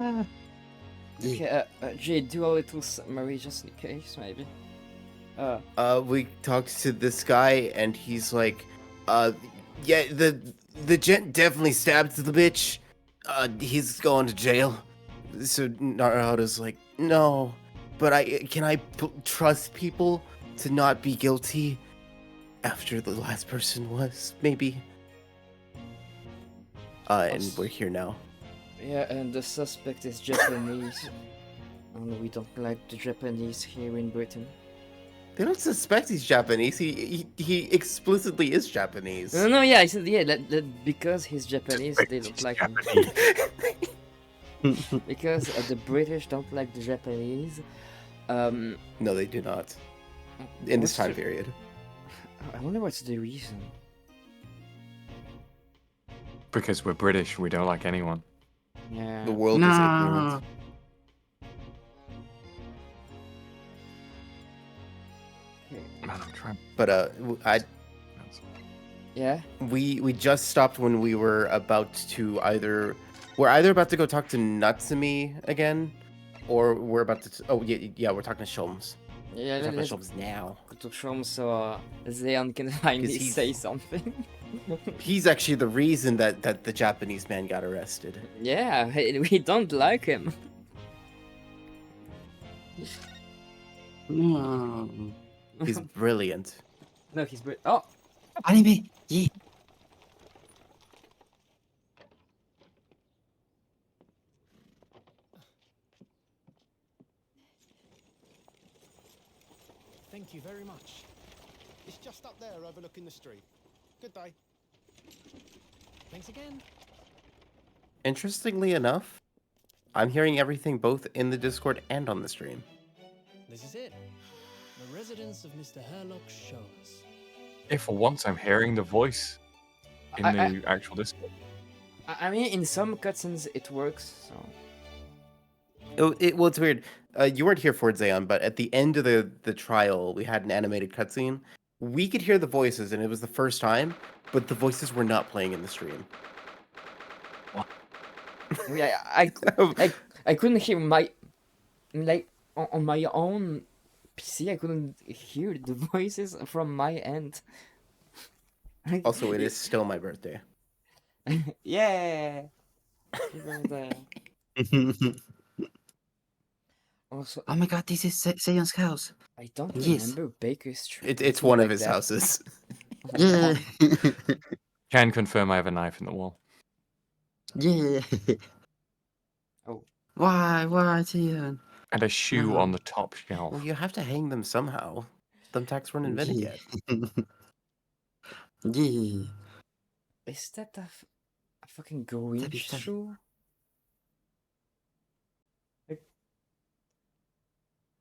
Okay, Jay, do a little summary just in case, maybe. We talked to this guy, and he's like, yeah, the gent definitely stabbed the bitch. He's going to jail. So Naruto's like, no, but can I trust people to not be guilty after the last person was, maybe? And we're here now. Yeah, and the suspect is Japanese. And we don't like the Japanese here in Britain. They don't suspect he's Japanese. He explicitly is Japanese. No, yeah, I said, yeah, that because he's Japanese, they don't like him. Because the British don't like the Japanese. No, they do not. In this time period. I wonder what's the reason. Because we're British, we don't like anyone. Yeah. The world is ignorant. Man, I'm trying. But Yeah. We just stopped when we were about to we're either about to go talk to Natsumi again, or we're about to. Oh yeah, we're talking to Sholmes. Yeah, we're talking to Sholmes now. To Sholmes, so Zeon can finally say something. He's actually the reason that the Japanese man got arrested. Yeah, we don't like him. He's brilliant. No, he's brilliant. Oh! Anime! Yeah! Thank you very much. It's just up there overlooking the street. Good day. Thanks again. Interestingly enough, I'm hearing everything both in the Discord and on the stream. This is it. The residence of Mr. Herlock's showers. If for once I'm hearing the voice in the actual Discord. I mean, in some cutscenes it works, so... Well, it's weird. You weren't here for it, Zeon, but at the end of the trial, we had an animated cutscene. We could hear the voices, and it was the first time, but the voices were not playing in the stream. Yeah, I couldn't hear on my own PC. I couldn't hear the voices from my end. Also, it is still my birthday. Yeah. Also, oh my god, this is Seon's house. I don't remember Baker Street. It's one of his houses. Yeah. Can confirm I have a knife in the wall. Yeah. Oh. Why, Seon? And a shoe on the top shelf. Well, you have to hang them somehow. Thumbtacks weren't invented yet. Yeah. Is that a fucking green shoe?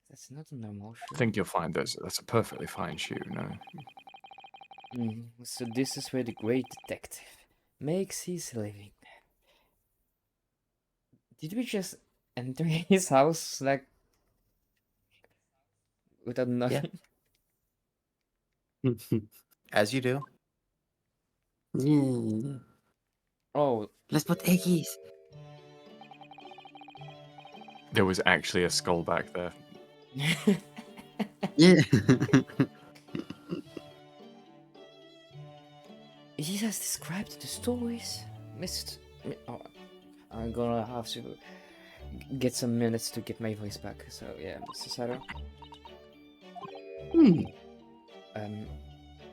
That's not a normal shoe. I think you'll find that's a perfectly fine shoe, no? So this is where the great detective makes his living. Did we just enter his house, like, without nothing? Yeah. As you do. Yeah. Oh. Let's put eggies. There was actually a skull back there. Yeah. It is as described the stories. Oh, I'm gonna have to get some minutes to get my voice back. So yeah, Mr. Sato.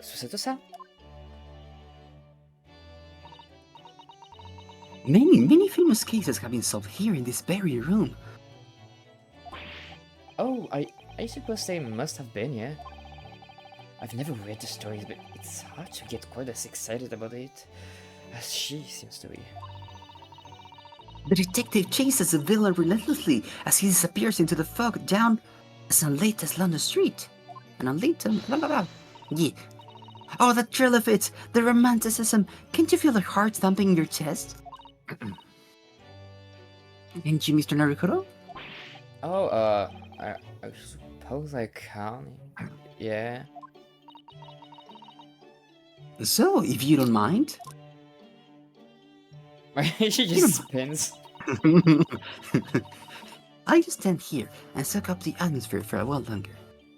Susato-san? Many famous cases have been solved here in this very room. Oh, I suppose they must have been, yeah. I've never read the stories, but it's hard to get quite as excited about it as she seems to be. The detective chases the villain relentlessly as he disappears into the fog down some latest London street. And on Leighton, yeah. Oh, the thrill of it, the romanticism. Can't you feel the heart thumping in your chest? Ain't you, Mr. Narukuro? Oh, I suppose I can. Yeah. So, if you don't mind. She just spins. I just stand here and soak up the atmosphere for a while longer.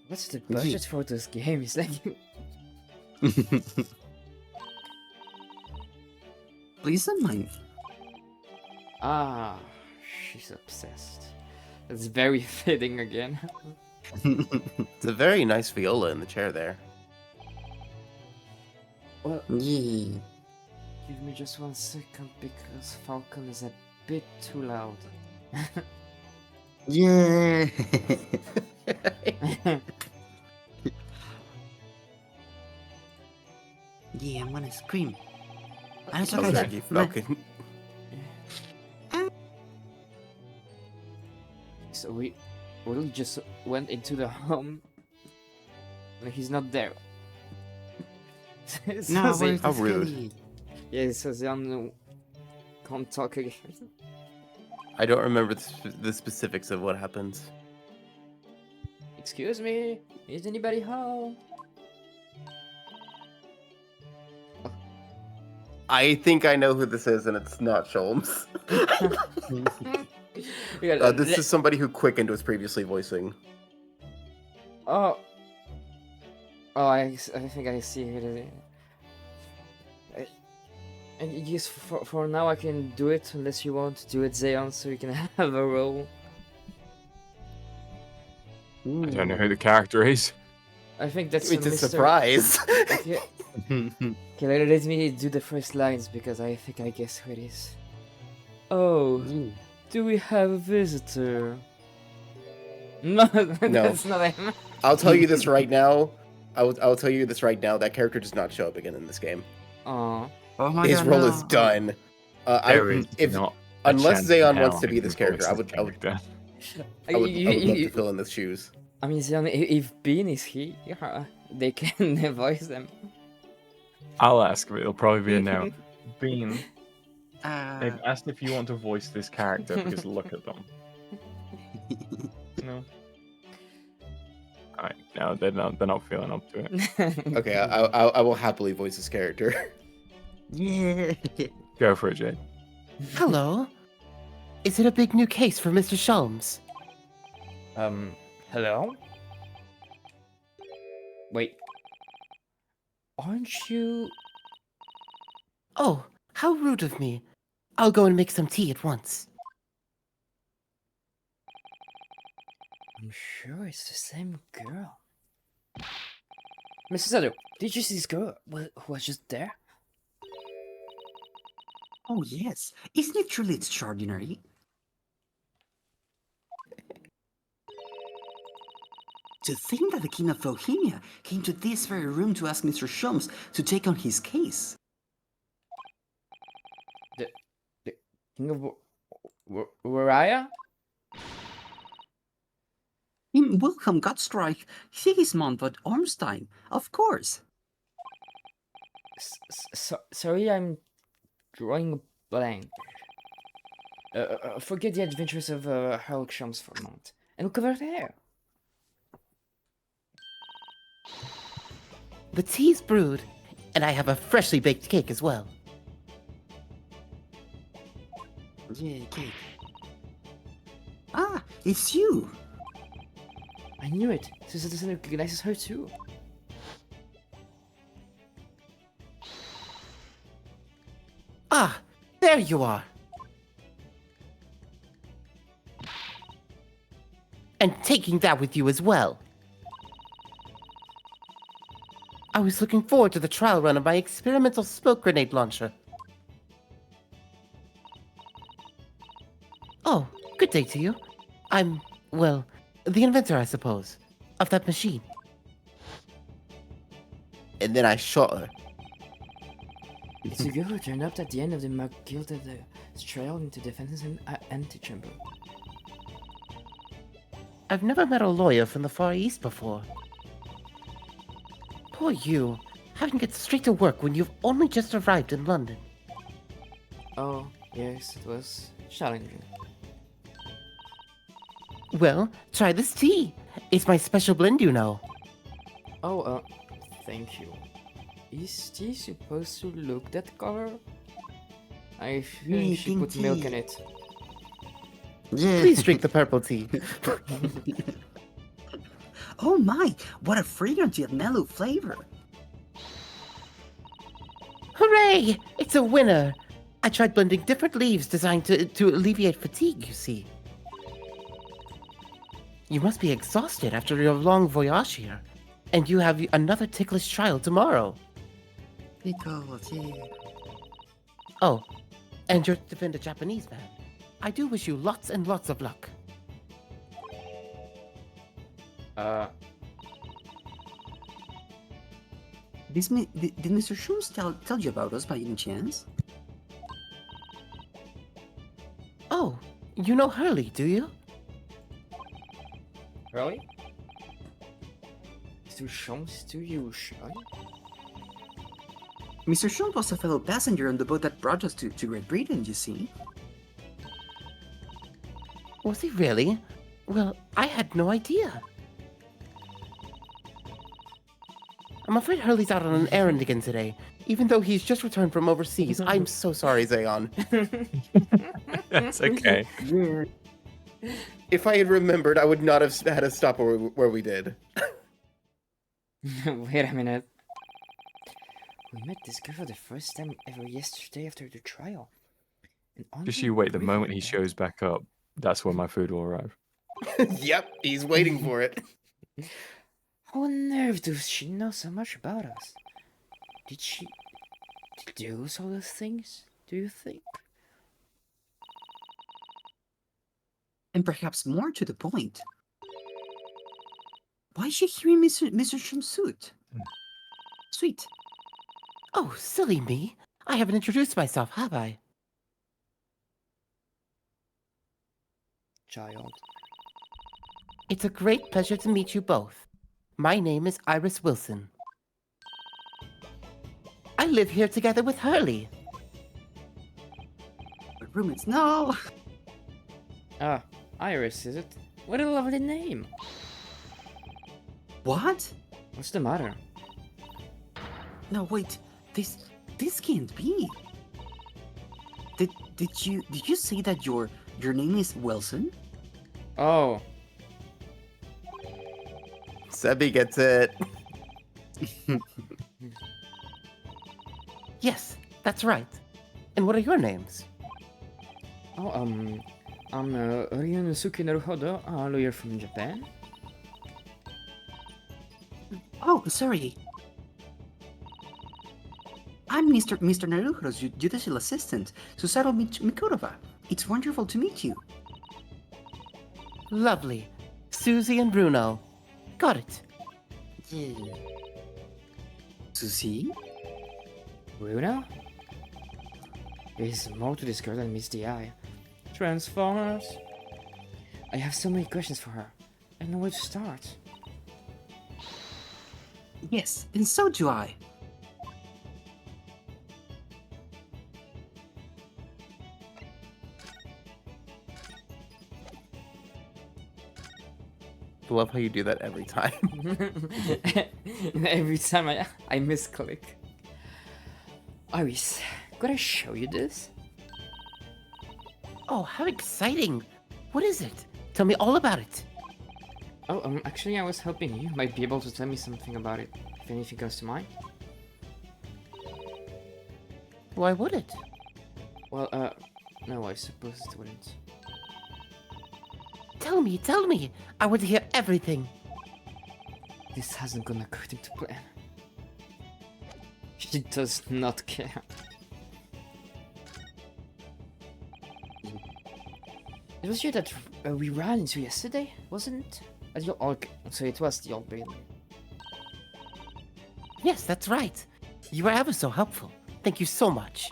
What's the budget for this game? It's like Please don't mind. ah, she's obsessed. That's very fitting again. It's a very nice viola in the chair there. Well, Yeah. give me just 1 second because Falcon is a bit too loud. Yeah. Yeah, I'm gonna scream. And it's Oh, okay. thank you, Falcon. So we really just went into the home. And he's not there. So No, they- where's How the rude. skelly? yeah, so Jan can't talk again. I don't remember the specifics of what happens. Excuse me, is anybody home? I think I know who this is, and it's not Sholmes. Yeah, This is somebody who Quicken was previously voicing. Oh. Oh, I think I see it. And yes, for now I can do it unless you want to do it, Zeon, so you can have a role. I don't know who the character is. I think that's It's a Mr. surprise. Okay, okay, let me do the first lines because I think I guess who it is. Oh, do we have a visitor? No, that's not him. I'll tell you this right now. I'll tell you this right now. That character does not show up again in this game. Aw. Oh my His god, role no. is done. There is if not a unless chance in Zeon hell wants to be he this can voice character, this character. I would love to fill in those shoes. I mean, Zeon, if Bean is here, they can voice them. I'll ask, but it'll probably be a no. Bean, Uh, they've asked if you want to voice this character because look at them. No. Alright, no, they're not feeling up to it. Okay, I will happily voice this character. yeah. Go for it, Jade. Hello. Is it a big new case for Mr. Sholmes? Hello? Wait. Aren't you... Oh, how rude of me. I'll go and make some tea at once. I'm sure it's the same girl. Mr. Sado, did you see this girl who was just there? Oh yes. Isn't it truly extraordinary? To think that the King of Bohemia came to this very room to ask Mr. Sholmes to take on his case. King of Wariah? In Wilhelm Gottstrike, Sigismund von Ormstein, of course. Sorry, I'm drawing a blank. Forget the adventures of Sherlock Holmes for a moment. And look over there. The tea's brewed, and I have a freshly baked cake as well. Yeah, cake. Ah, it's you. I knew it. Susan recognizes her too. Ah, there you are. And taking that with you as well. I was looking forward to the trial run of my experimental smoke grenade launcher. Oh, good day to you. I'm, well, the inventor, I suppose, of that machine. And then I shot her. It's a girl who turned up at the end of the McGilded trial into defense and antechamber. I've never met a lawyer from the Far East before. Poor you, having to get straight to work when you've only just arrived in London. Oh, yes, it was challenging. Well, try this tea. It's my special blend, you know. Oh, thank you. Is tea supposed to look that color? I think she put milk in it. Please drink the purple tea. Oh my, what a fragrant yet mellow flavor. Hooray! It's a winner! I tried blending different leaves designed to alleviate fatigue, you see. You must be exhausted after your long voyage here. And you have another ticklish trial tomorrow. Pickles, yeah. Oh, and you're to defend a Japanese man. I do wish you lots and lots of luck. Did Mr. Schultz tell you about us by any chance? Oh, you know Hurley, do you? Really? Mr. Shums, do you shy? Mr. Schultz was a fellow passenger on the boat that brought us to Great Britain, you see. Was he really? Well, I had no idea. I'm afraid Hurley's out on an errand again today, even though he's just returned from overseas. I'm so sorry, Zayon. That's okay. If I had remembered, I would not have had to stop where we did. Wait a minute. We met this girl for the first time ever yesterday after the trial. Just you wait. The moment he shows back up, that's when my food will arrive. Yep, he's waiting for it. How on earth does she know so much about us? Did she do all those things, do you think? And perhaps more to the point, why is she here in Mr. Schultz's suit? Sweet. Oh, silly me. I haven't introduced myself, have I? Child. It's a great pleasure to meet you both. My name is Iris Wilson. I live here together with Hurley. But roommates, no! Ah, Iris, is it? What a lovely name. What? What's the matter? No, wait. This can't be. Did you say that your name is Wilson? Oh. Sebby gets it. Yes, that's right. And what are your names? Oh, I'm Ryunosuke Naruhodo, a lawyer from Japan. Oh, sorry. I'm Mr. Naruhodo's judicial assistant, Susato Mikurova. It's wonderful to meet you. Lovely. Susie and Bruno. Got it. Yeah. Susie? Bruno? There's more to this girl than meets the eye. Transformers? I have so many questions for her. I don't know where to start. Yes, and so do I. Love how you do that every time. Every time I misclick. Iris, could I show you this? Oh, how exciting. What is it? Tell me all about it. Oh, actually I was hoping you might be able to tell me something about it, if anything comes to mind. Why would it? Well, no, I suppose it wouldn't. Tell me. I want to hear everything. This hasn't gone according to plan. She does not care. It was you that we ran into yesterday, wasn't it? At your old... So it was the old building. Yes, that's right. You were ever so helpful. Thank you so much.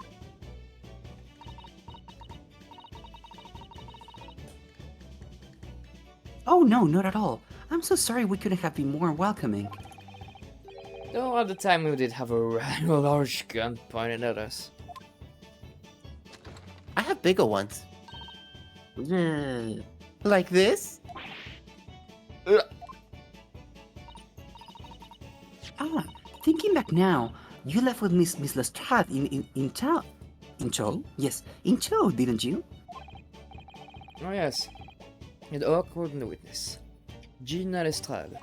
Oh no, not at all. I'm so sorry we couldn't have been more welcoming. Though at the time we did have a rather large gun pointed at us. I have bigger ones. Yeah. Like this? Ah, thinking back now, you left with Miss Lestrade in tow? In tow? Yes, in tow, didn't you? Oh yes, an awkward witness. Gina Lestrade.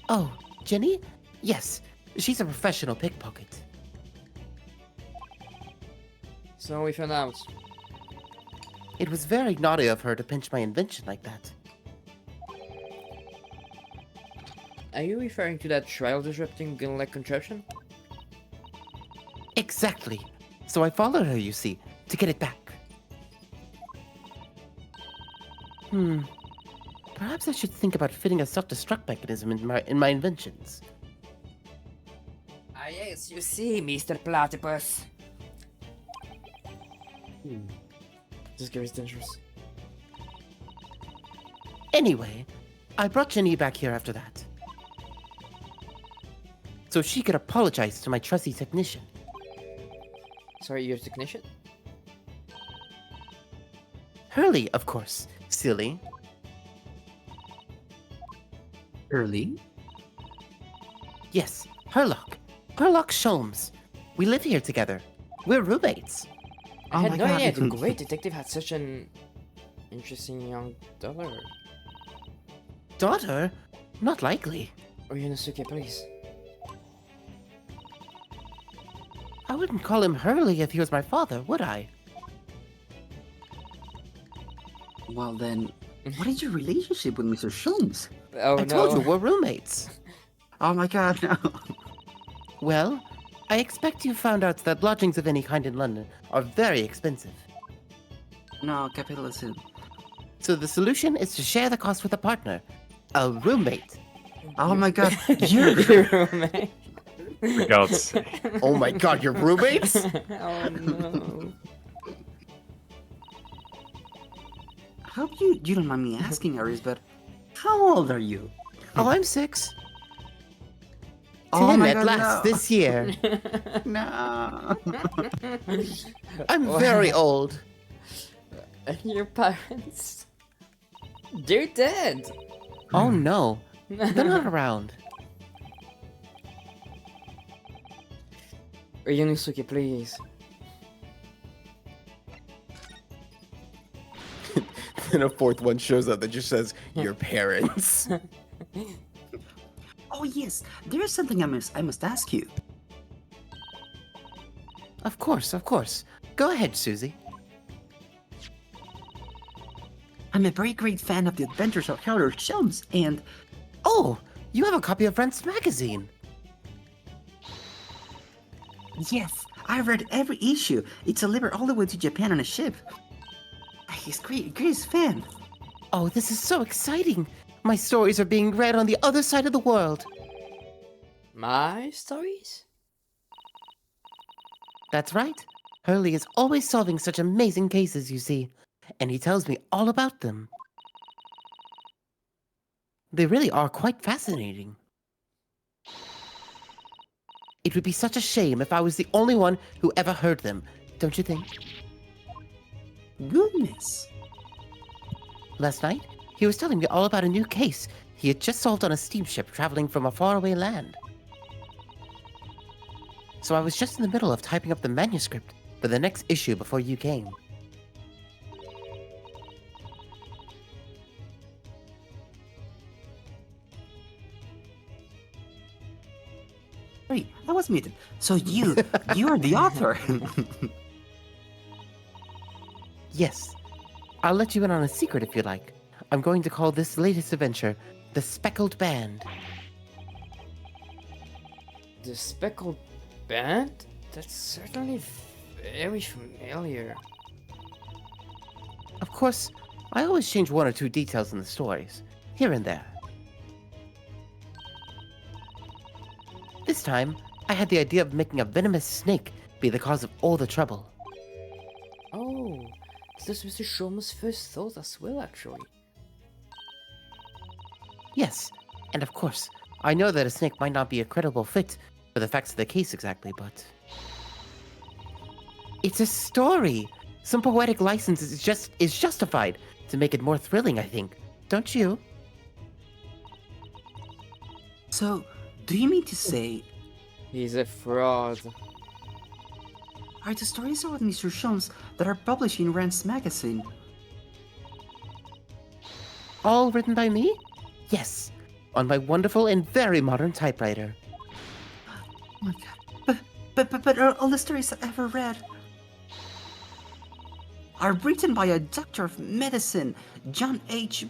Oh, Jenny? Yes, she's a professional pickpocket. So we found out. It was very naughty of her to pinch my invention like that. Are you referring to that trial disrupting gun-like contraption? Exactly. So I followed her, you see, to get it back. Perhaps I should think about fitting a self-destruct mechanism in my inventions. Ah yes, you see, Mr. Platypus. This guy is dangerous. Anyway, I brought Jenny back here after that. So she could apologize to my trusty technician. Sorry, you're a technician? Hurley, of course. Silly. Early? Yes, Herlock. Herlock Sholmes. We live here together. We're roommates. I Oh had my no God. idea the great detective had such an interesting young daughter. Daughter? Not likely. Or Yunosuke, please. I wouldn't call him Hurley if he was my father, would I? Well then, what is your relationship with Mr. Sholmes? Oh I no. told you we're roommates. Oh my god, no. Well, I expect you found out that lodgings of any kind in London are very expensive. No, capitalism. So the solution is to share the cost with a partner. A roommate. Oh my god, you're... Your roommate. For God's sake. Oh my god, you're roommates? Oh no. I hope you don't mind me asking, Aries, but how old are you? Oh, I'm 6. Oh 10 my at God, last no. this year. No. I'm very old. And your parents? They're dead. Oh no, they're not around. Or Yunosuke, please. Then a fourth one shows up that just says, your parents. Oh yes, there is something I must ask you. Of course, of course. Go ahead, Susie. I'm a very great fan of the adventures of Sherlock Holmes, and Oh, you have a copy of Rent's magazine. yes, I read every issue. It's delivered all the way to Japan on a ship. He's greatest fan. Oh, this is so exciting. My stories are being read on the other side of the world. My stories? That's right. Hurley is always solving such amazing cases, you see. And he tells me all about them. They really are quite fascinating. It would be such a shame if I was the only one who ever heard them, don't you think? Goodness. Last night, he was telling me all about a new case he had just solved on a steamship traveling from a faraway land. So I was just in the middle of typing up the manuscript for the next issue before you came. Wait, I was muted. So you're the author. Yes. I'll let you in on a secret if you like. I'm going to call this latest adventure The Speckled Band. The Speckled Band? That's certainly very familiar. Of course, I always change one or two details in the stories, here and there. This time, I had the idea of making a venomous snake be the cause of all the trouble. Oh, this was Mr. Sholmes' first thought as well, actually. Yes, and of course, I know that a snake might not be a credible fit for the facts of the case exactly, but... It's a story! Some poetic license is justified to make it more thrilling, I think. Don't you? So, do you mean to say... He's a fraud. are the stories about Mr. Sholmes that are published in Rand's magazine. All written by me? Yes, on my wonderful and very modern typewriter. Oh my god. But all the stories I've ever read are written by a doctor of medicine, Dr. John H.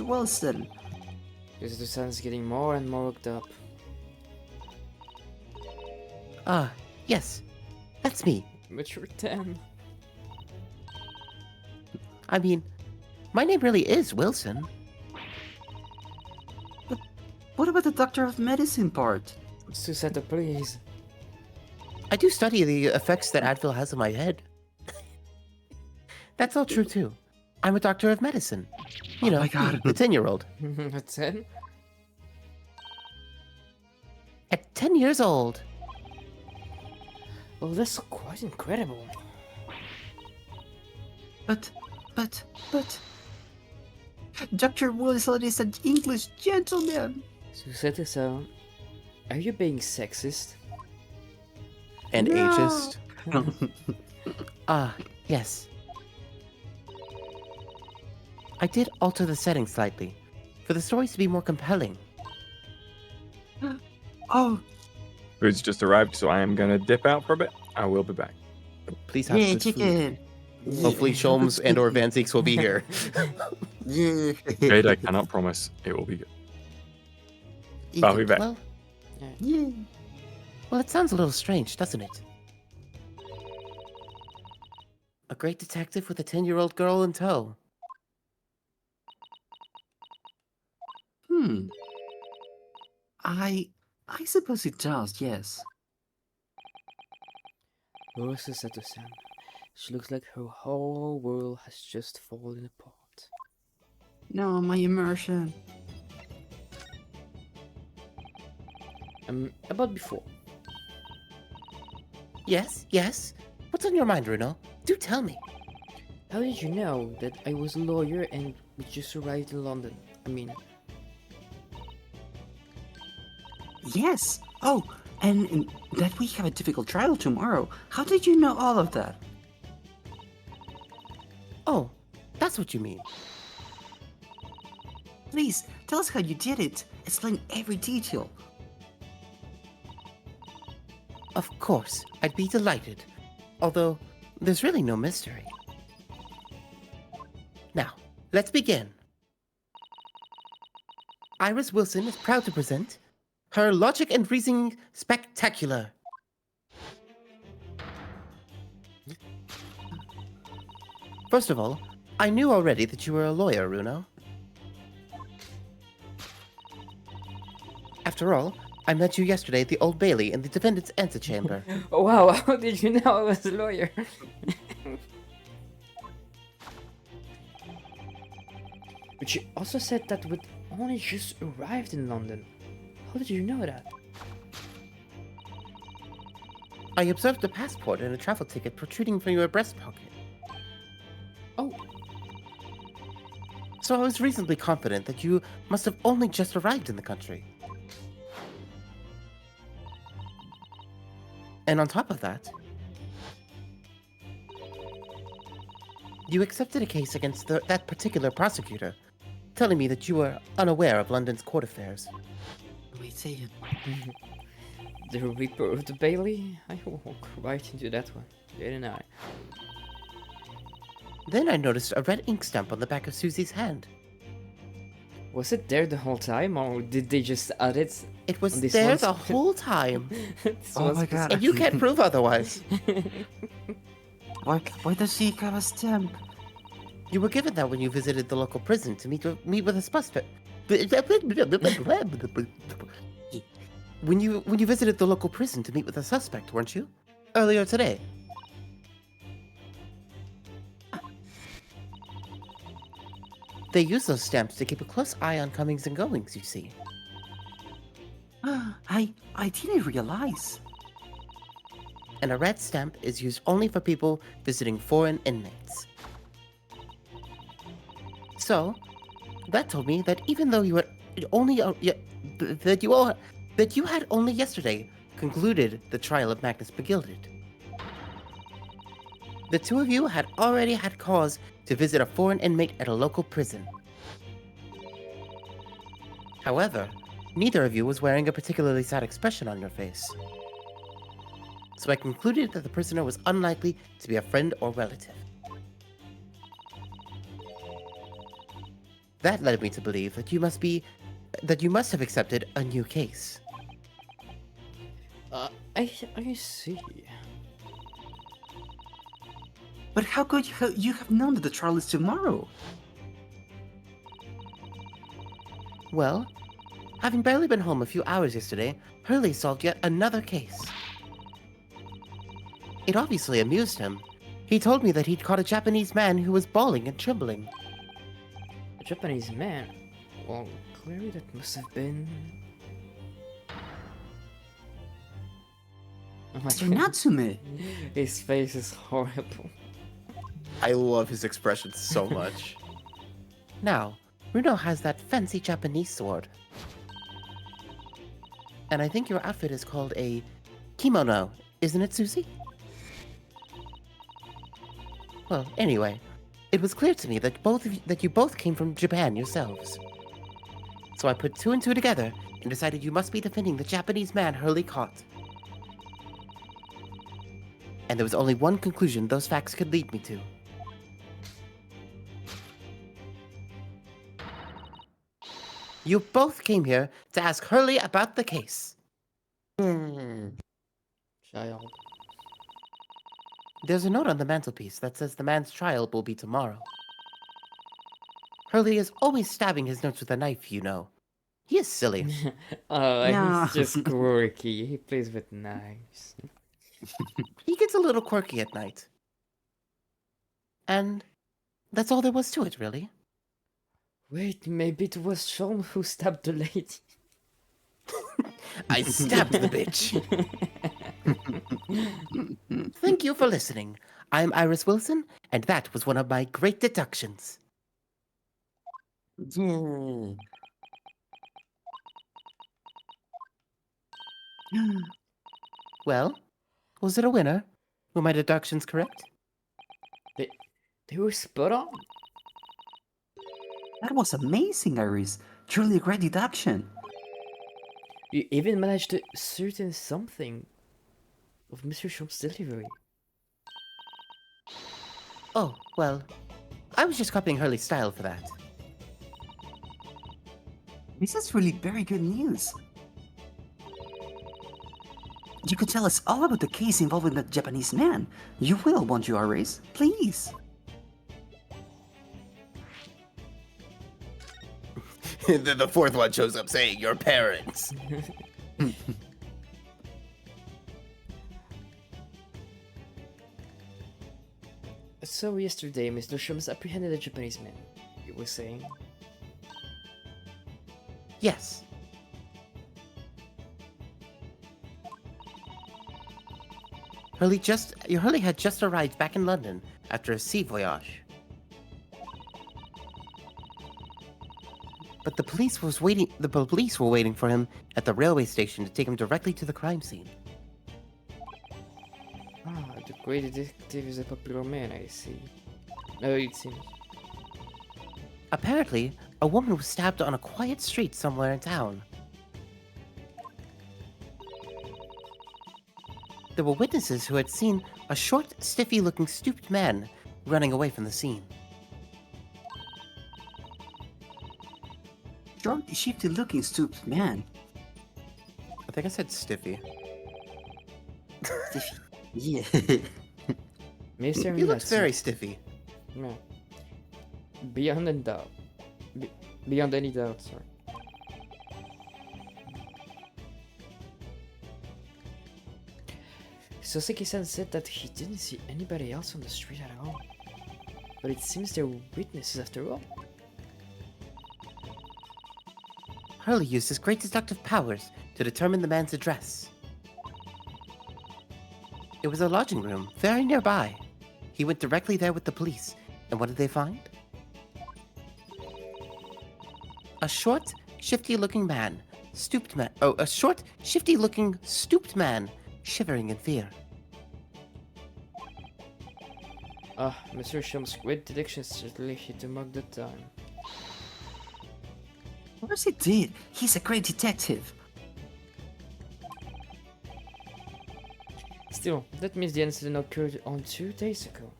Wilson. This sounds getting more and more worked up. Yes, that's me. But you're 10. I mean, my name really is Wilson. But what about the doctor of medicine part? Susetta, please. I do study the effects that Advil has on my head. That's all true, too. I'm a doctor of medicine. You know, my God. the 10-year-old. A 10? At 10 years old. Well, that's quite incredible. But... Dr. Wilson is an English gentleman. Susetta, so are you being sexist? And No. ageist. Yes. I did alter the setting slightly, for the stories to be more compelling. Oh, Food's just arrived, so I am gonna dip out for a bit. I will be back. Please have yeah, good food. chicken. Hopefully Sholmes and or Van Zeeks will be here. Yeah. Jade, I cannot promise it will be good. I'll be back. Well, Yeah. well, it sounds a little strange, doesn't it? A great detective with a 10-year-old girl in tow. I suppose it does, yes. Oh, Susetta-san. She looks like her whole world has just fallen apart. No, my immersion. About before. Yes, yes. What's on your mind, Bruno? Do tell me. How did you know that I was a lawyer and we just arrived in London? I mean, Yes. Oh, and that we have a difficult trial tomorrow. How did you know all of that? Oh, that's what you mean. Please, tell us how you did it. Explain every detail. Of course, I'd be delighted. Although, there's really no mystery. Now, let's begin. Iris Wilson is proud to present her Logic and Reasoning Spectacular. First of all, I knew already that you were a lawyer, Runo. After all, I met you yesterday at the Old Bailey in the defendant's antechamber. oh wow, how did you know I was a lawyer? But you also said that we'd only just arrived in London. How did you know that? I observed a passport and a travel ticket protruding from your breast pocket. Oh, So I was reasonably confident that you must have only just arrived in the country. And on top of that, you accepted a case against that particular prosecutor, telling me that you were unaware of London's court affairs. Wait, say it. the Reaper of the Bailey? I walk right into that one, didn't I? Then I noticed a red ink stamp on the back of Susie's hand. Was it there the whole time, or did they just add it? It was On this there one the sp- whole time, This Oh was my God. and you can't prove otherwise. Why does she have a stamp? You were given that when you visited the local prison to meet with a suspect. When you visited the local prison to meet with a suspect, weren't you? Earlier today. They use those stamps to keep a close eye on comings and goings, you see. I didn't realize. And a red stamp is used only for people visiting foreign inmates. So, that told me that even though you had only that you had only yesterday concluded the trial of Magnus Begilded. The two of you had already had cause to visit a foreign inmate at a local prison. However, neither of you was wearing a particularly sad expression on your face. So I concluded that the prisoner was unlikely to be a friend or relative. That led me to believe that you must have accepted a new case. I see. But how could you have known that the trial is tomorrow? Well, having barely been home a few hours yesterday, Hurley solved yet another case. It obviously amused him. He told me that he'd caught a Japanese man who was bawling and trembling. A Japanese man? Well, clearly that must have been... Oh my Mr. God. Natsume! His face is horrible. I love his expression so much. Now, Runo has that fancy Japanese sword. And I think your outfit is called a kimono, isn't it, Susie? Well, anyway, it was clear to me that you both came from Japan yourselves. So I put two and two together and decided you must be defending the Japanese man Hurley caught. And there was only one conclusion those facts could lead me to. You both came here to ask Hurley about the case. Child. There's a note on the mantelpiece that says the man's trial will be tomorrow. Hurley is always stabbing his notes with a knife, you know. He is silly. Oh, No. he's just quirky. He plays with knives. He gets a little quirky at night. And that's all there was to it, really. Wait, maybe it was Sean who stabbed the lady. I stabbed the bitch. Thank you for listening. I'm Iris Wilson, and that was one of my great deductions. Well, was it a winner? Were my deductions correct? They were spot on. That was amazing, Iris. Truly a great deduction. You even managed to certain something of Mr. Shum's delivery. Oh, well, I was just copying Hurley's style for that. This is really very good news. You could tell us all about the case involving that Japanese man. You will, won't you, Iris? Please. The fourth one shows up saying, your parents. So yesterday, Mr. Shums apprehended a Japanese man. You were saying? Yes. Hurley had just arrived back in London after a sea voyage. But the police were waiting for him at the railway station to take him directly to the crime scene. Ah, the great detective is a popular man, I see. No, it seems. Apparently, a woman was stabbed on a quiet street somewhere in town. There were witnesses who had seen a short, stiffy-looking stooped man running away from the scene. Short, shifty-looking, stooped man. I think I said stiffy. Yeah. Mr. He looks Minatsu. very stiffy. Yeah. Beyond any doubt. Beyond any doubt, sorry. Soseki-san said that he didn't see anybody else on the street at all. But it seems they're witnesses after all. Hurley used his great deductive powers to determine the man's address. It was a lodging room very nearby. He went directly there with the police, and what did they find? A short, shifty-looking man, stooped man, shivering in fear. Mr. Shum's great deduction certainly hit the mark that time. Of course he did. He's a great detective. Still, that means the incident occurred on 2 days ago.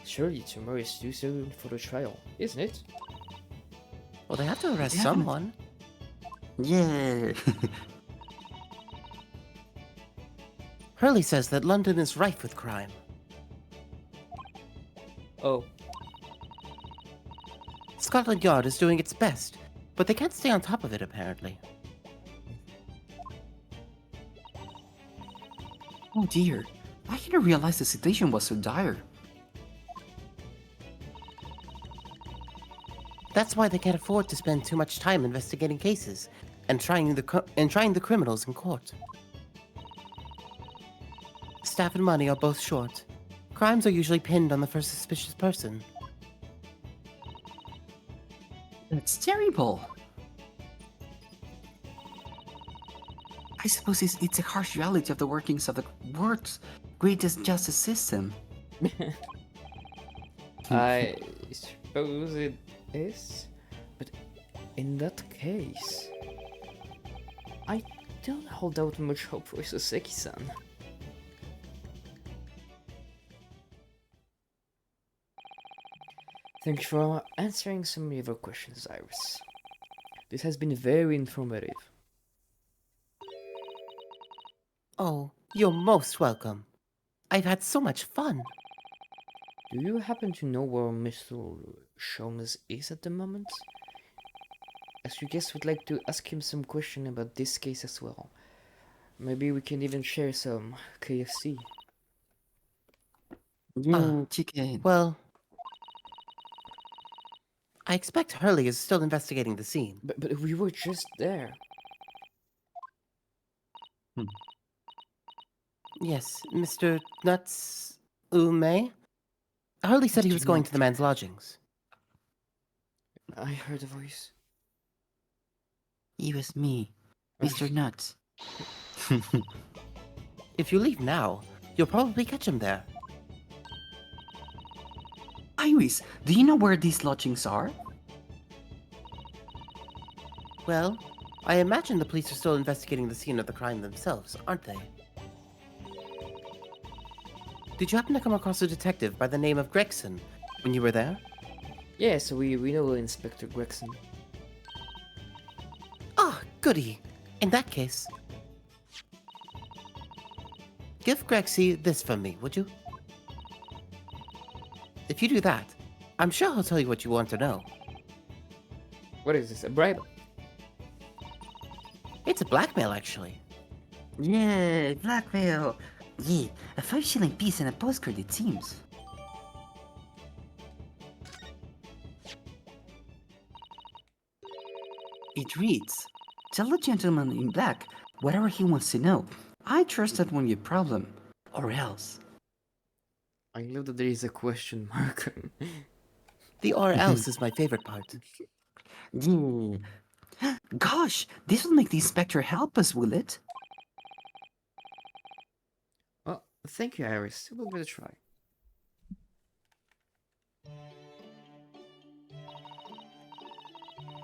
Surely tomorrow is too soon for the trial, isn't it? Well, they have to arrest They haven't- someone. Yeah. Hurley says that London is rife with crime. Oh, Scotland Yard is doing its best, but they can't stay on top of it apparently. Oh dear. I didn't realize the situation was so dire. That's why they can't afford to spend too much time investigating cases and trying the criminals in court. Staff and money are both short. Crimes are usually pinned on the first suspicious person. That's terrible. I suppose it's a harsh reality of the workings of the world's greatest justice system. I suppose it is. But in that case, I don't hold out much hope for Soseki-san. Thank you for answering some of your questions, Iris. This has been very informative. Oh, you're most welcome. I've had so much fun. Do you happen to know where Mr. Sholmes is at the moment? As you guess, would like to ask him some question about this case as well. Maybe we can even share some KFC. Yeah, chicken. Well, I expect Hurley is still investigating the scene. But we were just there. Yes, Mr. Nuts Ume? Hurley said he was going to the man's lodgings. I heard a voice. It was me, Mr. Nuts. If you leave now, you'll probably catch him there. Iris, do you know where these lodgings are? Well, I imagine the police are still investigating the scene of the crime themselves, aren't they? Did you happen to come across a detective by the name of Gregson when you were there? Yeah, so we know Inspector Gregson. Ah, goody. In that case, give Grexy this from me, would you? If you do that, I'm sure he'll tell you what you want to know. What is this, a bribe? It's a blackmail, actually. Yeah, blackmail. Yeah, a 5-shilling piece and a postcard, it seems. It reads, tell the gentleman in black whatever he wants to know. I trust that won't be a problem. Or else. I love that there is a question mark. The or else is my favorite part. Yeah. Gosh, this will make the inspector help us, will it? Well, thank you, Iris. We'll give it a try.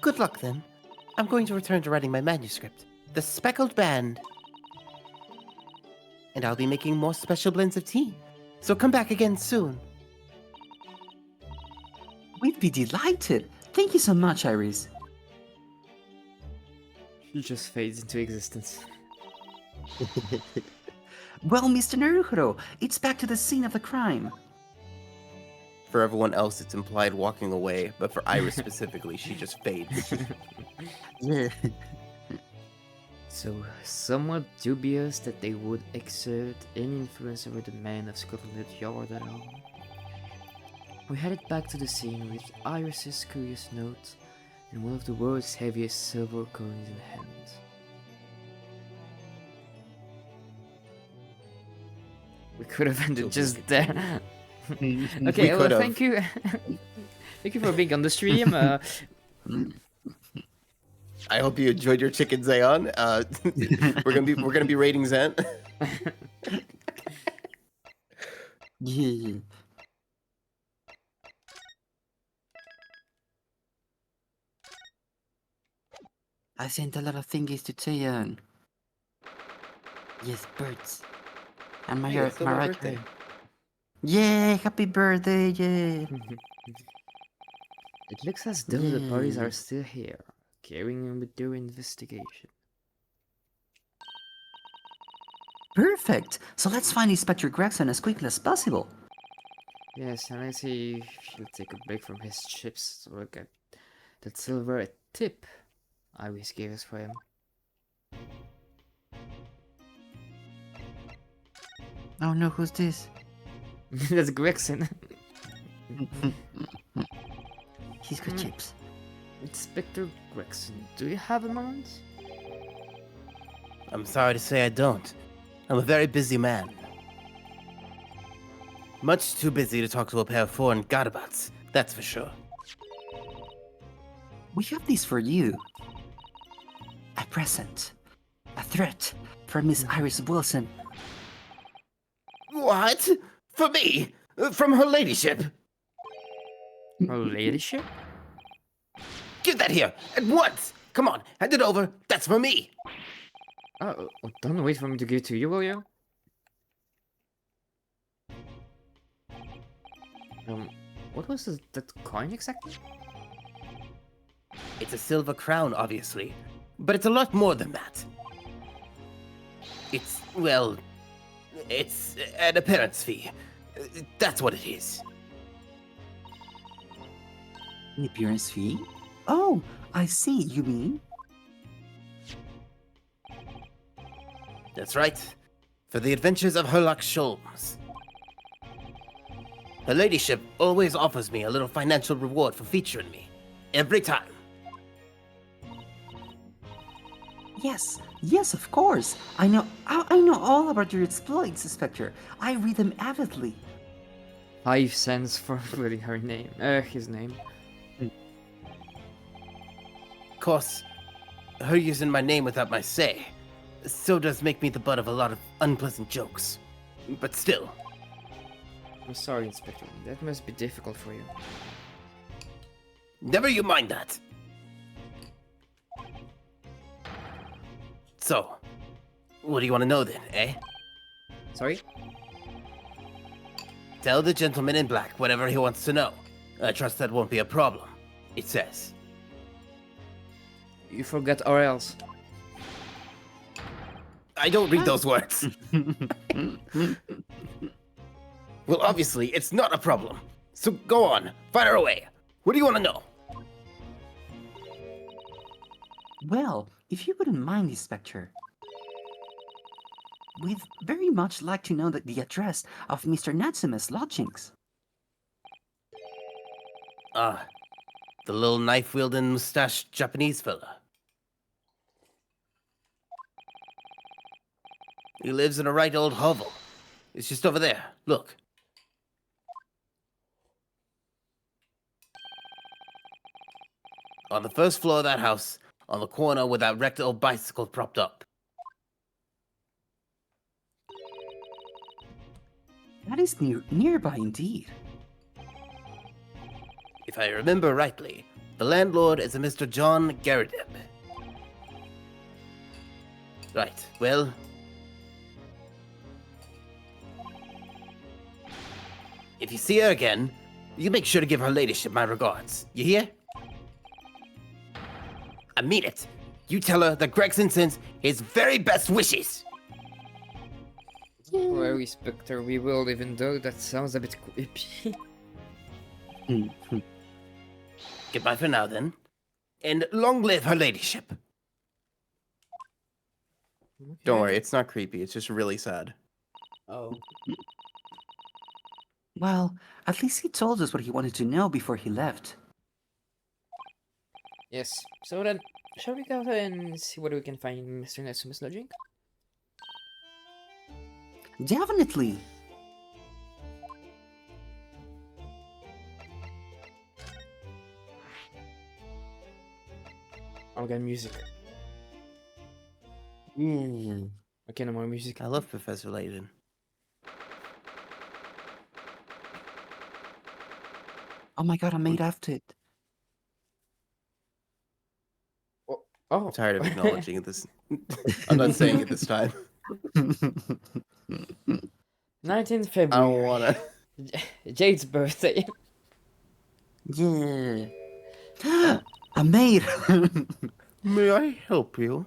Good luck, then. I'm going to return to writing my manuscript, The Speckled Band. And I'll be making more special blends of tea, so come back again soon. We'd be delighted. Thank you so much, Iris. She just fades into existence. Well, Mr. Naruto, it's back to the scene of the crime. For everyone else, it's implied walking away, but for Iris specifically, she just fades. Yeah. So, somewhat dubious that they would exert any influence over the man of Scotland Yard at all. We headed back to the scene with Iris's curious note and one of the world's heaviest silver coins in hand. We could have ended just there. Okay, well, could've. thank you. Thank you for being on the stream. I hope you enjoyed your chicken Zayon. We're gonna be rating Zen. Yeah. I sent a lot of thingies to Taeyeon. Yes, birds. And Hey, it's still my Mariah birthday. Carey. Yay! Happy birthday! Yeah. It looks as though the parties Yeah. are still here, carrying on with their investigation. Perfect. So let's find Inspector Gregson as quickly as possible. Yes, and I see she'll take a break from his chips to look at that silver tip I always gave us for him. Oh no, who's this? That's Gregson. He's got chips. Inspector Gregson, do you have a moment? I'm sorry to say I don't. I'm a very busy man. Much too busy to talk to a pair of foreign gadabouts, that's for sure. We have this for you. A present. A threat from Miss Iris Wilson. What? For me? From her ladyship? Her ladyship? Give that here, at once! Come on, hand it over, that's for me! Oh, don't wait for me to give it to you, will you? What was that coin exactly? It's a silver crown, obviously, but it's a lot more than that. It's, well, it's an appearance fee. That's what it is. An appearance fee? Oh, I see, you mean? That's right. For the adventures of Herlock Sholmes. Her ladyship always offers me a little financial reward for featuring me. Every time. Yes, of course. I know all about your exploits, Inspector. I read them avidly. 5 cents for reading her name. His name. Of course, her using my name without my say so does make me the butt of a lot of unpleasant jokes. But still, I'm sorry, Inspector. That must be difficult for you. never you mind that. So, what do you want to know then, eh? Sorry? Tell the gentleman in black whatever he wants to know. I trust that won't be a problem, it says. You forgot or else. I don't read those words. Well, obviously, it's not a problem. So go on, fire away. What do you want to know? Well, if you wouldn't mind, Inspector, we'd very much like to know the address of Mr. Natsume's lodgings. Ah, the little knife-wielding mustached Japanese fella. He lives in a right old hovel. It's just over there. Look. On the first floor of that house, on the corner with that wrecked old bicycle propped up. That is nearby indeed. If I remember rightly, the landlord is a Mr. John Garrideb. Right, well... if you see her again, you make sure to give her ladyship my regards. You hear? I mean it. You tell her that Gregson sends his very best wishes. Well, Inspector, we will, even though that sounds a bit creepy. Goodbye for now, then. And long live her ladyship. Don't worry, it's not creepy. It's just really sad. Oh. Well, at least he told us what he wanted to know before he left. Yes. So then, shall we go and see what we can find in Mr. Natsume's lodging? Definitely. I'll get music. Okay, no more music. I love Professor Layton. Oh my god, I made after it. Oh. I'm tired of acknowledging this. I'm not saying it this time. 19th I February. don't wanna. Jade's birthday. Yeah. I made. May I help you?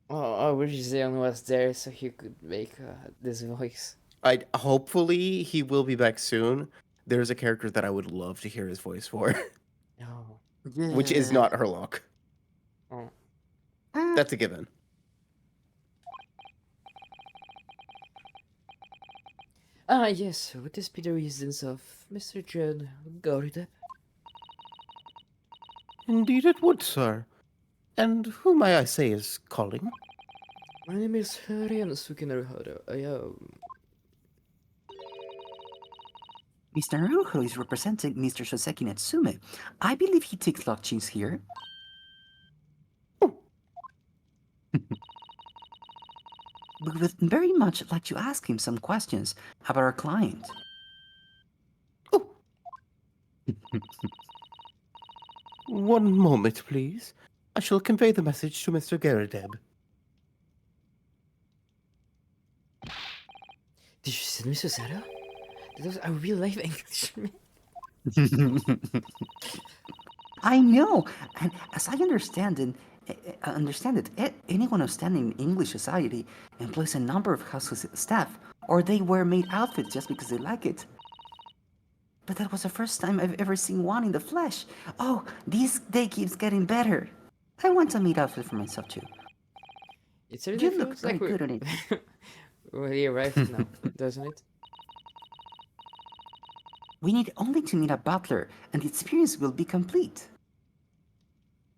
Oh, I wish Zeon was there so he could make this voice. Hopefully he will be back soon. There's a character that I would love to hear his voice for, Oh. which is Yeah. not Herlock. Oh. That's a given. Ah, yes. Would this be the reasons of Mr. Judd Goridep? Indeed it would, sir. And who may I say is calling? My name is Rian Sukinuruhodo. Mr. Naruto is representing Mr. Soseki Natsume. I believe he takes lodgings here. We would very much like to ask him some questions about our client. Oh. One moment, please. I shall convey the message to Mr. Garadeb. Did you send me Susato? That was a real life Englishman. I know, and as I understand it, anyone outstanding in English society employs a number of house staff, or they wear maid outfits just because they like it. But that was the first time I've ever seen one in the flesh. Oh, this day keeps getting better. I want a maid outfit for myself too. It certainly You look feels very like we're good on it. really arrived now, doesn't it? We need only to meet a butler, and the experience will be complete.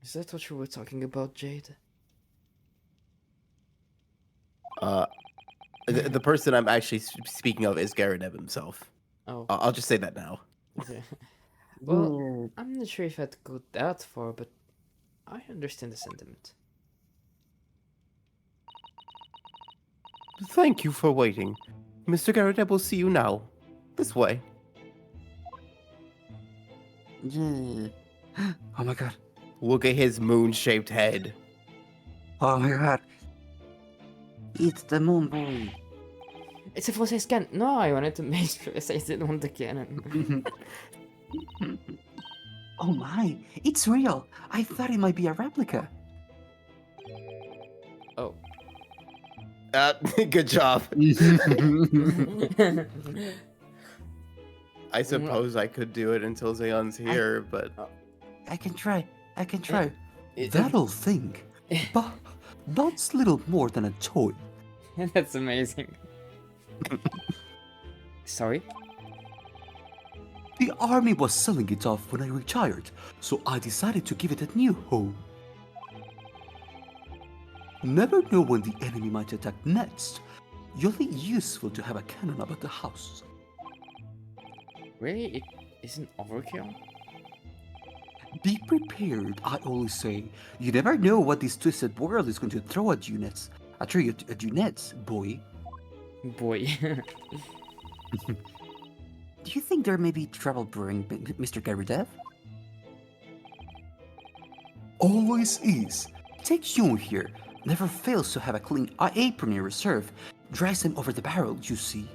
Is that what you were talking about, Jade? The person I'm actually speaking of is Garadeb himself. Oh. I'll just say that now. Okay. Well, I'm not sure if I'd go that far, but I understand the sentiment. Thank you for waiting. Mr. Garadeb will see you now. This way. Yeah. Oh my god. Look at his moon-shaped head. Oh my god. It's the moon boy. It's a full-size cannon. No, I wanted to make sure I didn't want the cannon. Oh my, it's real. I thought it might be a replica. Oh. Good job. I suppose I could do it until Zeon's here, but... I can try. That'll think. But that's little more than a toy. That's amazing. Sorry? The army was selling it off when I retired, so I decided to give it a new home. Never know when the enemy might attack next. Only useful to have a cannon about the house. Really? It isn't overkill? Be prepared, I always say. You never know what this twisted world is going to throw at you next. At you next, boy. Boy. Do you think there may be trouble brewing, Mr. Garudev? Always is. Take Yun here. Never fails to have a clean apron in reserve. Dries them over the barrel, you see.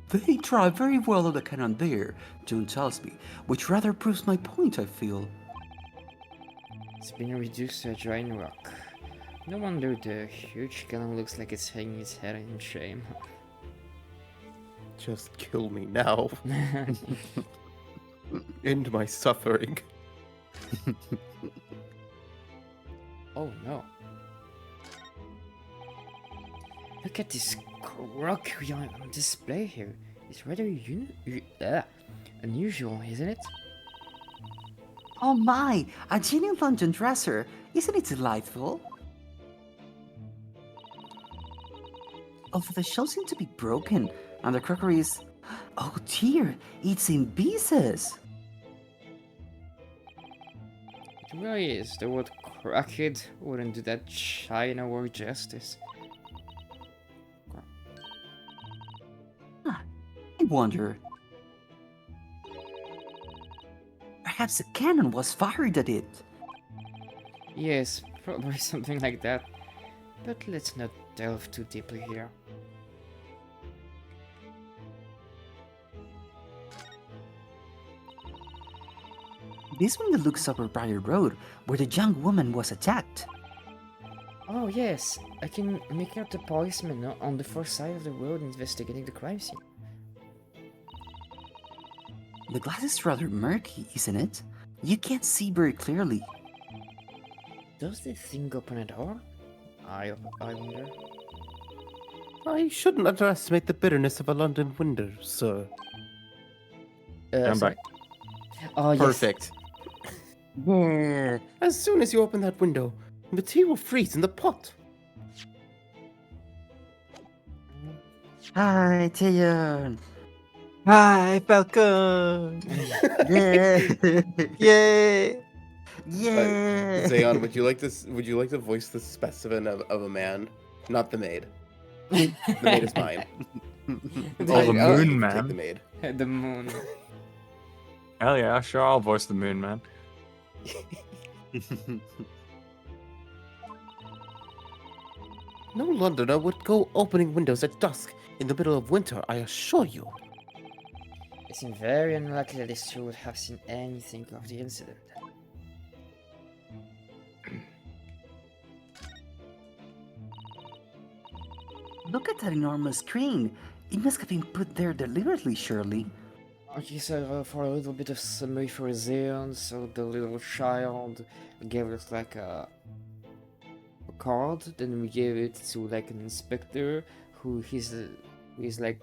They try very well on the cannon there, June tells me, which rather proves my point, I feel. It's been reduced to a drying rock. No wonder the huge cannon looks like it's hanging its head in shame. Just kill me now. End my suffering. Oh no. Look at this crockery on display here. It's rather unusual, isn't it? Oh my, a genuine London dresser. Isn't it delightful? Although the shelves seem to be broken, and the crockery is... Oh dear, it's in pieces. It really is. The word cracked wouldn't do that china word justice. I wonder. Perhaps a cannon was fired at it. Yes, probably something like that. But let's not delve too deeply here. This window looks over Briar Road, where the young woman was attacked. Oh yes, I can make out the policeman on the far side of the road investigating the crime scene. The glass is rather murky, isn't it? You can't see very clearly. Does the thing open a door? I wonder. I shouldn't underestimate the bitterness of a London window, sir. I'm Sorry. back. Oh yes. Perfect. Yeah. As soon as you open that window, the tea will freeze in the pot. Hi, Taeyeon. Hi, Falcon! Yeah. Yay! Yeah. Zayon, would you like this? Would you like to voice the specimen of a man, not the maid? The maid is mine. Oh, the moon man. Take the maid. The moon. Hell yeah, sure, I'll voice the moon man. No Londoner would go opening windows at dusk in the middle of winter, I assure you. It seems very unlikely that these two would have seen anything of the incident. Look at that enormous screen. It must have been put there deliberately, surely. Okay, so for a little bit of summary for Zeon, so the little child gave us like a card, then we gave it to like an inspector who is like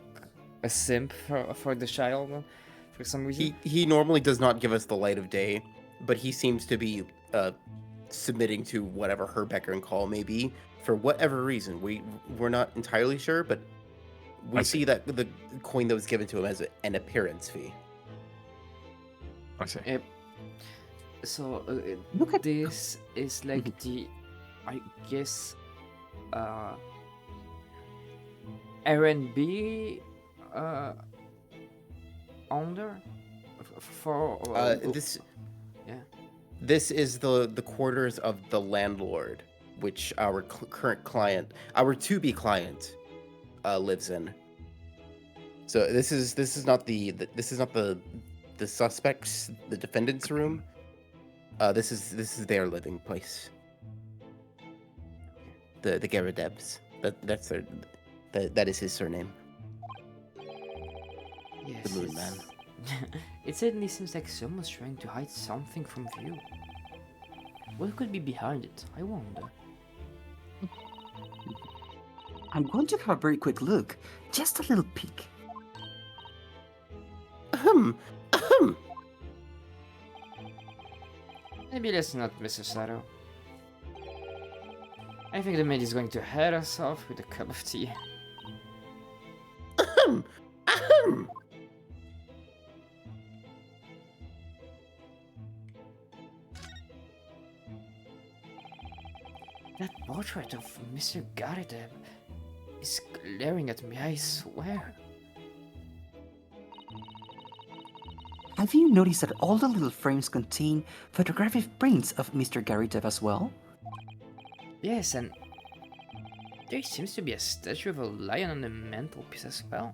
a simp for the child for some reason. He normally does not give us the light of day, but he seems to be submitting to whatever her becker and call may be for whatever reason. We're not entirely sure, but we see that the coin that was given to him has an appearance fee. I see. Yep. So Look at this is like the, I guess, R&B owner for This yeah. This is the quarters of the landlord, which our current client, our to-be client, lives in. So this is not the suspects, the defendant's room. This is their living place. The Garadebs. That's their that is his surname. Yes, The Moon Man. It certainly seems like someone's trying to hide something from view. What could be behind it? I wonder. I'm going to have a very quick look. Just a little peek. Ahem. Ahem. Maybe that's not necessary. I think the maid is going to head us off with a cup of tea. Ahem. Ahem. That portrait of Mr. Garadeb is glaring at me, I swear. Have you noticed that all the little frames contain photographic prints of Mr. Garadeb as well? Yes, and there seems to be a statue of a lion on the mantelpiece as well.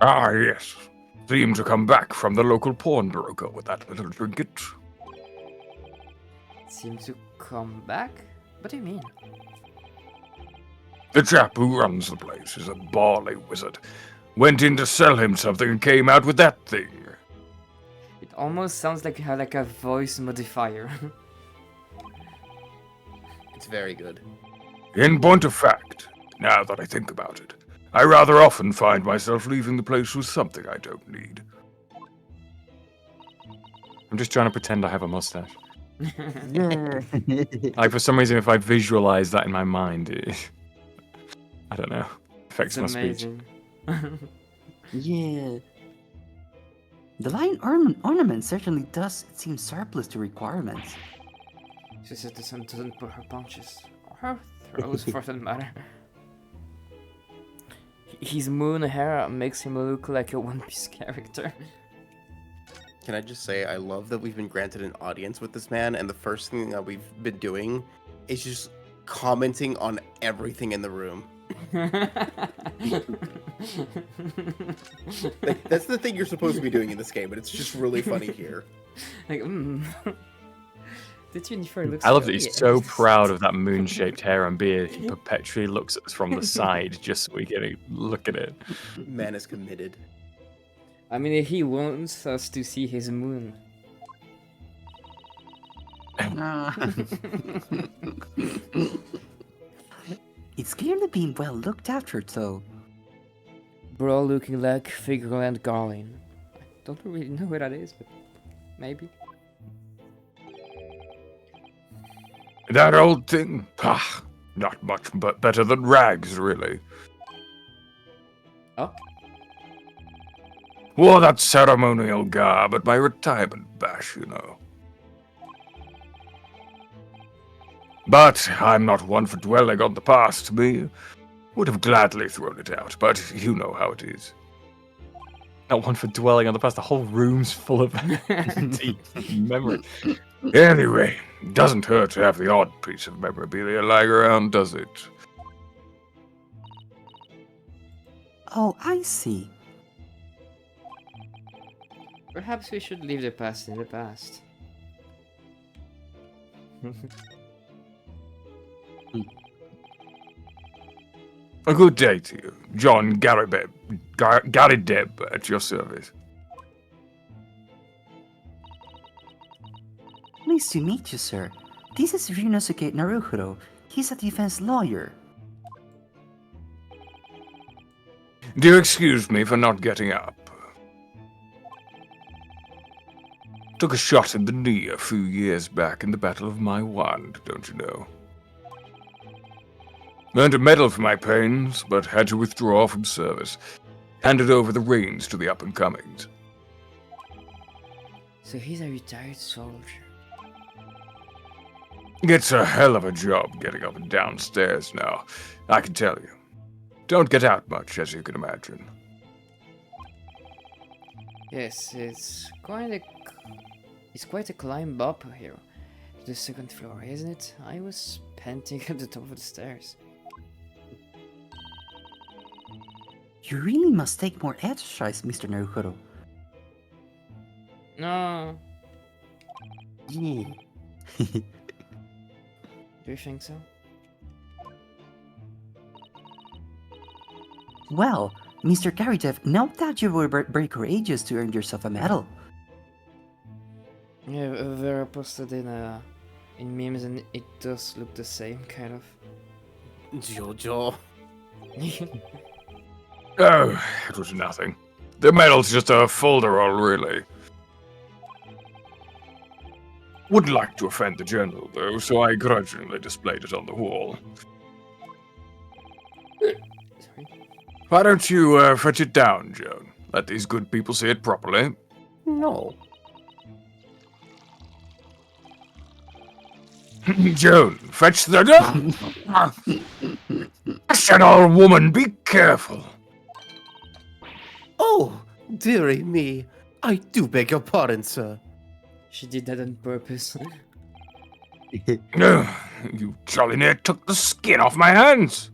Ah, yes. Seem to come back from the local pawnbroker with that little trinket. Seems to come back? What do you mean? The chap who runs the place is a barley wizard. Went in to sell him something and came out with that thing. It almost sounds like you have like a voice modifier. It's very good. In point of fact, now that I think about it, I rather often find myself leaving the place with something I don't need. I'm just trying to pretend I have a mustache. Yeah. Like, for some reason, if I visualize that in my mind, I don't know, affects It's my speech. amazing. Yeah. The lion ornament certainly does seem surplus to requirements. She citizen doesn't pull her punches. Or her throws for that matter. his moon hair makes him look like a One Piece character. Can I just say, I love that we've been granted an audience with this man, and the first thing that we've been doing is just commenting on everything in the room. Like, that's the thing you're supposed to be doing in this game, but it's just really funny here. Like, This uniform looks I love that really he's so nice. proud of that moon-shaped hair and beard. He perpetually looks at us from the side just so we can look at it. Man is committed. I mean, he wants us to see his moon. It's clearly being well looked after, though. Bro looking like Figureland Garlin. I don't really know where that is, but maybe. That old thing? Pah, not much but better than rags, really. Oh? Wore that ceremonial garb at my retirement bash, you know. But I'm not one for dwelling on the past. Me would have gladly thrown it out, but you know how it is. Not one for dwelling on the past. The whole room's full of deep memory. Anyway, doesn't hurt to have the odd piece of memorabilia lying around, does it? Oh, I see. Perhaps we should leave the past in the past. A good day to you, John Garibeb, Garideb at your service. Nice to meet you, sir. This is Ryunosuke Naruhiro. He's a defense lawyer. Do you excuse me for not getting up? Took a shot in the knee a few years back in the Battle of My Wand, don't you know? Earned a medal for my pains, but had to withdraw from service. Handed over the reins to the up-and-comings. So he's a retired soldier. It's a hell of a job getting up and downstairs now, I can tell you. Don't get out much, as you can imagine. Yes, it's quite a climb up here to the second floor, isn't it? I was panting at the top of the stairs. You really must take more exercise, Mr. Naruhiro. No, Yeah. do you think so? Well, Mr. Karidev, note that you were very courageous to earn yourself a medal. Yeah, they're posted in memes, and it does look the same, kind of. Jojo. Oh, it was nothing. The medal's just a folderol, really. Wouldn't like to offend the general, though, so I grudgingly displayed it on the wall. Sorry. Why don't you fetch it down, Joan? Let these good people see it properly. No. Joan, fetch the... National woman, be careful. Oh, dearie me. I do beg your pardon, sir. She did that on purpose. You jolly near took the skin off my hands.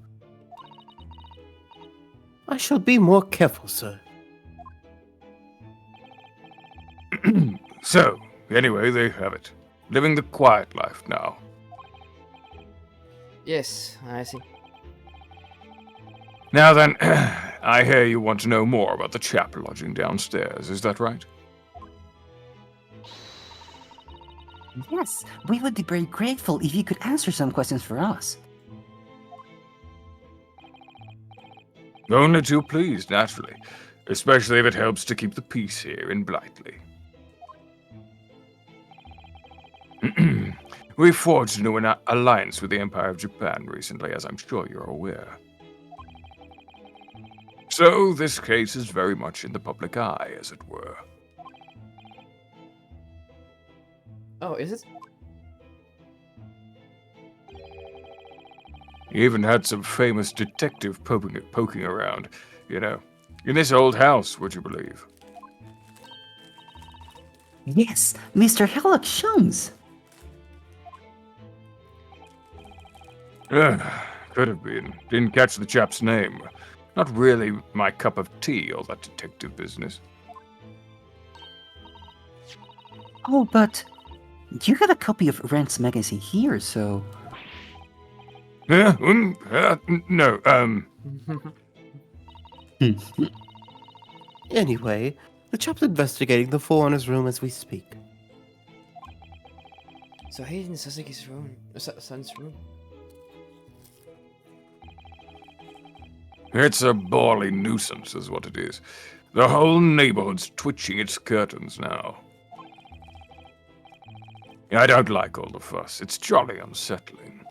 I shall be more careful, sir. So, anyway, they have it. Living the quiet life now. Yes, I see. Now then, I hear you want to know more about the chap lodging downstairs, is that right? Yes, we would be very grateful if you could answer some questions for us. Only too pleased, naturally. Especially if it helps to keep the peace here in Blightly. We forged a new alliance with the Empire of Japan recently, as I'm sure you're aware. So, this case is very much in the public eye, as it were. Oh, is it? He even had some famous detective poking around, you know. In this old house, would you believe? Yes, Mr. Sherlock Holmes. Could have been. Didn't catch the chap's name. Not really my cup of tea, all that detective business. Oh, but you got a copy of Rent's magazine here, so... No, Anyway, the chap's investigating the fall in his room as we speak. So he's in Sasuke's room, son's room. It's a bally nuisance, is what it is. The whole neighborhood's twitching its curtains now. I don't like all the fuss. It's jolly unsettling.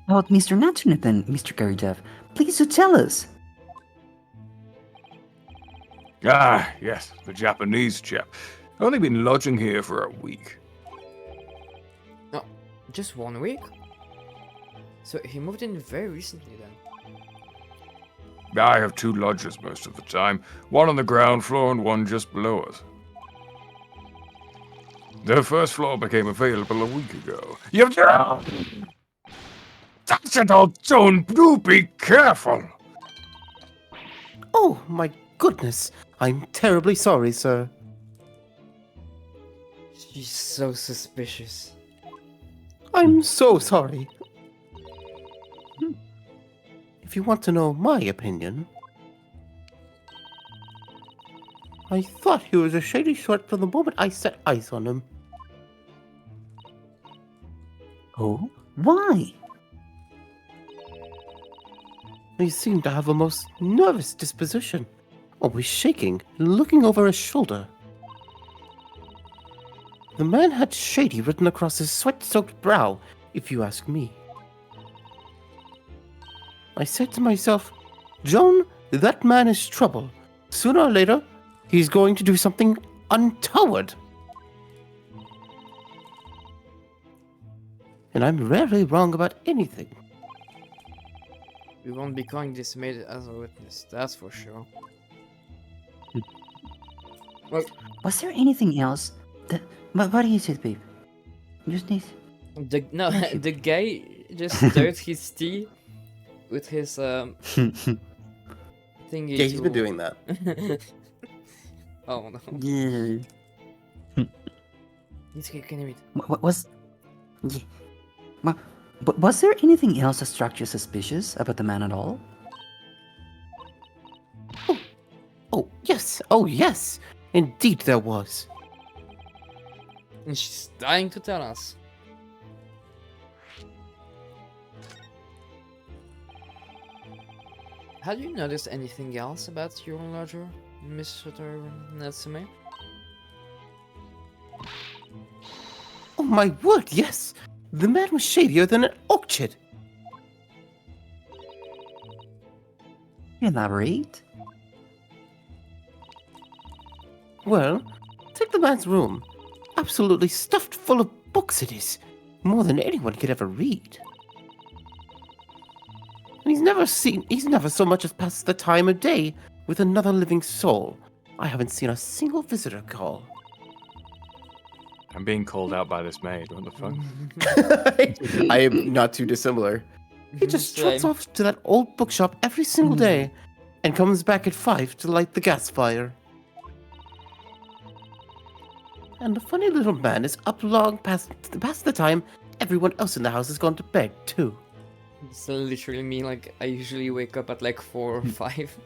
About Mr. Natsume then, Mr. Garidev. Please do tell us. Ah, yes, the Japanese chap. Only been lodging here for a week. Oh, just 1 week? So he moved in very recently then. I have 2 lodgers most of the time, one on the ground floor and one just below us. The first floor became available a week ago. You've Touch it all, Joan! Do be careful! Oh, my goodness. I'm terribly sorry, sir. She's so suspicious. I'm so sorry. If you want to know my opinion, I thought he was a shady sort from the moment I set eyes on him. Oh? Why? He seemed to have a most nervous disposition, always shaking and looking over his shoulder. The man had shady written across his sweat-soaked brow, if you ask me. I said to myself, Joan, that man is trouble. Sooner or later, he's going to do something untoward. And I'm rarely wrong about anything. We won't be calling this maid as a witness, that's for sure. Well, Was there anything else that... What do you say, babe? You just need... the guy just stirred his tea with his thingy. Yeah, he's been doing that. Oh no. Yeah. Can you read? What was... Yeah. But was there anything else that struck you suspicious about the man at all? Oh, yes. Indeed there was. And she's dying to tell us. Have you noticed anything else about your lodger, Mr. Natsume? Oh my word, yes! The man was shadier than an orchard. Elaborate? Well, take the man's room. Absolutely stuffed full of books it is. More than anyone could ever read. And he's never so much as passed the time of day with another living soul. I haven't seen a single visitor call. I'm being called out by this maid. What the fuck? I am not too dissimilar. He just trots off to that old bookshop every single day and comes back at 5 to light the gas fire. And the funny little man is up long past the time everyone else in the house has gone to bed, too. It's literally me, like, I usually wake up at like 4 or 5.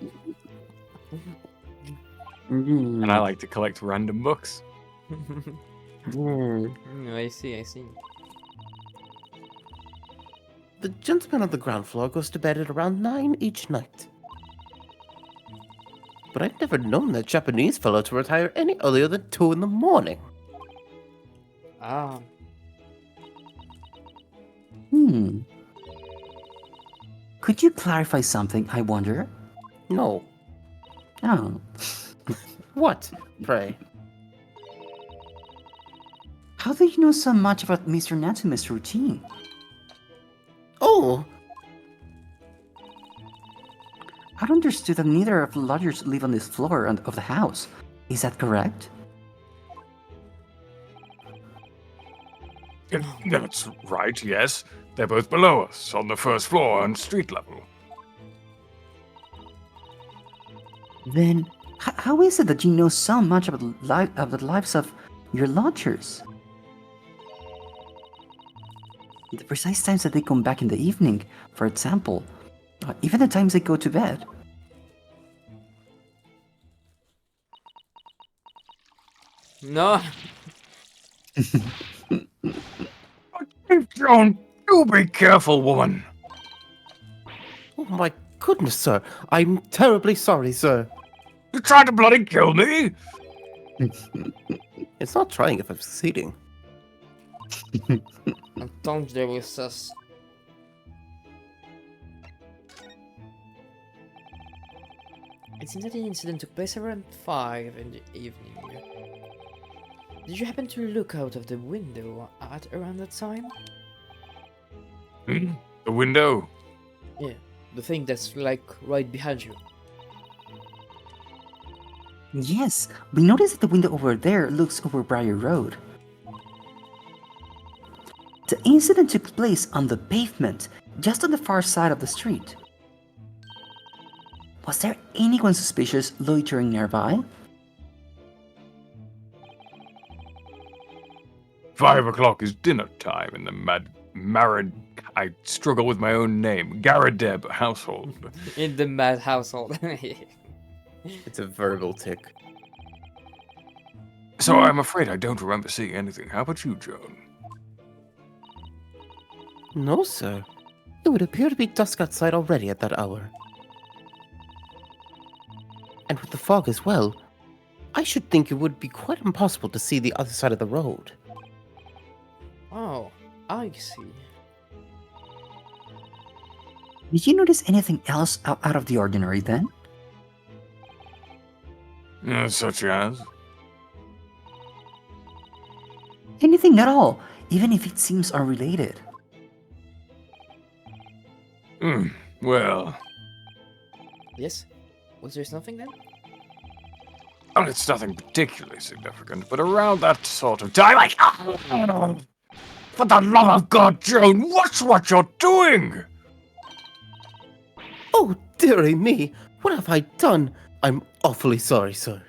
And I like to collect random books. I see. The gentleman on the ground floor goes to bed at around 9 each night. But I've never known that Japanese fellow to retire any earlier than 2 in the morning. Ah. Could you clarify something, I wonder? No. Oh. What, pray? How do you know so much about Mr. Natsume's routine? Oh, I understood that neither of the lodgers live on this floor of the house. Is that correct? That's right, yes. They're both below us, on the first floor and street level. Then, how is it that you know so much about the lives of your lodgers? The precise times that they come back in the evening, for example, even the times they go to bed. No. John, do be careful, woman. oh my goodness, sir. I'm terribly sorry, sir. You tried to bloody kill me? It's not trying if I'm succeeding. Don't deal with sus. It seems that the incident took place around 5 in the evening. Did you happen to look out of the window at around that time? The window? Yeah, the thing that's like right behind you. Yes, we noticed that the window over there looks over Briar Road. The incident took place on the pavement, just on the far side of the street. Was there anyone suspicious loitering nearby? 5 o'clock is dinner time in the I struggle with my own name, Garadeb household. In the mad household. It's a verbal tick. So I'm afraid I don't remember seeing anything. How about you, Joan? No, sir. It would appear to be dusk outside already at that hour. And with the fog as well, I should think it would be quite impossible to see the other side of the road. Oh, I see. Did you notice anything else out of the ordinary then? Such as? Anything at all, even if it seems unrelated. Well, Yes? Was there something then? well, it's nothing particularly significant, but around that sort of time, for the love of God, Joan, watch what you're doing! Oh, dearie me! What have I done? I'm awfully sorry, sir.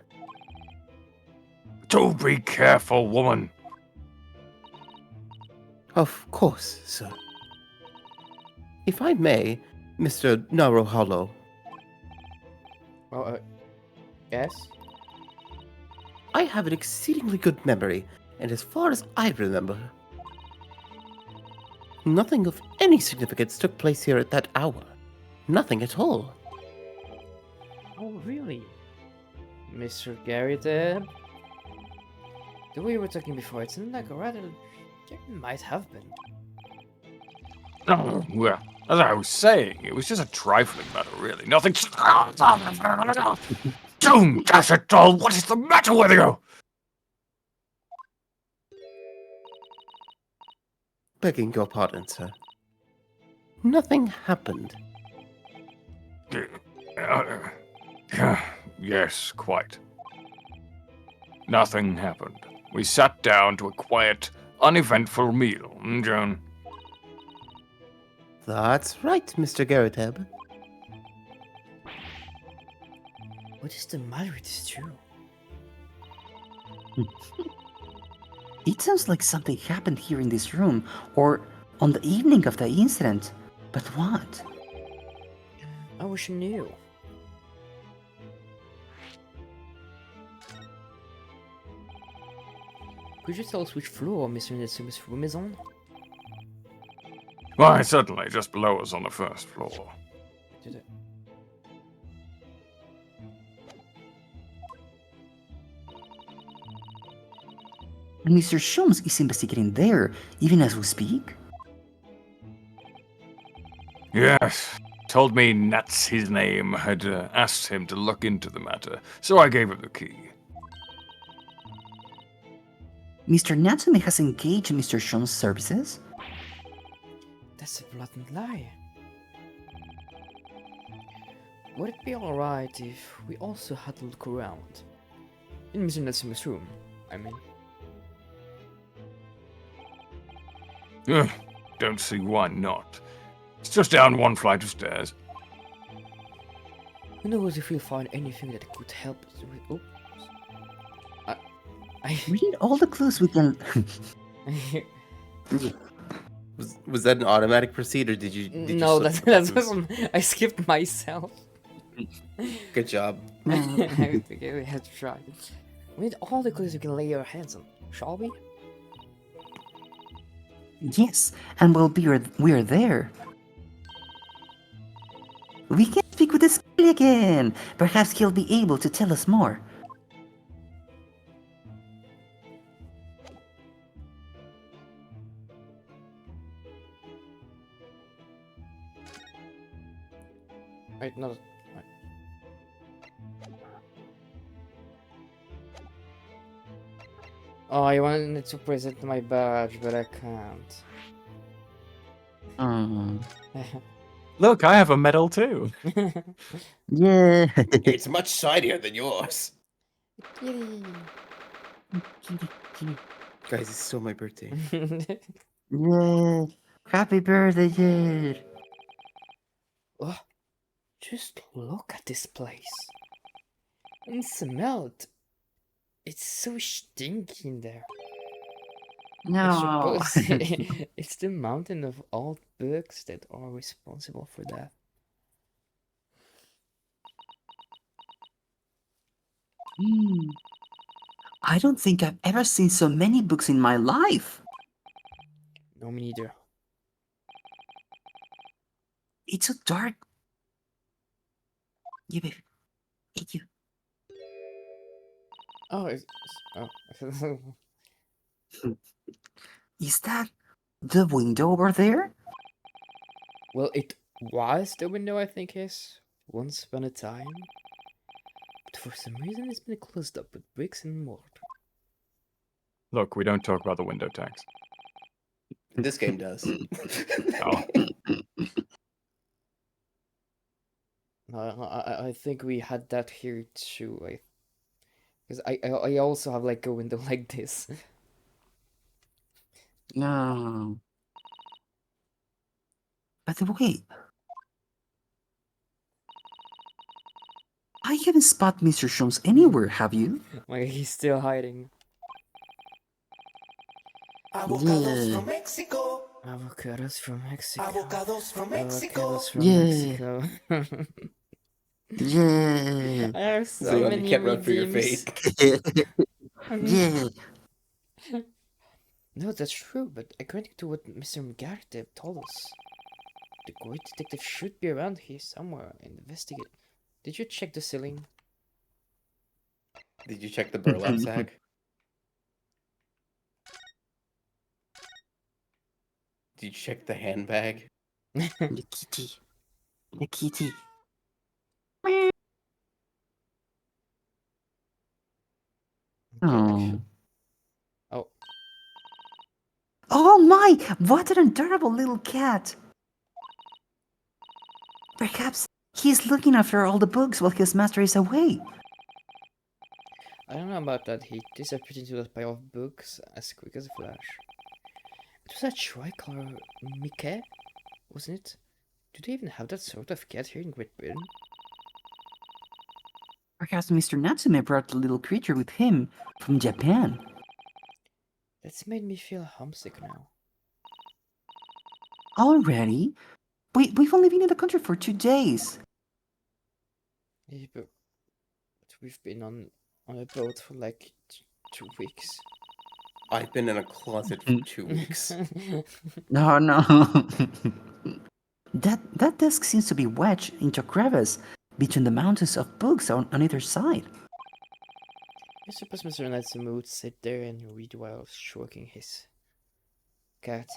Do be careful, woman. Of course, sir. If I may, Mr. Naruholo, Oh, yes? I have an exceedingly good memory, and as far as I remember, nothing of any significance took place here at that hour. Nothing at all. Oh, really? Mr. Gary there? The way we were talking before, it seemed like a rather... There might have been. Oh, well, as I was saying, it was just a trifling matter, really. Nothing. Joan, dash it all! What is the matter with you? Begging your pardon, sir. Nothing happened. Yes, quite. Nothing happened. We sat down to a quiet, uneventful meal, Joan? That's right, Mr. Garateb. What is the matter with this two? It sounds like something happened here in this room, or on the evening of the incident. But what? I wish you knew. Could you tell us which floor Mr. Netsuma's room is on? Why, certainly, just below us on the first floor. Did it? And Mr. Sholmes is investigating there, even as we speak? Yes. Told me Nats, his name, had asked him to look into the matter, so I gave him the key. Mr. Natsume has engaged Mr. Shun's services? That's a blatant lie. Would it be alright if we also had a look around? In Mr. Natsume's room, I mean. Ugh, don't see why not. It's just down one flight of stairs. Who knows if we'll find anything that could help us with. Oh. We need all the clues we can. Was that an automatic proceed, or did you No, slip that's the buttons? I skipped myself. Good job. I think we had to try. We need all the clues we can lay our hands on, shall we? Yes, and while we're there, we can speak with this guy again. Perhaps he'll be able to tell us more. Right, not. Right. Oh, I wanted to present my badge, but I can't. Look, I have a medal too. Yeah. It's much shinier than yours. Yay. Guys, it's still my birthday. Yeah. Happy birthday, Jade. Oh, just look at this place. And smell it. It's so stinky in there. I No. suppose it's the mountain of old books that are responsible for that. I don't think I've ever seen so many books in my life. No, me neither. It's so dark. Yeah, baby. Hey, you. Oh, oh. Is that the window over there? Well, it was the window, I think, is once upon a time. But for some reason, it's been closed up with bricks and mortar. Look, we don't talk about the window tax. This game does. Oh. I think we had that here too. Because I also have like a window like this. No. By the way, I haven't spotted Mr. Shones anywhere, have you? Like he's still hiding. Avocados from Mexico. Avocados from Mexico. Avocados from Mexico. Avocados from Yeah. Mexico. Yeah. I have so So you many can't run for your redeems. fate. Yeah. No, that's true, but according to what Mr. McGarty told us, the great detective should be around here somewhere and investigate. Did you check the ceiling? Did you check the burlap sack? Did you check the handbag? The kitty. The kitty. Oh. Oh, Oh my! What an adorable little cat! Perhaps he's looking after all the books while his master is away. I don't know about that. He disappeared into that pile of books as quick as a flash. It was a tricolor Mickey, wasn't it? Do they even have that sort of cat here in Great Britain? Perhaps Mr. Natsume brought the little creature with him from Japan. That's made me feel homesick now. Already? We've only been in the country for 2 days. Yeah, but we've been on a boat for like 2 weeks. I've been in a closet for 2 weeks. No, no. that desk seems to be wedged into a crevice between the mountains of books on either side. I suppose Mr. Natsume would sit there and read while stroking his cat.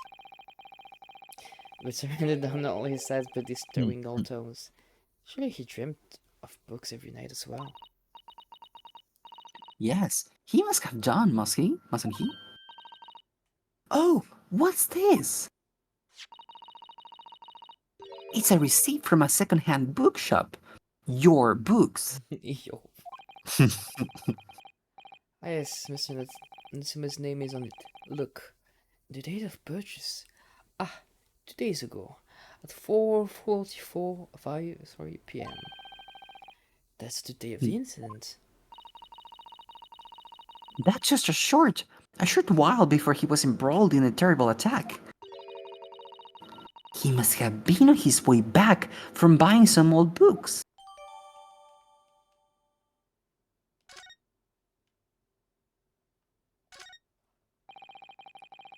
But surrounded on all his sides by disturbing old tomes. Surely he dreamt of books every night as well. Yes, he must have done, mustn't he? Oh, what's this? It's a receipt from a second-hand bookshop. Your books. Yo. Ah, yes, Mr. name is on it. Look, the date of purchase. Ah, 2 days ago, at 4:44 p.m. That's the day of the incident. That's just a short while before he was embroiled in a terrible attack. He must have been on his way back from buying some old books.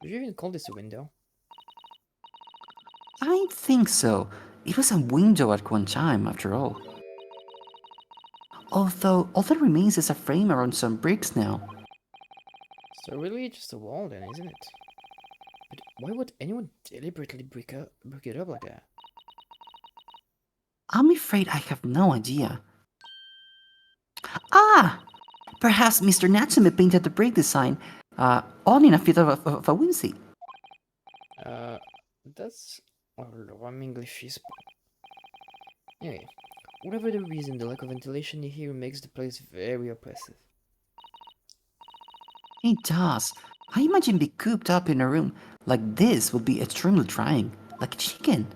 Would you even call this a window? I think so. It was a window at one time, after all. Although all that remains is a frame around some bricks now. So really just a wall then, isn't it? But why would anyone deliberately break it up like that? I'm afraid I have no idea. Ah! Perhaps Mr. Natsume painted the brick design, all in a fit of a whimsy. That's... Oh, I'm English feasible. Anyway, whatever the reason, the lack of ventilation here makes the place very oppressive. It does. I imagine being cooped up in a room like this would be extremely trying, like a chicken.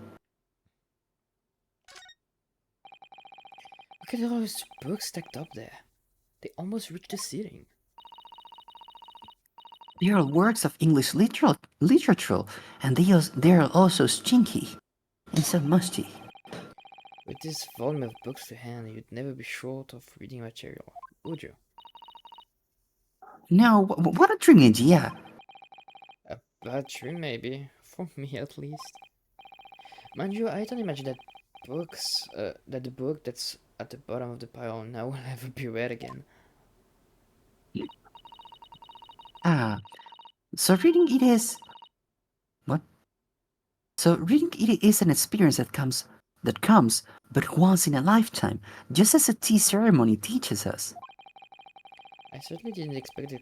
Look at all those books stacked up there. They almost reach the ceiling. They are works of English literature, and they are also stinky and so musty. With this volume of books to hand, you'd never be short of reading material, would you? No, what a dreamy idea! A bad dream, maybe. For me, at least. Mind you, I don't imagine that the book that's at the bottom of the pile now will ever be read again. Ah, so reading it is... What? So reading it is an experience that comes but once in a lifetime, just as a tea ceremony teaches us. I certainly didn't expect the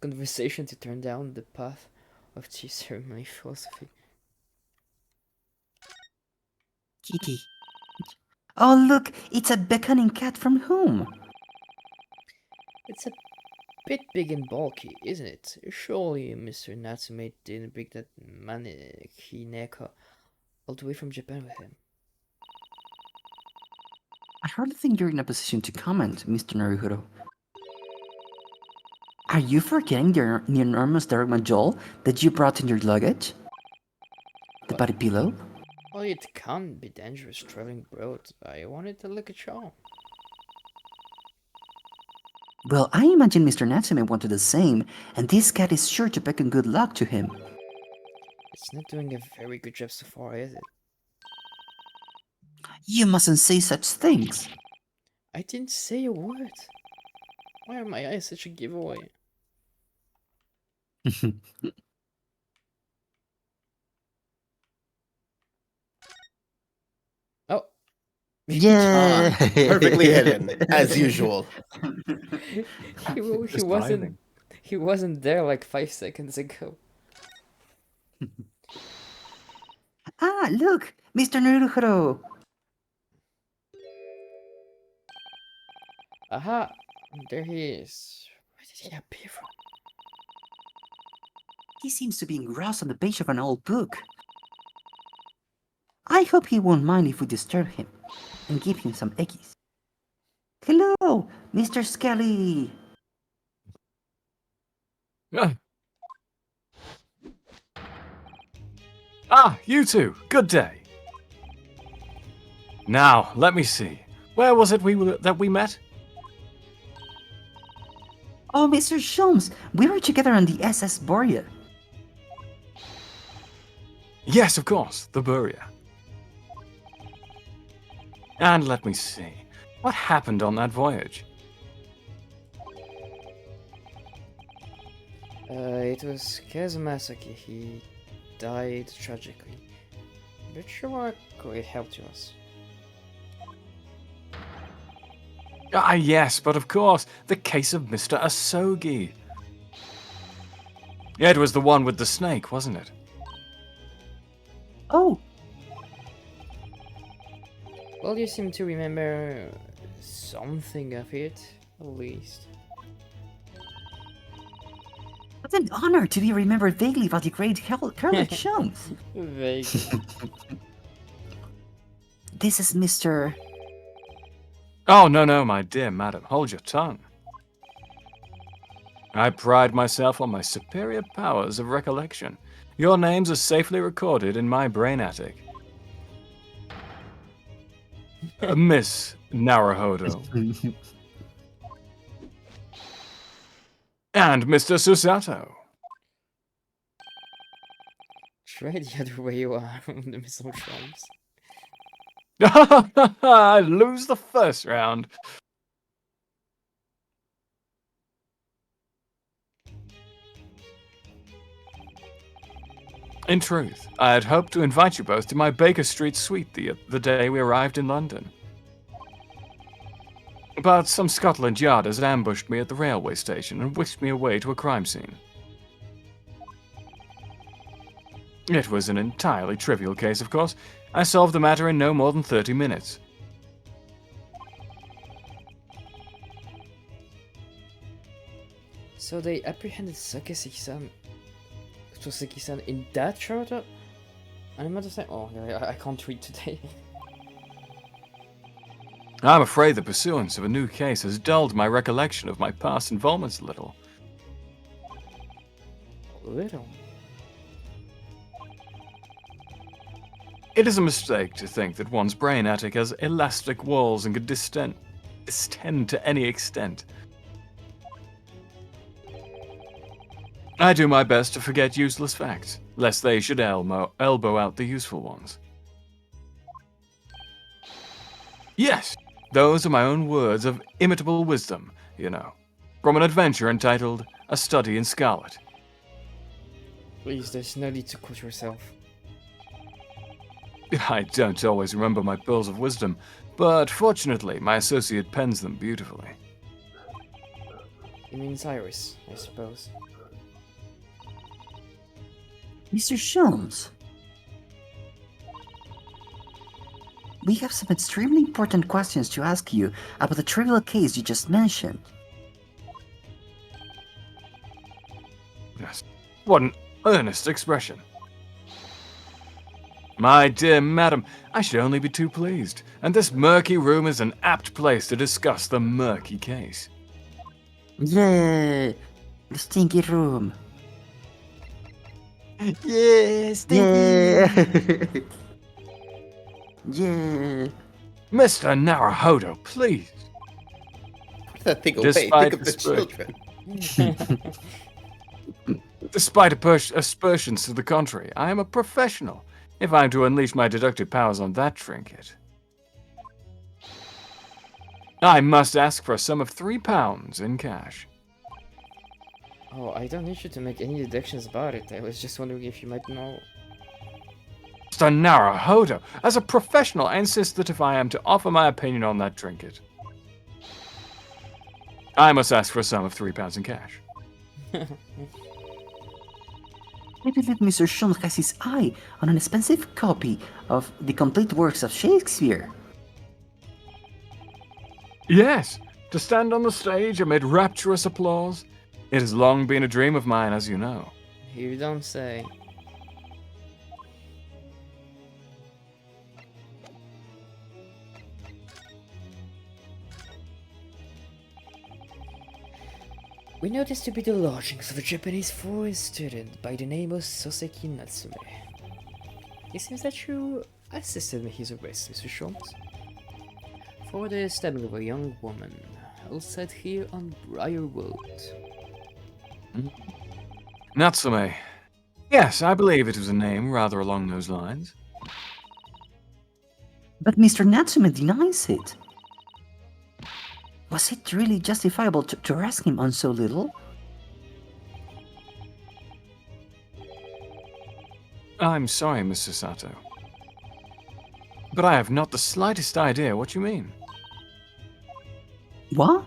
conversation to turn down the path of tea ceremony philosophy. Kitty. Oh look, it's a beckoning cat from home. It's a bit big and bulky, isn't it? Surely Mr. Natsume didn't bring that Manekineka all the way from Japan with him. I hardly think you're in a position to comment, Mr. Naruhiro. Are you forgetting the enormous dark majol that you brought in your luggage? The body pillow? Well, it can't be dangerous traveling abroad. I wanted to look at show. Well, I imagine Mr. Natsume wanted the same, and this cat is sure to beckon good luck to him. It's not doing a very good job so far, is it? You mustn't say such things. I didn't say a word. Why are my eyes such a giveaway? Oh. Yeah. Perfectly hidden, as usual. He wasn't there like 5 seconds ago. Ah, look, Mr. Naruhiro. Aha! There he is. Where did he appear from? He seems to be engrossed on the page of an old book. I hope he won't mind if we disturb him and give him some eggies. Hello, Mr. Skelly. Ah, you two. Good day. Now, let me see. Where was it that we met? Oh, Mr. Sholmes, we were together on the SS Borea. Yes, of course, the Buria. And let me see. What happened on that voyage? It was Kazumasaki. He died tragically. But you were a great help to us. Ah, yes, but of course, the case of Mr. Asogi. Yeah, it was the one with the snake, wasn't it? Oh, Well, you seem to remember something of it, at least. what an honor to be remembered vaguely by the great Carlick Shelms. Vaguely. This is Mr. Oh, no, my dear madam, hold your tongue. I pride myself on my superior powers of recollection. Your names are safely recorded in my brain attic. Miss Naruhodo. And Mr. Susato. Try the other way you are on the missile trumps. I lose the first round. In truth, I had hoped to invite you both to my Baker Street suite the day we arrived in London. But some Scotland Yarders ambushed me at the railway station and whisked me away to a crime scene. It was an entirely trivial case, of course. I solved the matter in no more than 30 minutes. So they apprehended Soseki-san in that shorter? I'm about to say, oh, I can't read today. I'm afraid the pursuance of a new case has dulled my recollection of my past involvements a little. Little. It is a mistake to think that one's brain attic has elastic walls and can distend to any extent. I do my best to forget useless facts, lest they should elbow out the useful ones. Yes, those are my own words of imitable wisdom, you know, from an adventure entitled A Study in Scarlet. Please, there's no need to quote yourself. I don't always remember my pearls of wisdom, but fortunately my associate pens them beautifully. You mean Cyrus, I suppose. Mr. Shelms. We have some extremely important questions to ask you about the trivial case you just mentioned. Yes. What an earnest expression. My dear madam, I should only be too pleased, and this murky room is an apt place to discuss the murky case. Yay! The stinky room. Yeah, stinky. Yeah. Mr. Naruhodo, please. Put that thing away. Despite Think of the the children. Despite aspersions to the contrary, I am a professional. If I'm to unleash my deductive powers on that trinket, I must ask for a sum of £3 in cash. Oh, I don't need you to make any deductions about it. I was just wondering if you might know. Mr. Naruhodo, as a professional, I insist that if I am to offer my opinion on that trinket, I must ask for a sum of £3 in cash. I believe Mr. Shelms has his eye on an expensive copy of the complete works of Shakespeare. Yes, to stand on the stage amid rapturous applause. It has long been a dream of mine, as you know. You don't say. We know this to be the lodgings of a Japanese foreign student by the name of Soseki Natsume. It seems that you assisted in his arrest, Mr. Shelms, for the stabbing of a young woman outside here on Briarwood. Natsume. Yes, I believe it was a name rather along those lines. But Mr. Natsume denies it. Was it really justifiable to arrest him on so little? I'm sorry, Mr. Sato, but I have not the slightest idea what you mean. What?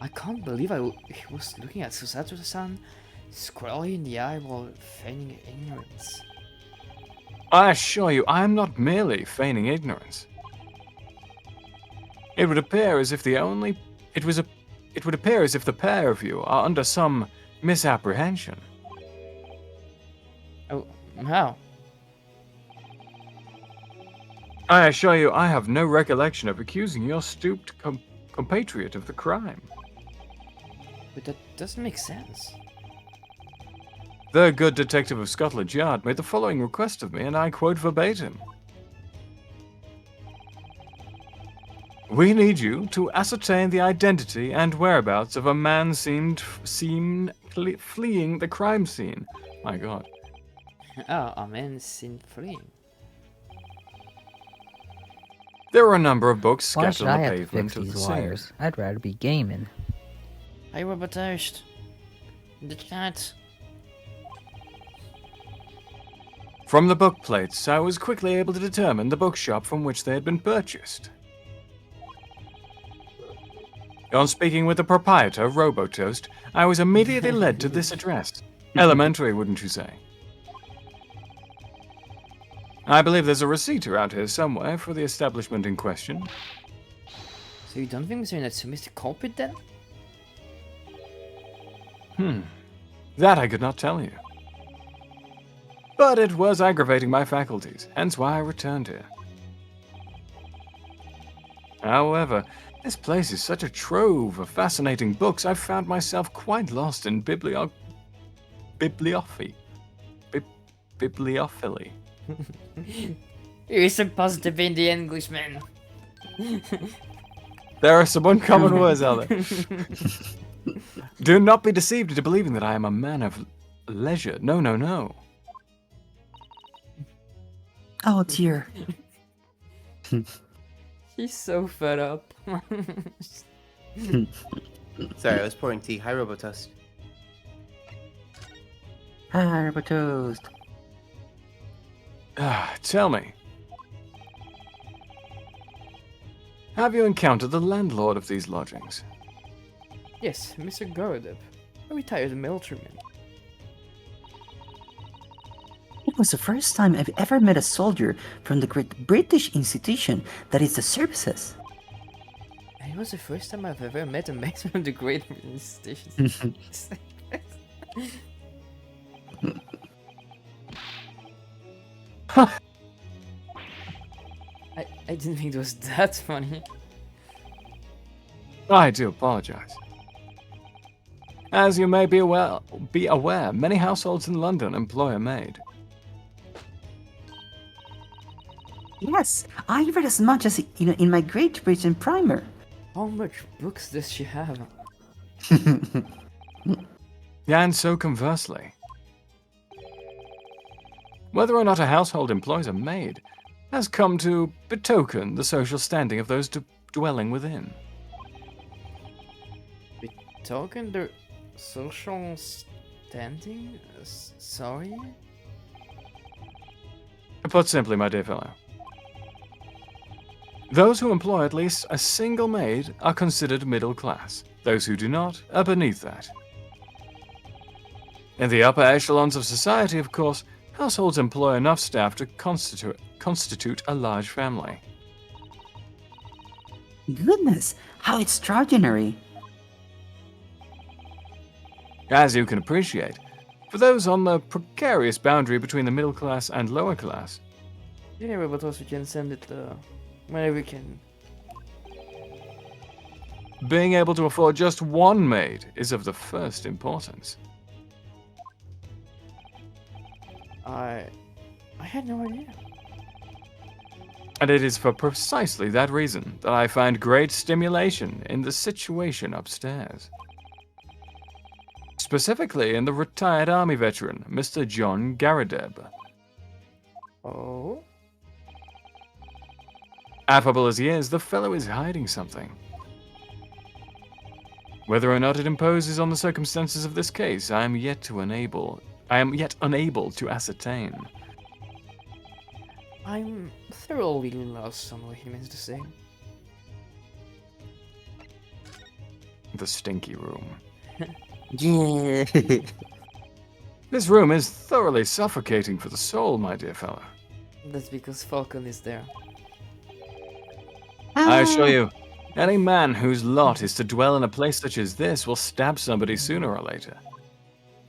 I can't believe he was looking at Susato-san Square you in the eye while feigning ignorance. I assure you, I am not merely feigning ignorance. It would appear as if the pair of you are under some misapprehension. Oh, how? I assure you, I have no recollection of accusing your stooped compatriot of the crime. But that doesn't make sense. The good detective of Scotland Yard made the following request of me, and I quote verbatim. We need you to ascertain the identity and whereabouts of a man seen fleeing the crime scene. My God. Oh, a man seen fleeing. There were a number of books Why scattered should on I the have to pavement fix of these the scene. wires? I'd rather be gaming. Hij wordt betuigd. De cat. From the book plates, I was quickly able to determine the bookshop from which they had been purchased. On speaking with the proprietor, Robotoast, I was immediately led to this address. Elementary, wouldn't you say? I believe there's a receipt around here somewhere for the establishment in question. So you don't think Mr. Natsumi is the culprit then? That I could not tell you. But it was aggravating my faculties, hence why I returned here. However, this place is such a trove of fascinating books, I've found myself quite lost in bibliophily. You're so positive in the English, man. There are some uncommon words out there. Do not be deceived into believing that I am a man of leisure. No, no, no. Oh dear. He's so fed up. Sorry, I was pouring tea. Hi, Robotoast. Hi, Toast. Tell me. Have you encountered the landlord of these lodgings? Yes, Mr. Gorodeb, a retired militaryman. It was the first time I've ever met a soldier from the great British institution that is the services. And it was the first time I've ever met a man from the Great Britain Station. I didn't think it was that funny. I do apologize. As you may be aware, many households in London employ a maid. Yes, I read as much as in my Great Britain primer. How much books does she have? And so conversely. Whether or not a household employs a maid has come to betoken the social standing of those dwelling within. Betoken the social standing? Sorry? Put simply, my dear fellow, those who employ at least a single maid are considered middle class. Those who do not are beneath that. In the upper echelons of society, of course, households employ enough staff to constitute a large family. Goodness, how extraordinary. As you can appreciate, for those on the precarious boundary between the middle class and lower class, Anyway, but also we can send it whenever we can. being able to afford just one maid is of the first importance. I had no idea. And it is for precisely that reason that I find great stimulation in the situation upstairs. Specifically in the retired army veteran, Mr. John Garadeb. Oh? Affable as he is, the fellow is hiding something. Whether or not it imposes on the circumstances of this case, I am yet unable to ascertain. I'm thoroughly lost on what he means to say. The stinky room. Yeah. This room is thoroughly suffocating for the soul, my dear fellow. That's because Falcon is there. I assure you, any man whose lot is to dwell in a place such as this will stab somebody sooner or later.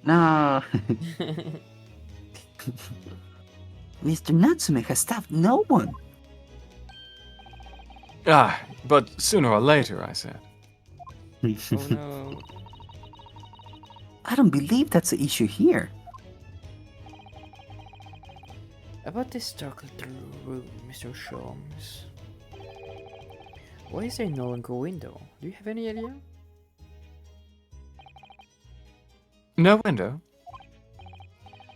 No. Mr. Natsume has stabbed no one. Ah, but sooner or later, I said. Oh no. I don't believe that's the issue here. About this dark little room, Mr. Sholmes. Why is there no longer a window? Do you have any idea? No window?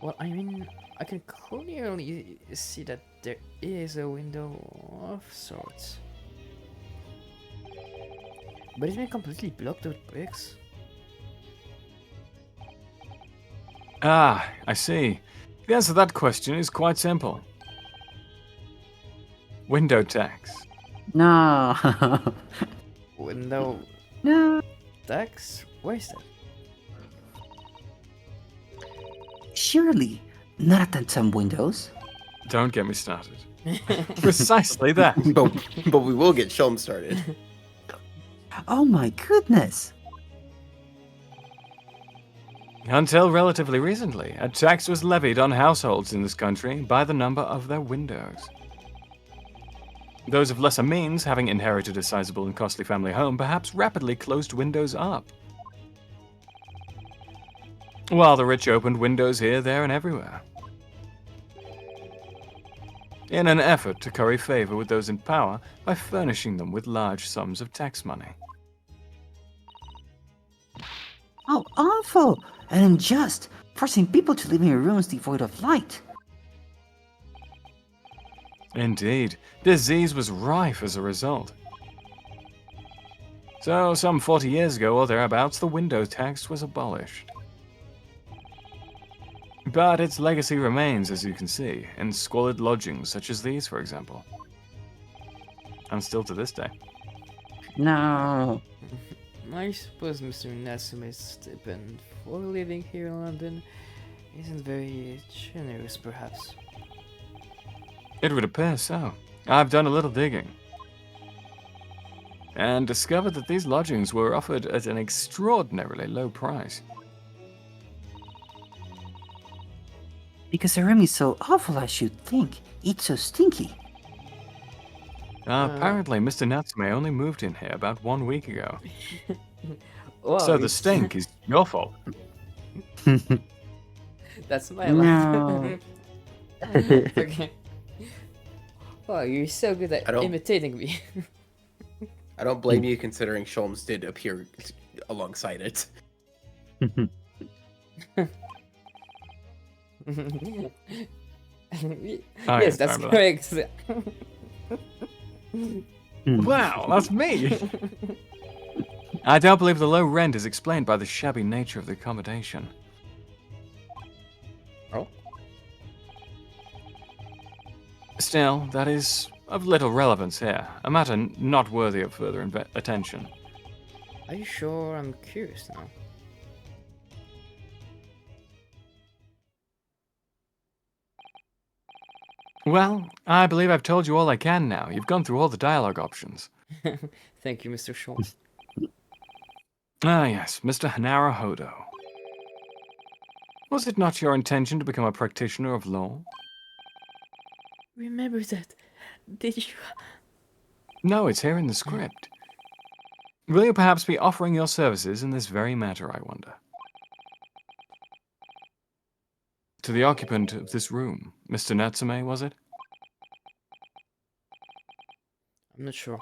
Well, I mean, I can clearly see that there is a window of sorts. But it's been completely blocked with bricks. Ah, I see. The answer to that question is quite simple. Window tax. No. Window No. tax? Where is that? Surely not at some windows. Don't get me started. Precisely that. but we will get Sholm started. Oh my goodness. Until relatively recently, a tax was levied on households in this country by the number of their windows. Those of lesser means, having inherited a sizable and costly family home, perhaps rapidly closed windows up, while the rich opened windows here, there, and everywhere, in an effort to curry favor with those in power by furnishing them with large sums of tax money. How awful and unjust, forcing people to live in rooms devoid of light. Indeed, disease was rife as a result. So, some 40 years ago or thereabouts, the window tax was abolished. But its legacy remains, as you can see, in squalid lodgings such as these, for example. And still to this day. No. I suppose Mr. Natsume's stipend for living here in London isn't very generous, perhaps. It would appear so. I've done a little digging, and discovered that these lodgings were offered at an extraordinarily low price. Because the room is so awful, I should think. It's so stinky. Apparently, Mr. Natsume only moved in here about 1 week ago. Wow, So the stink is your fault. That's my No. laugh. Okay. Wow, you're so good at I don't- imitating me. I don't blame you considering Sholmes did appear alongside it. Yes, that's correct. Wow, that's me! I don't believe the low rent is explained by the shabby nature of the accommodation. Oh? Still, that is of little relevance here, a matter not worthy of further attention. Are you sure? I'm curious now. Well, I believe I've told you all I can now. You've gone through all the dialogue options. Thank you, Mr. Schultz. Ah, yes, Mr. Hanara Hodo. Was it not your intention to become a practitioner of law? Remember that? Did you? No, it's here in the script. Will you perhaps be offering your services in this very matter, I wonder? To the occupant of this room, Mr. Natsume, was it? I'm not sure.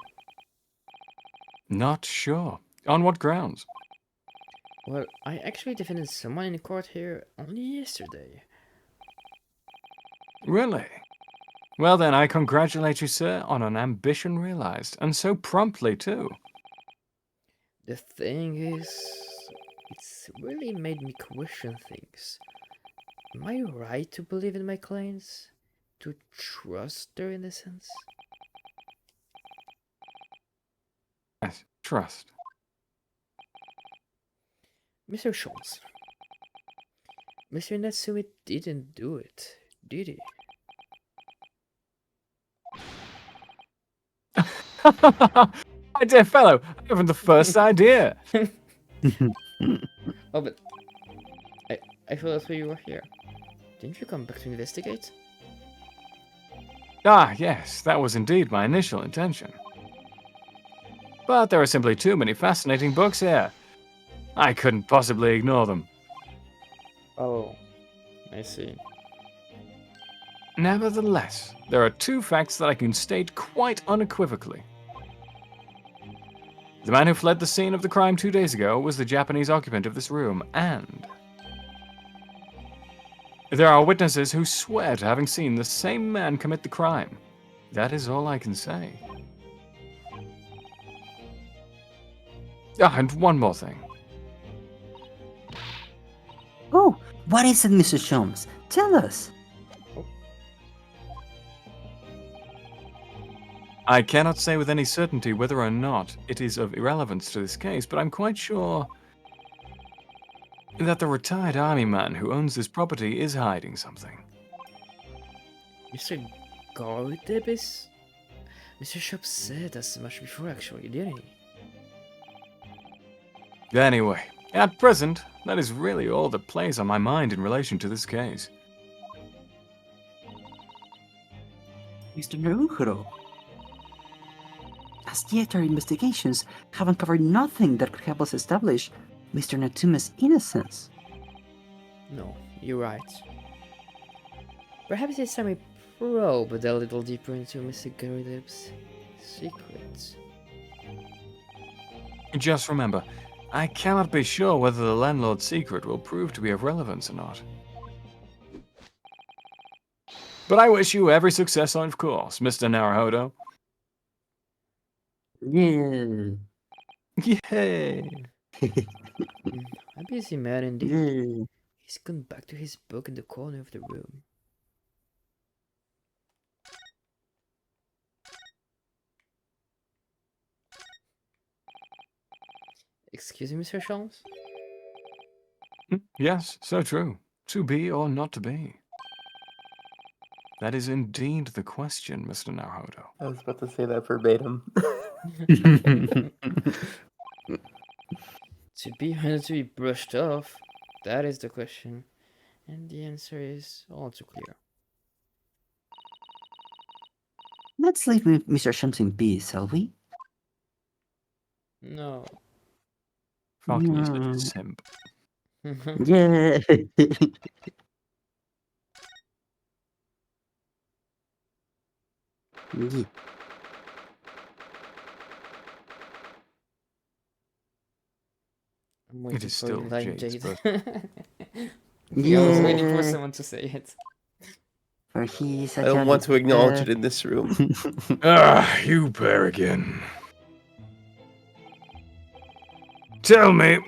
Not sure. On what grounds? Well, I actually defended someone in court here only yesterday. Really? Well then, I congratulate you, sir, on an ambition realized, and so promptly, too. The thing is, it's really made me question things. Am I right to believe in my clients? To trust their innocence? Yes, trust. Mr. Schultz, Mr. Natsumi didn't do it, did he? My dear fellow, I haven't the first idea. Oh, but I thought that's why you were here. Didn't you come back to investigate? Ah, yes, that was indeed my initial intention. But there are simply too many fascinating books here. I couldn't possibly ignore them. Oh, I see. Nevertheless, there are two facts that I can state quite unequivocally. The man who fled the scene of the crime 2 days ago was the Japanese occupant of this room, and there are witnesses who swear to having seen the same man commit the crime. That is all I can say. Ah, and one more thing. Oh, what is it, Mr. Sholmes? Tell us. I cannot say with any certainty whether or not it is of irrelevance to this case, but I'm quite sure that the retired army man who owns this property is hiding something. Mr. Gardebis? Mr. Shop said as much before, actually, didn't he? Anyway, at present, that is really all that plays on my mind in relation to this case. Mr. Naruhiro, as yet our investigations haven't covered nothing that could help us establish Mr. Natsume's innocence. No, you're right. Perhaps it's time we probe a little deeper into Mr. Gardeb's secrets. Just remember, I cannot be sure whether the landlord's secret will prove to be of relevance or not. But I wish you every success, of course, Mr. Naruhodo. Yeah. Yay! A busy man indeed. Yeah. He's gone back to his book in the corner of the room. Excuse me, Mr. Sholmes? Yes, so true. To be or not to be? That is indeed the question, Mr. Naruhodo. I was about to say that verbatim. To be or to be brushed off? That is the question. And the answer is all too clear. Let's leave Mr. Sholmes in peace, shall we? No. Fucking such a No. simp. Yeah. Yeah. I'm waiting is for still the line, Jade's Jade. Yeah, I was waiting for someone to say it. For he's a I don't want to acknowledge jolly it in this room. Ah, you pair again. Tell me,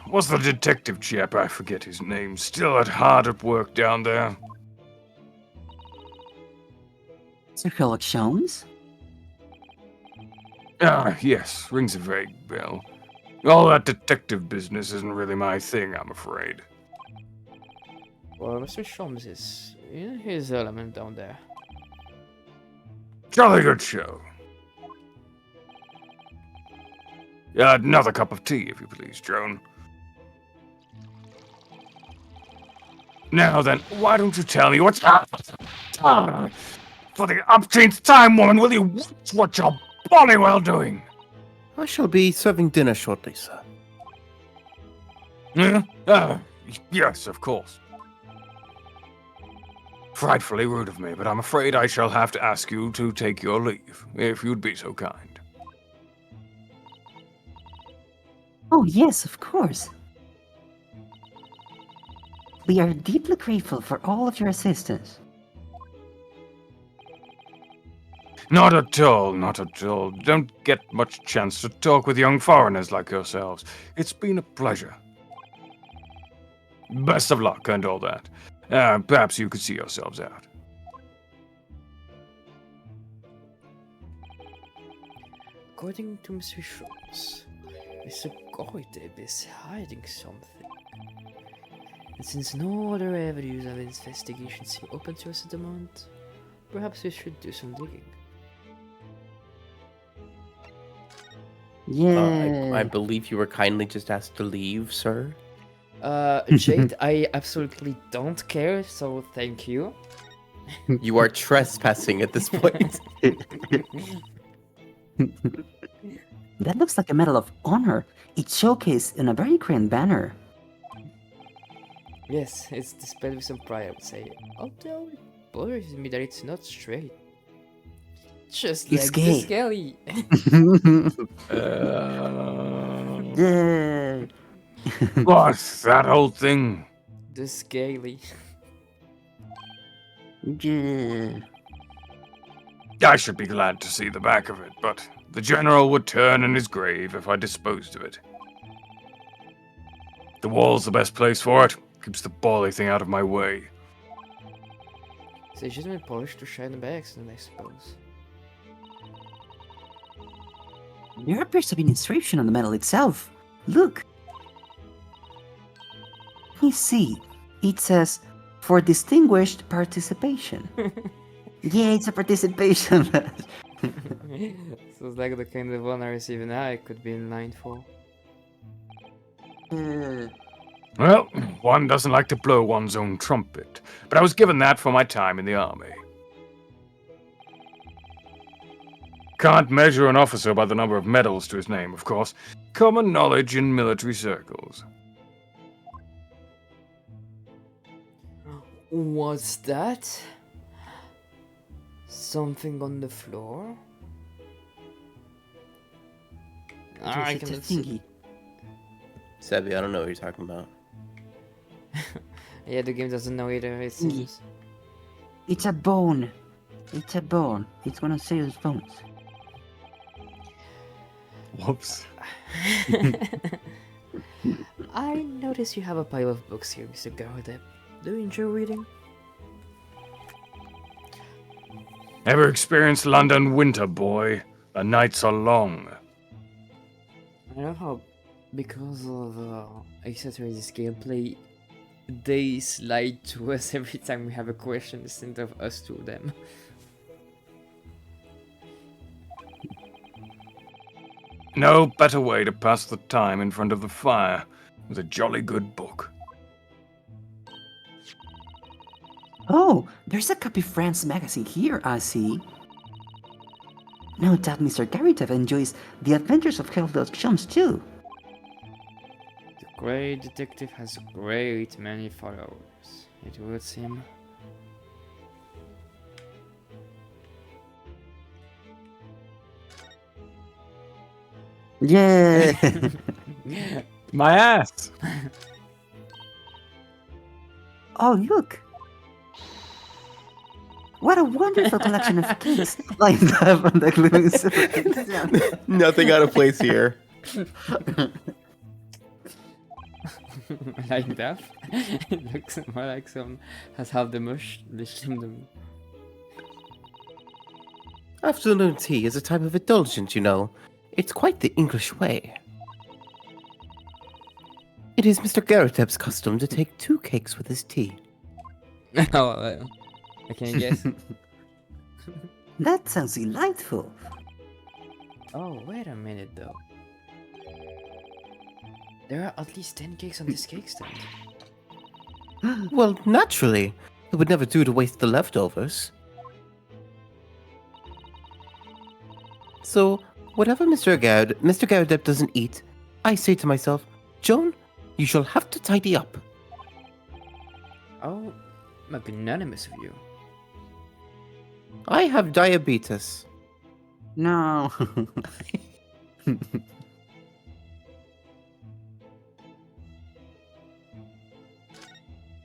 was the detective chap, I forget his name, still hard at work down there? Sir Sherlock Sholmes? Ah, yes, rings a vague bell. All that detective business isn't really my thing, I'm afraid. Well, Mr. Sholmes is in his element down there. Jolly good show. Another cup of tea, if you please, Joan. Now then, why don't you tell me what's up? For the umpteenth time, woman, will you watch what you're bloody well doing? I shall be serving dinner shortly, sir. Yes, of course. Frightfully rude of me, but I'm afraid I shall have to ask you to take your leave, if you'd be so kind. Oh, yes, of course. We are deeply grateful for all of your assistance. Not at all, not at all. Don't get much chance to talk with young foreigners like yourselves. It's been a pleasure. Best of luck and all that. Perhaps you could see yourselves out. According to Mr. Sholmes, Mr. Goiteb is hiding something. And since no other avenues of investigation seem open to us at the moment, perhaps we should do some digging. Yeah. I believe you were kindly just asked to leave, sir. Jade, I absolutely don't care, so thank you. You are trespassing at this point. That looks like a Medal of Honor. It's showcased in a very grand banner. Yes, it's displayed with some pride, I would say. Although it bothers me that it's not straight. Just It's like gay. the Skelly. Yeah. What? That whole thing? The Scaly. Yeah. I should be glad to see the back of it, but the general would turn in his grave if I disposed of it. The wall's the best place for it. Keeps the bally thing out of my way. So it's just been polished to shine by accident, I suppose. There appears to be an inscription on the medal itself. Look. Let me see. It says, for distinguished participation. Yeah, it's a participation badge. So it's like the kind of honors even I could be in line for. Well, one doesn't like to blow one's own trumpet, but I was given that for my time in the army. Can't measure an officer by the number of medals to his name, of course. Common knowledge in military circles. What's that? Something on the floor? I It's a cannot see. thingy. Sebi, I don't know what you're talking about. Yeah, the game doesn't know either, it seems. It's a bone. It's a bone. It's one of Sailor's bones. Whoops. I notice you have a pile of books here, Mr. Garodep. Do you enjoy reading? Ever experienced London winter, boy? The nights are long. I know how, because of accessories gameplay, they slide to us every time we have a question instead of us to them. No better way to pass the time in front of the fire with a jolly good book. Oh, there's a Copy France magazine here, I see. No doubt Mr. Garritev enjoys the adventures of Sherlock Holmes too. The great detective has a great many followers, it would seem. Yeah. My ass! Oh, look. What a wonderful collection of cakes lined up on the glue silver. Nothing out of place here. Like that? It looks more like some has half the mush in them. Afternoon tea is a type of indulgence, you know. It's quite the English way. It is Mr. Garretep's custom to take 2 cakes with his tea. Oh, I can guess. That sounds delightful. Oh, wait a minute though. There are at least 10 cakes on this cake stand. Well, naturally. It would never do to waste the leftovers. So, whatever Mr. Garretep doesn't eat, I say to myself, Joan, you shall have to tidy up. Oh, magnanimous of you. I have diabetes. No.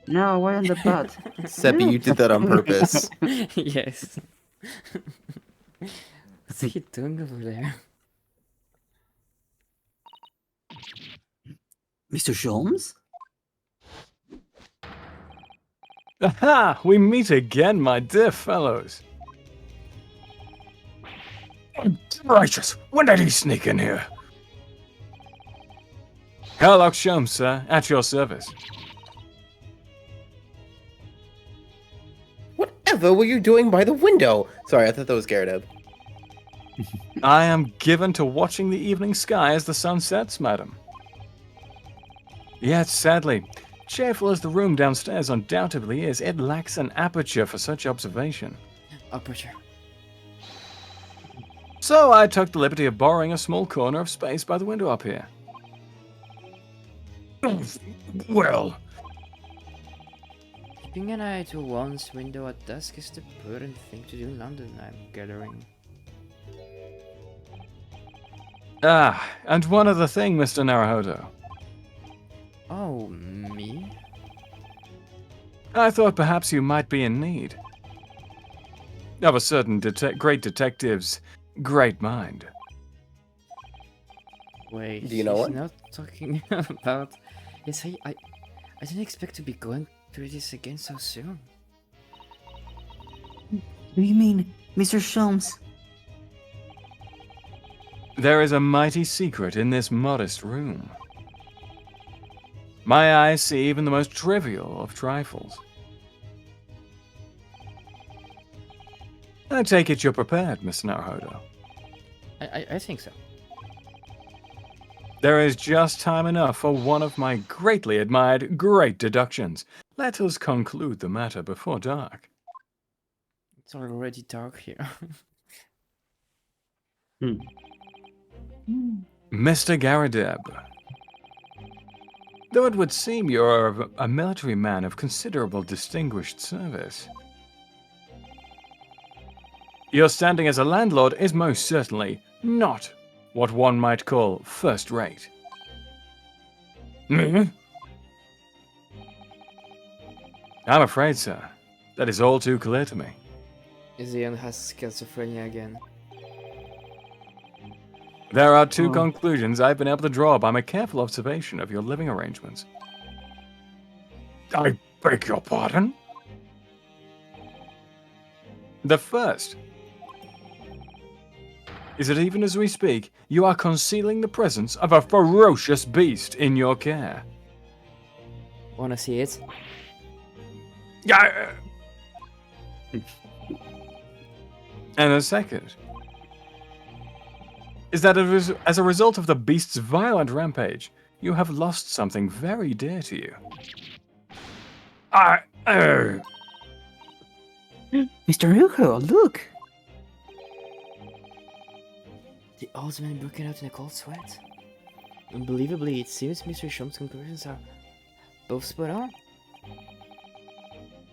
No, why on the butt? Seppi, you did that on purpose. Yes. What's he doing over there? Mr. Sholmes? Aha! We meet again, my dear fellows. Righteous! When did he sneak in here? Sherlock Holmes, sir, at your service. Whatever were you doing by the window? Sorry, I thought that was Garrett. I am given to watching the evening sky as the sun sets, madam. Yet, sadly, cheerful as the room downstairs undoubtedly is, it lacks an aperture for such observation. Aperture. So I took the liberty of borrowing a small corner of space by the window up here. Well, Keeping an eye to one's window at dusk is the prudent thing to do in London, I'm gathering. Ah, and one other thing, Mr. Naruhodo. Oh, me? I thought perhaps you might be in need of a certain great detective's great mind. Wait, Do you know he's what? not talking about... Yes, I didn't expect to be going through this again so soon. Do you mean Mr. Sholmes? There is a mighty secret in this modest room. My eyes see even the most trivial of trifles. I take it you're prepared, Mr. Naruhodo. I think so. There is just time enough for one of my greatly admired great deductions. Let us conclude the matter before dark. It's already dark here. Mr. Garadeb, though it would seem you're a military man of considerable distinguished service, your standing as a landlord is most certainly not what one might call first-rate. me? I'm afraid, sir, that is all too clear to me. Zion has schizophrenia again. There are two conclusions I've been able to draw by my careful observation of your living arrangements. I beg your pardon? The first is that even as we speak, you are concealing the presence of a ferocious beast in your care. Wanna see it? Yeah. And the second is that as a result of the beast's violent rampage, you have lost something very dear to you. Mr. Hugo, look! The old man broke out in a cold sweat. Unbelievably, it seems Mr. Shum's conclusions are both spot on.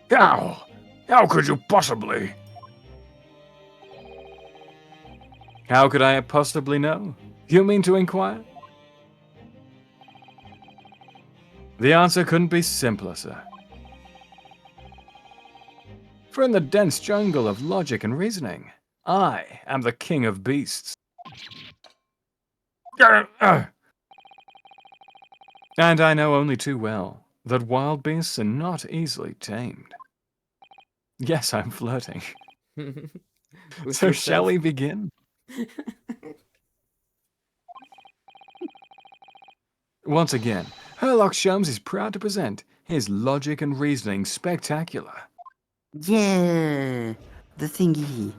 How could you possibly? How could I possibly know? You mean to inquire? The answer couldn't be simpler, sir. For in the dense jungle of logic and reasoning, I am the king of beasts. And I know only too well that wild beasts are not easily tamed. Yes, I'm flirting. So shall we begin? Once again, Herlock Sholmes is proud to present his Logic and Reasoning Spectacular. Yeah, the thingy.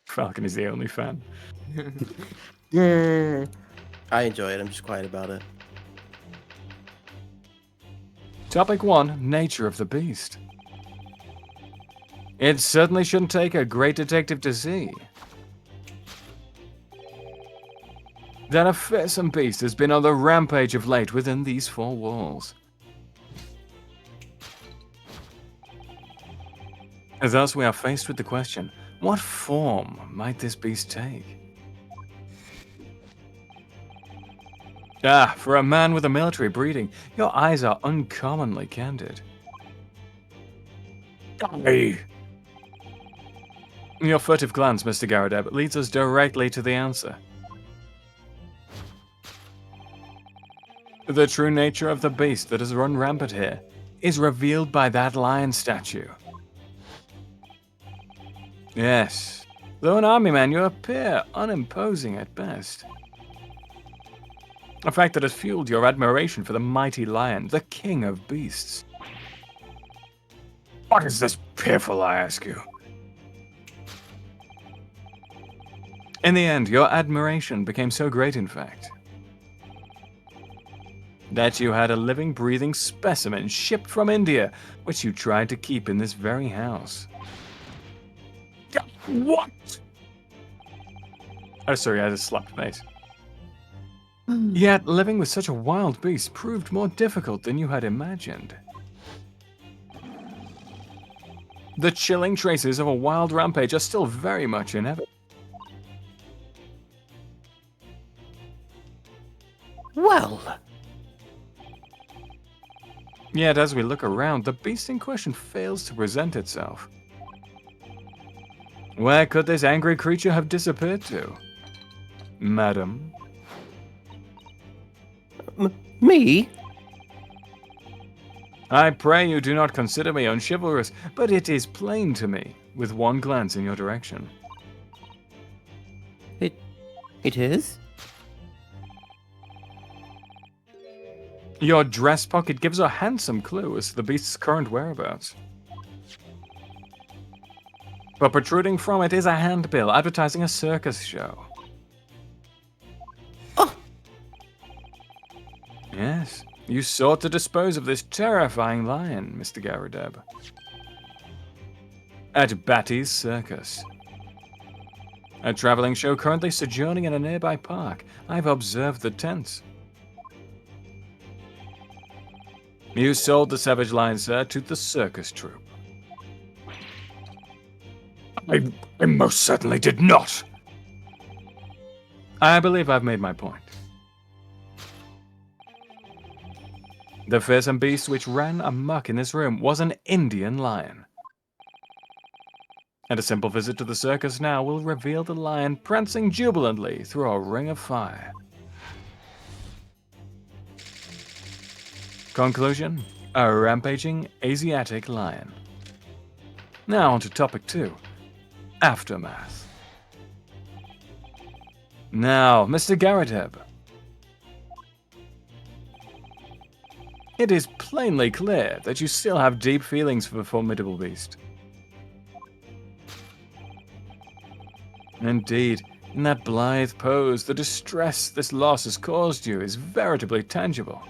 Falcon is the only fan. Yeah. I enjoy it. I'm just quiet about it. Topic 1, Nature of the Beast. It certainly shouldn't take a great detective to see that a fearsome beast has been on the rampage of late within these four walls. Thus we are faced with the question, what form might this beast take? For a man with a military breeding, your eyes are uncommonly candid. Your furtive glance, Mr. Garadeb, leads us directly to the answer. The true nature of the beast that has run rampant here is revealed by that lion statue. Yes, though an army man, you appear unimposing at best. A fact that has fueled your admiration for the mighty lion, the king of beasts. What is this piffle, I ask you? In the end, your admiration became so great, in fact, that you had a living, breathing specimen shipped from India, which you tried to keep in this very house. What? Oh, sorry, I just slapped face. Yet, living with such a wild beast proved more difficult than you had imagined. The chilling traces of a wild rampage are still very much in evidence. Well, Yet, as we look around, the beast in question fails to present itself. Where could this angry creature have disappeared to? Madam? me? I pray you do not consider me unchivalrous, but it is plain to me, with one glance in your direction. It is? Your dress pocket gives a handsome clue as to the beast's current whereabouts. But protruding from it is a handbill advertising a circus show. Oh! Yes, you sought to dispose of this terrifying lion, Mr. Garadeb. At Batty's Circus. A traveling show currently sojourning in a nearby park. I've observed the tents. You sold the savage lion, sir, to the circus troupe. I most certainly did not. I believe I've made my point. The fearsome beast which ran amok in this room was an Indian lion. And a simple visit to the circus now will reveal the lion prancing jubilantly through a ring of fire. Conclusion: a rampaging Asiatic lion. Now on to topic 2. Aftermath. Now, Mr. Garadeb. It is plainly clear that you still have deep feelings for the formidable beast. Indeed, in that blithe pose, the distress this loss has caused you is veritably tangible.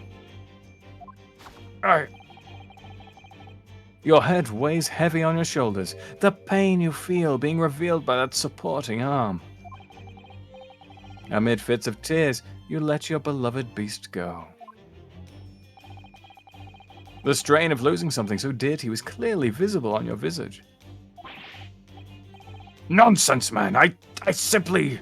Your head weighs heavy on your shoulders, the pain you feel being revealed by that supporting arm. Amid fits of tears, you let your beloved beast go. The strain of losing something so dear to you is clearly visible on your visage. Nonsense, man. I simply...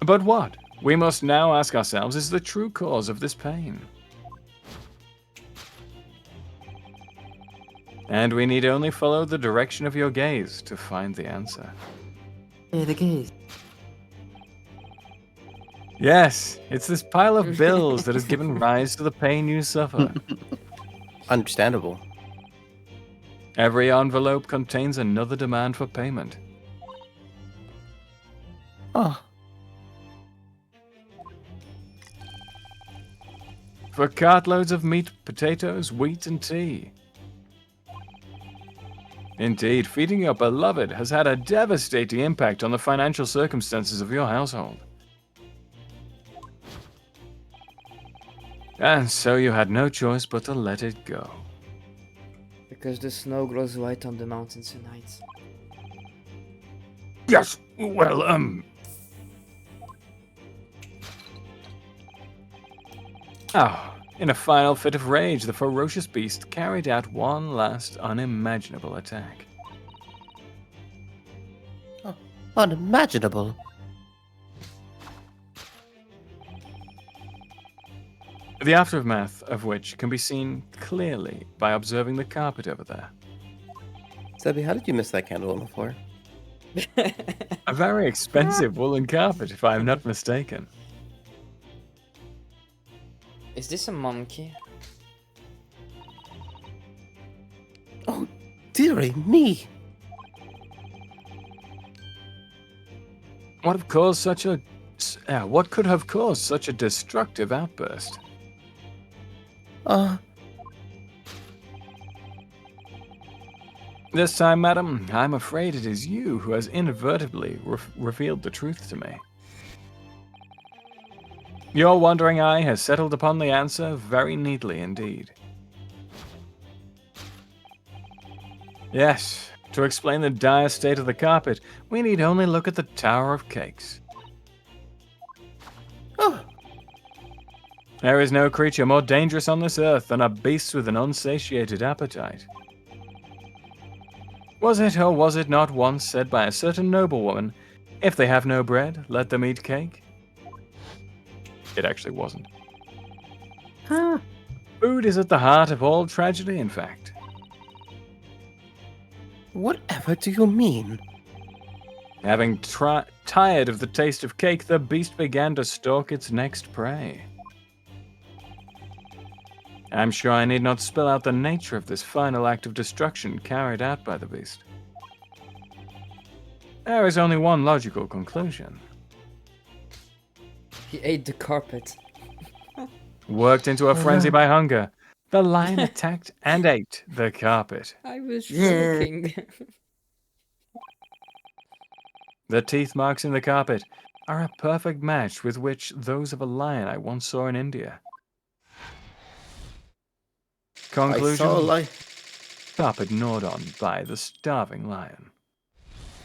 But what, we must now ask ourselves, is the true cause of this pain? And we need only follow the direction of your gaze to find the answer. Hey, the gaze. Yes, it's this pile of bills that has given rise to the pain you suffer. Understandable. Every envelope contains another demand for payment. Oh, For cartloads of meat, potatoes, wheat, and tea. Indeed, feeding your beloved has had a devastating impact on the financial circumstances of your household. And so you had no choice but to let it go. Because the snow grows white on the mountains tonight. Yes, well, Oh, in a final fit of rage, the ferocious beast carried out one last unimaginable attack. unimaginable. The aftermath of which can be seen clearly by observing the carpet over there. Sebby, how did you miss that candle on the floor? A very expensive woolen carpet, if I am not mistaken. Is this a monkey? Oh, dearie me. What could have caused such a destructive outburst? This time, madam, I'm afraid it is you who has inadvertently revealed the truth to me. Your wandering eye has settled upon the answer very neatly indeed. Yes, to explain the dire state of the carpet, we need only look at the Tower of Cakes. Oh, There is no creature more dangerous on this earth than a beast with an unsatiated appetite. Was it or was it not once said by a certain noblewoman, if they have no bread, let them eat cake? It actually wasn't. Huh? Food is at the heart of all tragedy, in fact. whatever do you mean? Having tired of the taste of cake, the beast began to stalk its next prey. I'm sure I need not spell out the nature of this final act of destruction carried out by the beast. There is only one logical conclusion. He ate the carpet. Worked into a frenzy by hunger, the lion attacked and ate the carpet. I was Yeah. joking. The teeth marks in the carpet are a perfect match with those of a lion I once saw in India. Conclusion: I saw a lion. carpet gnawed on by the starving lion.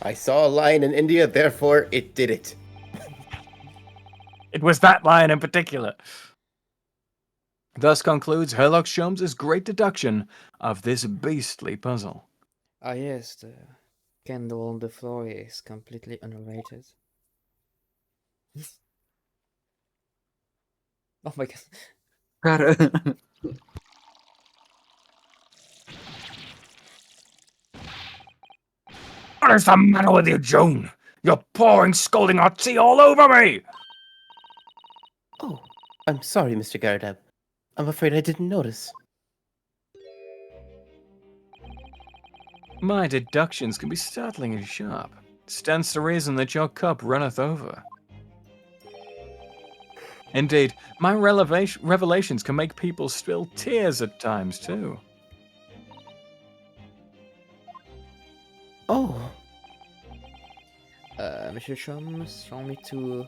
I saw a lion in India, therefore it did it. It was that lion in particular. Thus concludes Herlock Sholmes' great deduction of this beastly puzzle. Ah yes, the candle on the floor is completely unrelated. Oh my god. God. What is the matter with you, Joan? You're pouring scalding hot tea all over me! Oh, I'm sorry, Mr. Garadab. I'm afraid I didn't notice. My deductions can be startlingly sharp. Stands to reason that your cup runneth over. Indeed, my revelations can make people spill tears at times too. Oh, Mr. Sholmes want me to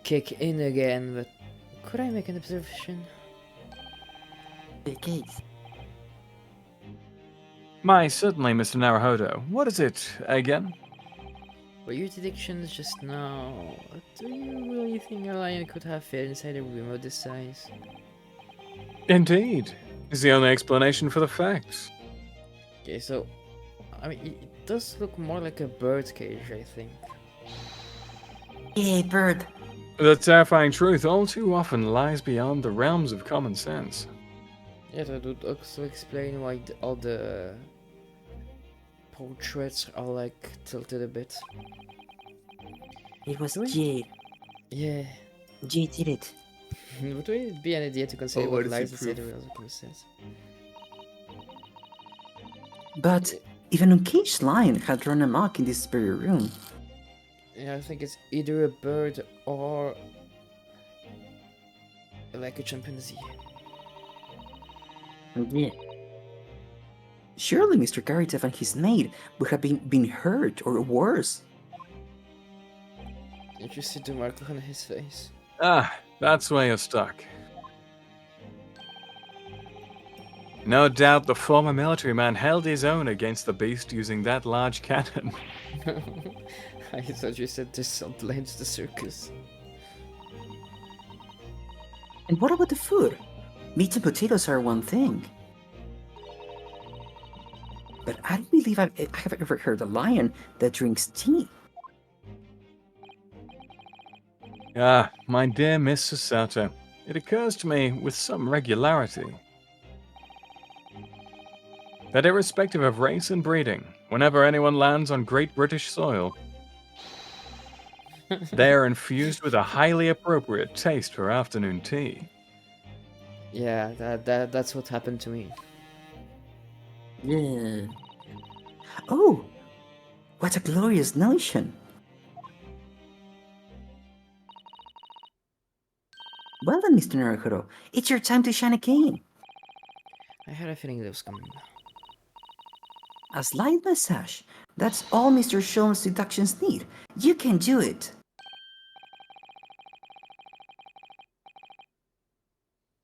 kick in again, but could I make an observation? The case. My, certainly, Mr. Naruhodo. What is it, again? Were your predictions just now? Do you really think a lion could have fit inside a room of this size? Indeed. Is the only explanation for the facts. Okay, so I mean, it does look more like a bird cage, I think. Yay, bird. The terrifying truth all too often lies beyond the realms of common sense. Yeah, that would also explain why all the portraits are like tilted a bit. It was Really? Jay. Yeah. Jay did it. Would it be an idea to consider Oh, what what is lies the inside the proof? real circumstances? But even a caged lion had run amok in this very room. Yeah, I think it's either a bird or like a chimpanzee. Yeah. Surely Mr. Garritev and his maid would have been hurt or worse. Did you see the mark on his face? Ah, that's where you're stuck. No doubt the former military man held his own against the beast using that large cannon. I thought you said this some blames the circus. And what about the food? Meat and potatoes are one thing. But I don't believe I have ever heard a lion that drinks tea. Ah, my dear Miss Susato, it occurs to me with some regularity that irrespective of race and breeding, whenever anyone lands on Great British soil, they are infused with a highly appropriate taste for afternoon tea. Yeah, that's what happened to me. Yeah. Oh, what a glorious notion. Well then, Mr. Naruhodo, it's your time to shine again. I had a feeling that was coming. A slight massage. That's all Mr. Sholmes' deductions need. You can do it.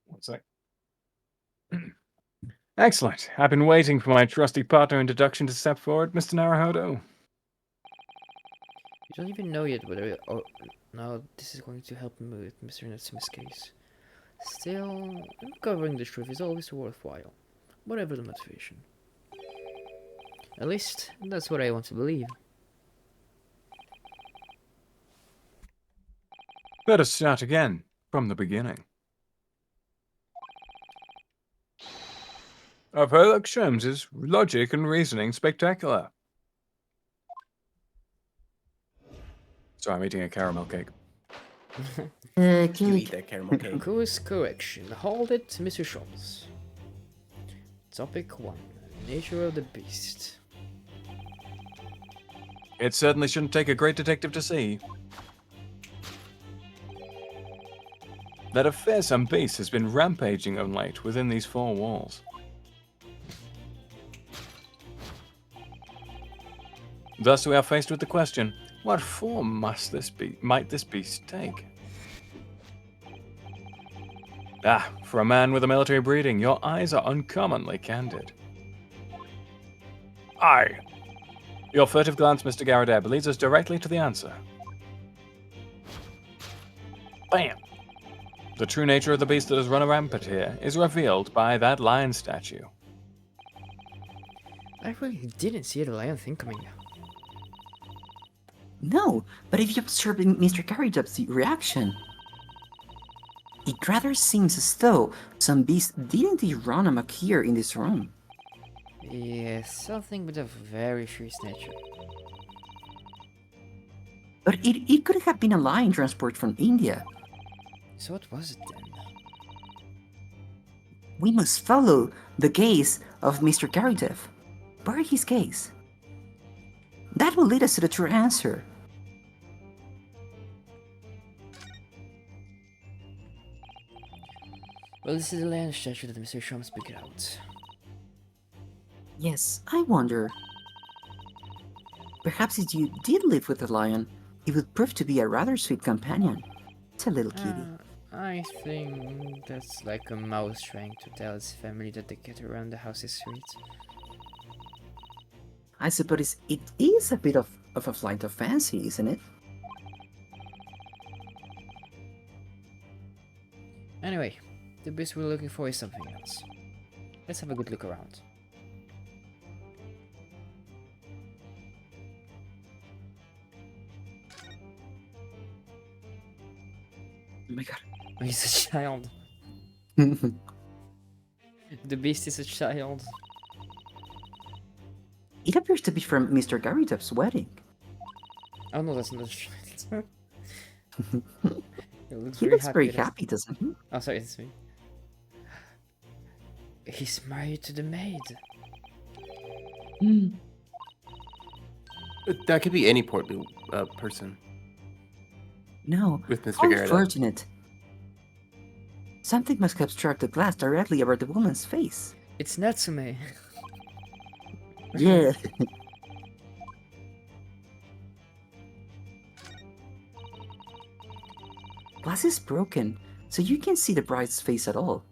One sec. Excellent. I've been waiting for my trusty partner in deduction to step forward, Mr. Naruhodo. You don't even know yet whether or now this is going to help me with Mr. Natsume's case. Still, uncovering the truth is always worthwhile, whatever the motivation. At least, that's what I want to believe. Let us start again, from the beginning. Of Herlock Sholmes's logic and reasoning spectacular. Sorry, I'm eating a caramel cake. You eat that caramel cake. Course correction. Hold it, Mr. Sholmes. Topic 1. Nature of the beast. It certainly shouldn't take a great detective to see that a fearsome beast has been rampaging of late within these four walls. Thus we are faced with the question, what form might this beast take? Ah, for a man with a military breeding, your eyes are uncommonly candid. Aye. Your furtive glance, Mr. Garadeb, leads us directly to the answer. Bam! The true nature of the beast that has run rampant here is revealed by that lion statue. I really didn't see the lion thing coming. No, but if you observe Mr. Garadeb's reaction, it rather seems as though some beast didn't run amok here in this room. Yes, something with a very fierce nature. But it could have been a lion transport from India. So what was it then? We must follow the gaze of Mr. Garadeb. Where is his gaze? That will lead us to the true answer. Well, this is the lion statue that Mr. Sholmes picked out. Yes, I wonder. Perhaps if you did live with a lion, it would prove to be a rather sweet companion. It's a little kitty. I think that's like a mouse trying to tell its family that the cat around the house is sweet. I suppose it is a bit of a flight of fancy, isn't it? Anyway, the beast we're looking for is something else. Let's have a good look around. Oh my god. He's a child. The beast is a child. It appears to be from Mr. Garadeb's wedding. Oh no, that's not a child. He looks He very looks happy. very happy, doesn't he? Oh, sorry, it's me. He's married to the maid. That could be any portly person. No, With Mr. how Garadeb. unfortunate. Something must have struck the glass directly over the woman's face. It's Natsume. Yeah. Glass is broken, so you can't see the bride's face at all.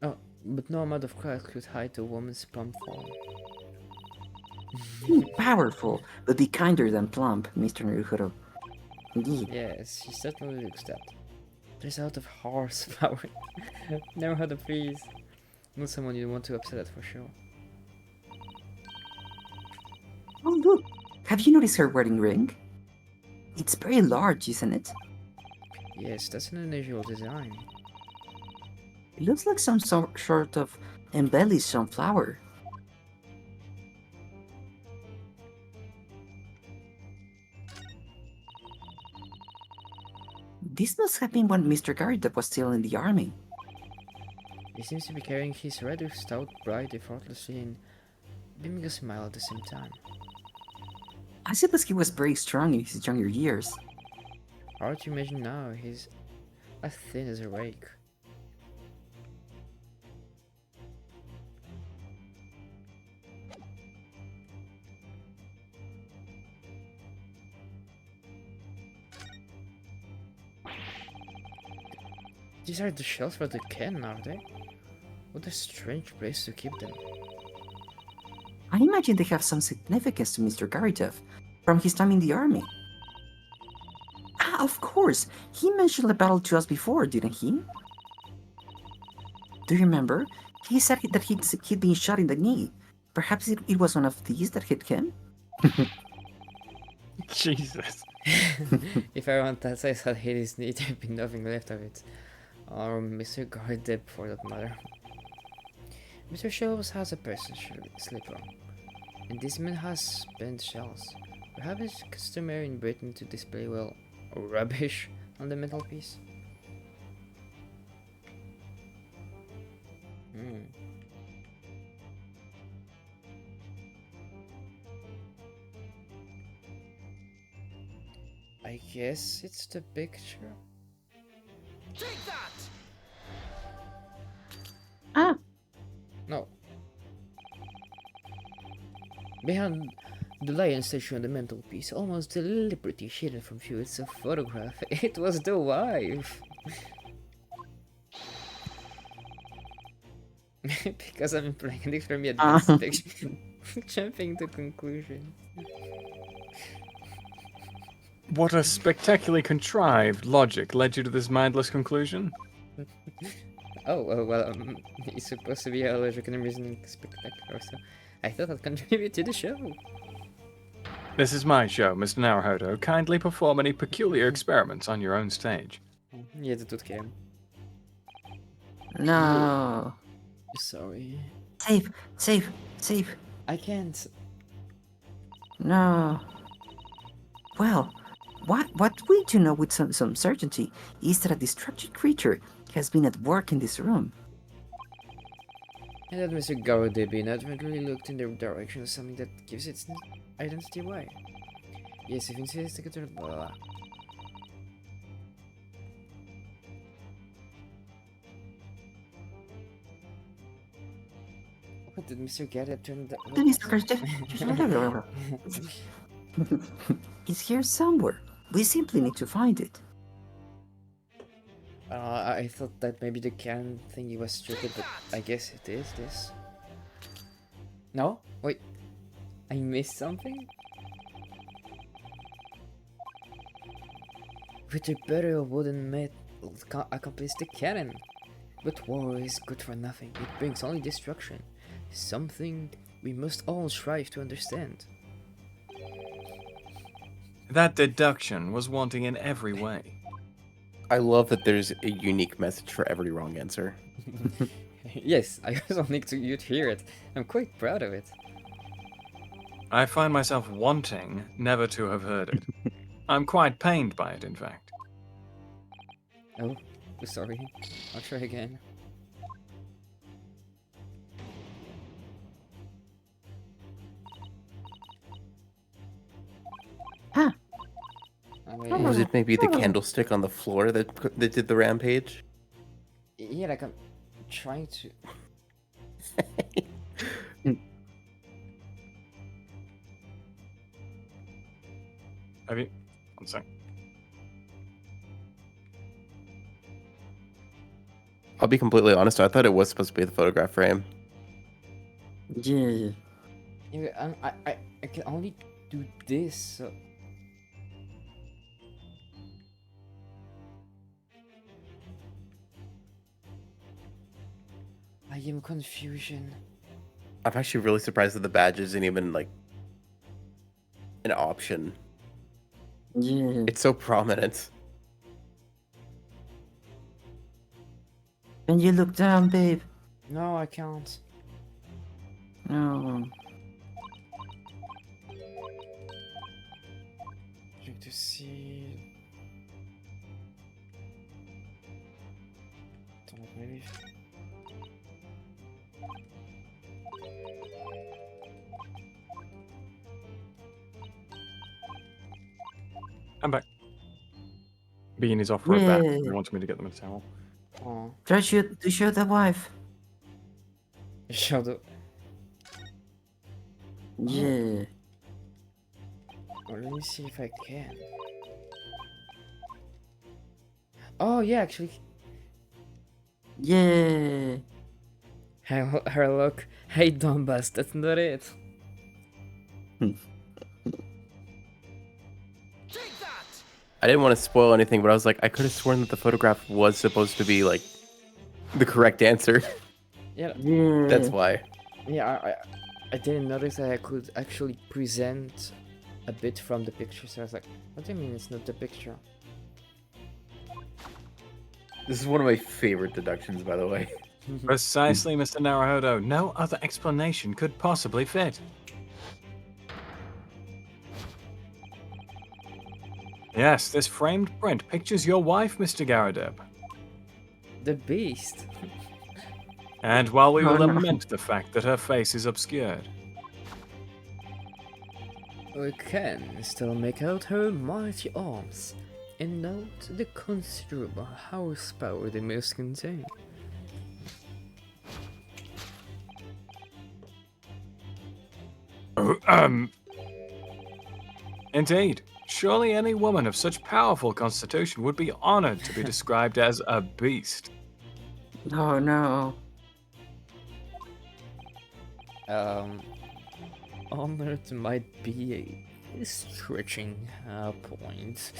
Oh, but no amount of glass could hide the woman's plump form. Powerful, but be kinder than plump, Mr. Naruhodo. Yes, she certainly looks that. There's a lot of horsepower. Never had a please. Not someone you want to upset at for sure. Oh look, have you noticed her wedding ring? It's very large, isn't it? Yes, that's an unusual design. It looks like some sort of embellished sunflower. This must have been when Mr. Garadeb was still in the army. He seems to be carrying his rather stout bride effortlessly and beaming a smile at the same time. I suppose he was very strong in his younger years. Hard to imagine now, he's as thin as a rake. These are the shells for the can, are they? What a strange place to keep them. I imagine they have some significance to Mr. Garitov from his time in the army. Ah, of course! He mentioned the battle to us before, didn't he? Do you remember? He said that he'd been shot in the knee. Perhaps it was one of these that hit him? Jesus. If I want that size had hit his knee, there'd be nothing left of it. Or Mr. Gardeb for that matter. Mr. Shells has a person slipper, and this man has bent shells. Perhaps it's customary in Britain to display, well, rubbish on the mantelpiece. I guess it's the picture. Take that! Ah! No. Behind the lion statue on the mantelpiece, almost deliberately hidden from view, it's a photograph. It was the wife. Because I'm playing an extremely advanced picture. Jumping to conclusion. What a spectacularly contrived logic led you to this mindless conclusion? Oh, well, he's supposed to be a logic and reasoning spectacular, so I thought I'd contribute to the show. This is my show, Mr. Naruhodo. Kindly perform any peculiar experiments on your own stage. Yeah, that would care. No. Sorry. Save. I can't. No. Well, what we do know with some certainty is that a destructive creature has been at work in this room. And that Mr. Gaudebi inadvertently looked in the direction of something that gives its identity away. Yes, if investigator blah blah. What did Mr. Gadget turn the It's here somewhere. We simply need to find it. I thought that maybe the can thingy was stupid, but I guess it is this. No? Wait. I missed something? With the better wooden metal accompanies the cannon. But war is good for nothing. It brings only destruction. Something we must all strive to understand. That deduction was wanting in every way. I love that there's a unique message for every wrong answer. Yes, I also need you to hear it. I'm quite proud of it. I find myself wanting never to have heard it. I'm quite pained by it, in fact. Oh, sorry. I'll try again. Huh. Or was it maybe the candlestick on the floor that did the rampage? Yeah, like I'm trying to... Have you... One sec. I'll be completely honest, I thought it was supposed to be the photograph frame. Yeah. Yeah, I can only do this, so... I am confusion. I'm actually really surprised that the badge isn't even, like, an option. Yeah. It's so prominent. Can you look down, babe? No, I can't. No. Trying to see... Don't know, maybe... I'm back. Bean is off right back. Yeah. He wants me to get them a towel. Oh, Try to show the wife. shadow. Yeah. Well, let me see if I can. Oh yeah, actually, Yeah. Her look. Hey, dumbass, that's not it. I didn't want to spoil anything, but I was like, I could have sworn that the photograph was supposed to be like the correct answer. Yeah, That's why. yeah. I didn't notice that I could actually present a bit from the picture. So I was like, what do you mean it's not the picture? This is one of my favorite deductions, by the way. Precisely, Mr. Naruhodo. No other explanation could possibly fit. Yes, this framed print pictures your wife, Mr. Garadeb. The beast. And while we Oh, will no. lament the fact that her face is obscured, We can still make out her mighty arms and note the considerable horsepower they must contain. Indeed, surely any woman of such powerful constitution would be honored to be described as a beast. Oh no. Honored might be a stretching point.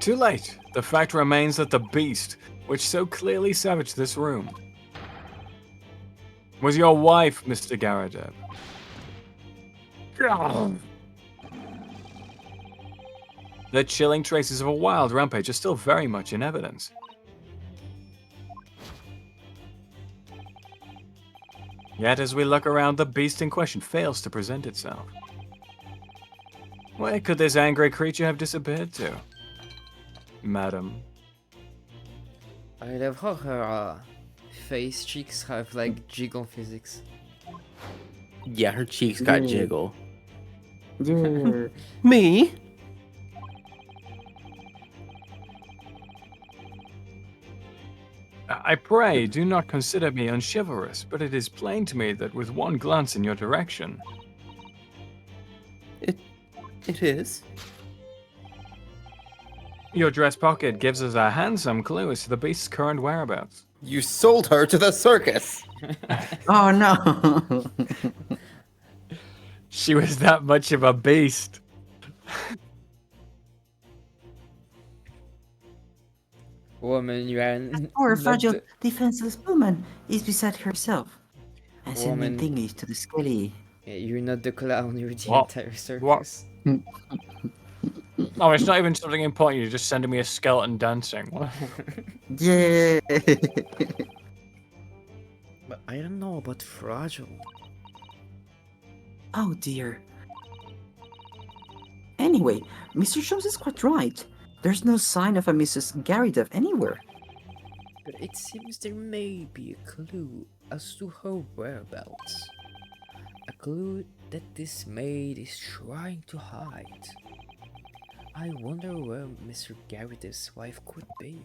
Too late. The fact remains that the beast, which so clearly savaged this room, was your wife, Mr. Garadeb. The chilling traces of a wild rampage are still very much in evidence. Yet as we look around, the beast in question fails to present itself. Where could this angry creature have disappeared to? Madam. I love how her face cheeks have like jiggle physics. Yeah, her cheeks got Yeah. jiggle. Yeah. Me? I pray, do not consider me unchivalrous, but it is plain to me that with one glance in your direction, It is. your dress pocket gives us a handsome clue as to the beast's current whereabouts. You sold her to the circus. Oh no. She was that much of a beast. Woman, you are n- Poor not fragile, the- defenseless woman is beside herself. And Woman. sending thingies to the skelly. Yeah, you're not the clown, you're the What? entire What? circus. Oh, it's not even something important. You're just sending me a skeleton dancing. What? Yeah. But I don't know about fragile. Oh dear. Anyway, Mr. Jones is quite right. There's no sign of a Mrs. Garadeb anywhere. But it seems there may be a clue as to her whereabouts. A clue that this maid is trying to hide. I wonder where Mr. Garadeb's wife could be.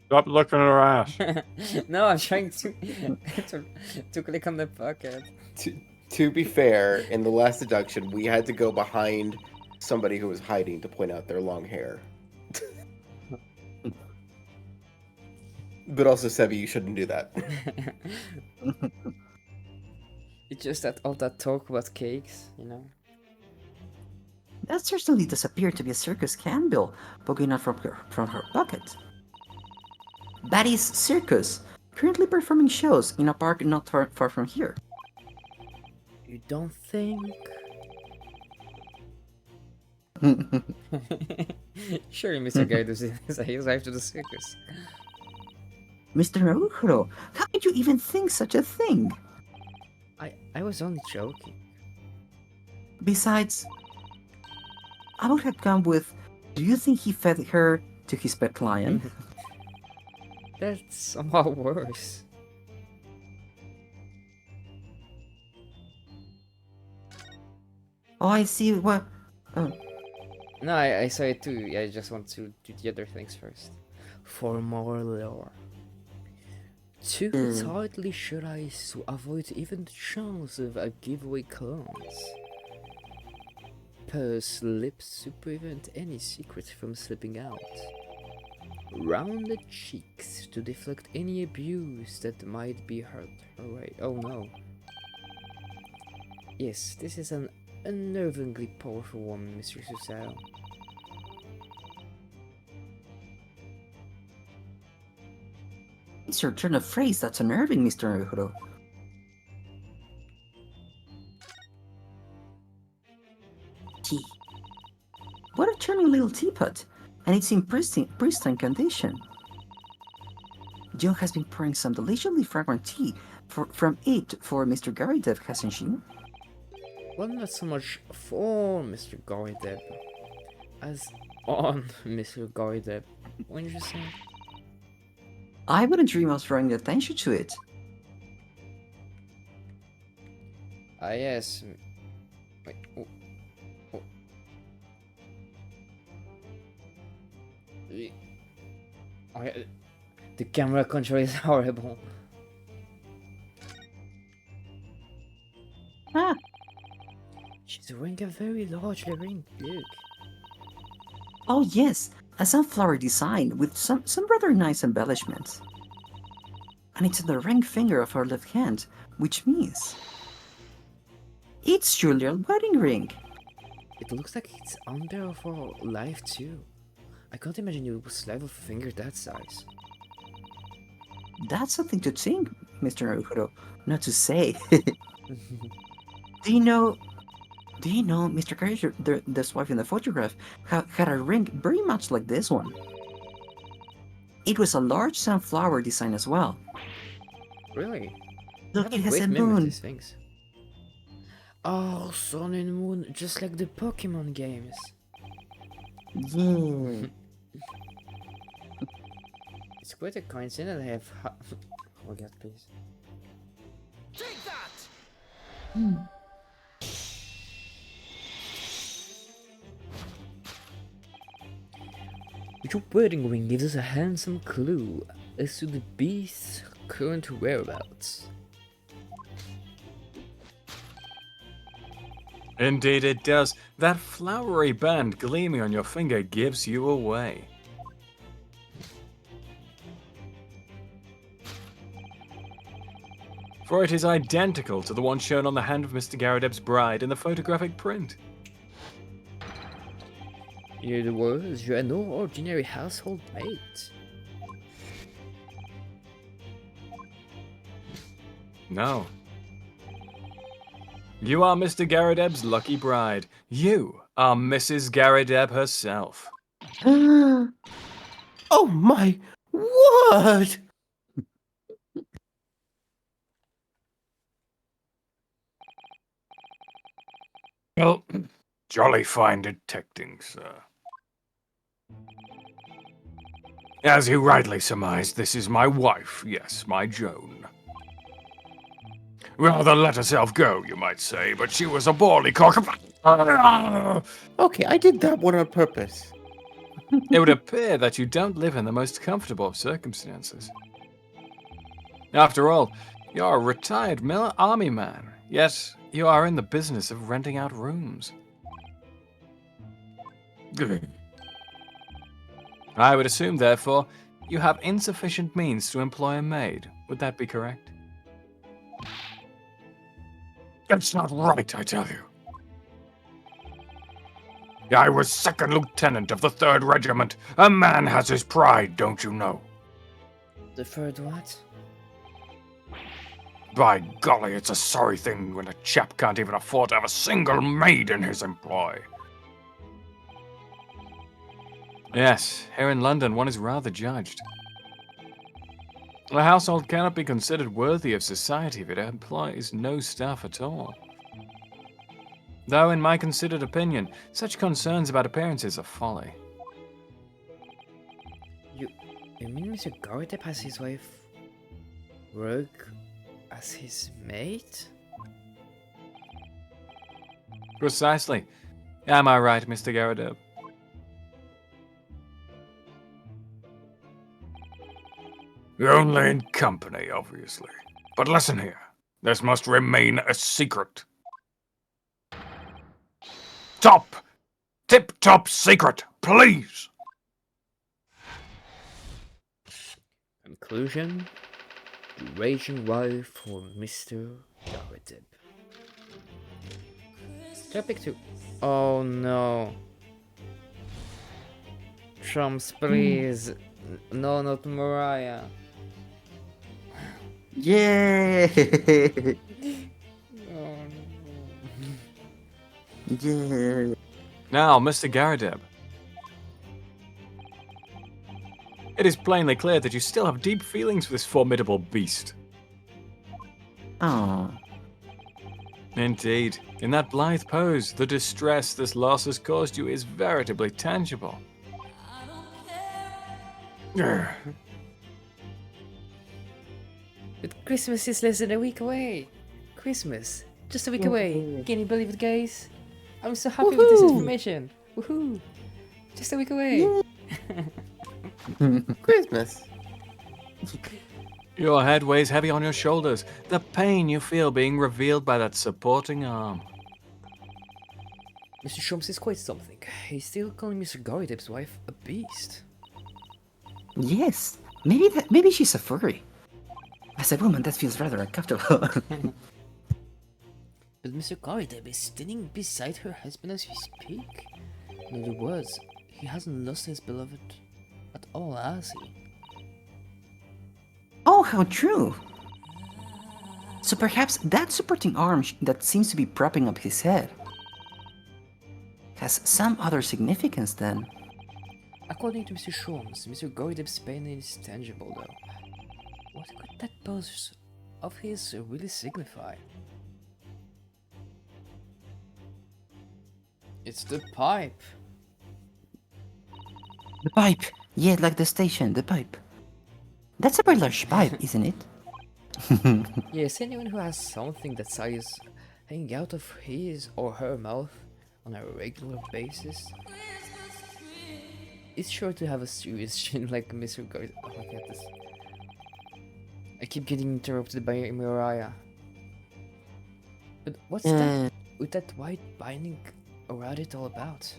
Stop looking at her ass. No, I'm trying to, to click on the pocket. To be fair, in the last deduction, we had to go behind somebody who was hiding to point out their long hair. But also, Sebi, you shouldn't do that. It's just that all that talk about cakes, you know? That certainly does appear to be a circus handbill poking out from her pocket. Batty's Circus, currently performing shows in a park not far from here. You don't think? Sure, Mr. Garadeb is his wife to the circus. Mr. Naruto, how could you even think such a thing? I was only joking. Besides, I would have gone with, do you think he fed her to his pet lion? That's somehow worse. Oh, I see what... Oh, No, I saw it too. I just want to do the other things first. For more lore. Too tightly shut eyes to avoid even the chance of a giveaway clones. pursed lips to prevent any secrets from slipping out. Rounded cheeks to deflect any abuse that might be heard her way. Oh no. Yes, this is an unnervingly powerful woman, Mr. Susano. It's your turn of phrase that's unnerving, Mr. Naruto. Tea. What a charming little teapot, and it's in pristine condition. Jill has been pouring some deliciously fragrant tea from it for Mr. Garydev, hasn't she? Well, not so much for Mr. Garydev as on Mr. Garydev. What did you say? I wouldn't dream of drawing attention to it. Ah, yes. Wait. Oh. Oh. The camera control is horrible. Ah, She's wearing a very large ring. Look. oh yes, a sunflower design with some rather nice embellishments. And it's on the ring finger of her left hand, which means it's Julia's wedding ring. It looks like it's under of her life too. I can't imagine you would slap a finger that size. That's something to think, Mr. Naruto, not to say. Do you know, Mr. Carrier, this wife in the photograph, had a ring very much like this one. It was a large sunflower design as well. Really? Look, I have it has great a memory of moon. these things. Oh, sun and moon, just like the Pokemon games. Yeah. It's quite a coincidence I have. Oh god, please. Take that! Your wedding ring gives us a handsome clue as to the beast's current whereabouts. Indeed it does. That flowery band gleaming on your finger gives you away. For it is identical to the one shown on the hand of Mr. Garadeb's bride in the photographic print. In other words, you are no ordinary household mate. No. You are Mr. Garadeb's lucky bride. You are Mrs. Garadeb herself. Oh my word! Well, jolly fine detecting, sir. As you rightly surmised, this is my wife, yes, my Joan. Rather let herself go, you might say, but she was a poorly cock. Okay, I did that one on purpose. It would appear that you don't live in the most comfortable of circumstances. After all, you're a retired army man, yet you are in the business of renting out rooms. I would assume, therefore, you have insufficient means to employ a maid. Would that be correct? That's not right, I tell you. I was second lieutenant of the 3rd Regiment. A man has his pride, don't you know? The third what? By golly, it's a sorry thing when a chap can't even afford to have a single maid in his employ. Yes, here in London one is rather judged. A household cannot be considered worthy of society if it employs no staff at all. Though, in my considered opinion, such concerns about appearances are folly. You mean Mr. Garadeb has his wife work as his mate? Precisely. Am I right, Mr. Garadeb? Only in company, obviously. But listen here, this must remain a secret. tip-top secret, please. Conclusion. The raging wife for Mr. Garretib. Topic 2. Oh no. Trumps, please. No, not Mariah. Yay! Oh no. Yeah. Now, Mr. Garadeb. It is plainly clear that you still have deep feelings for this formidable beast. Oh. Indeed. In that blithe pose, the distress this loss has caused you is veritably tangible. But Christmas is less than a week away. Christmas. Just a week away. Can you believe it, guys? I'm so happy with this information. Woohoo! Just a week away. Christmas. Your head weighs heavy on your shoulders, the pain you feel being revealed by that supporting arm. Mr. Shums is quite something. He's still calling Mr. Garretib's wife a beast. Yes. Maybe she's a furry. As a woman, that feels rather uncomfortable. But Mr. Garretib is standing beside her husband as we speak. In other words, he hasn't lost his beloved at all, has he? Oh, how true! So perhaps that supporting arm that seems to be propping up his head has some other significance then. According to Mr. Shums, Mr. Garretib's pain is tangible though. What could that pose of his really signify? It's the pipe. The pipe! Yeah, like the station, the pipe. That's a very large pipe, isn't it? Yes, anyone who has something that size hanging out of his or her mouth on a regular basis is sure to have a serious chin like Mr. Garretib. Oh my god, this. I keep getting interrupted by Mariah. But what's that with that white binding around it all about?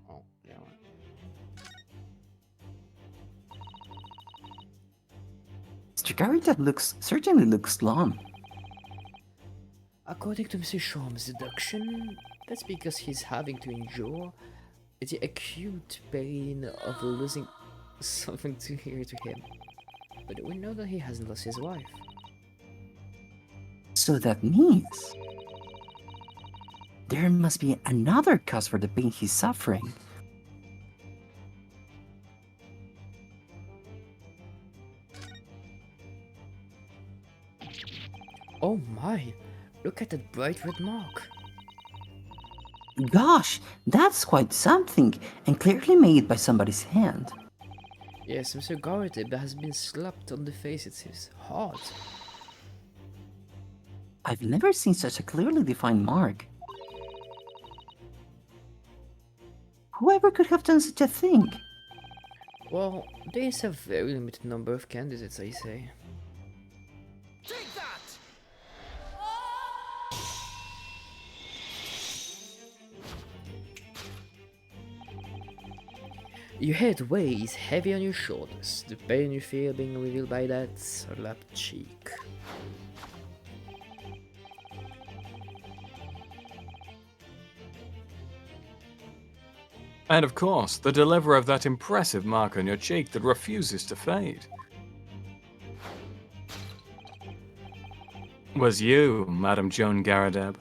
Oh, yeah. Mr. Garretib certainly looks glum. According to Mr. Shaw's deduction, that's because he's having to endure the acute pain of losing something too dear to him. But we know that he hasn't lost his wife. So that means there must be another cause for the pain he's suffering. Oh my! Look at that bright red mark! Gosh, that's quite something, and clearly made by somebody's hand. Yes, Mr. Garretib has been slapped on the face, it seems hard. I've never seen such a clearly defined mark. Whoever could have done such a thing? Well, there's a very limited number of candidates, I say. Take that! Your head weighs heavy on your shoulders, the pain you feel being revealed by that slapped cheek. And of course, the deliverer of that impressive mark on your cheek that refuses to fade. Was you, Madam Joan Garadeb?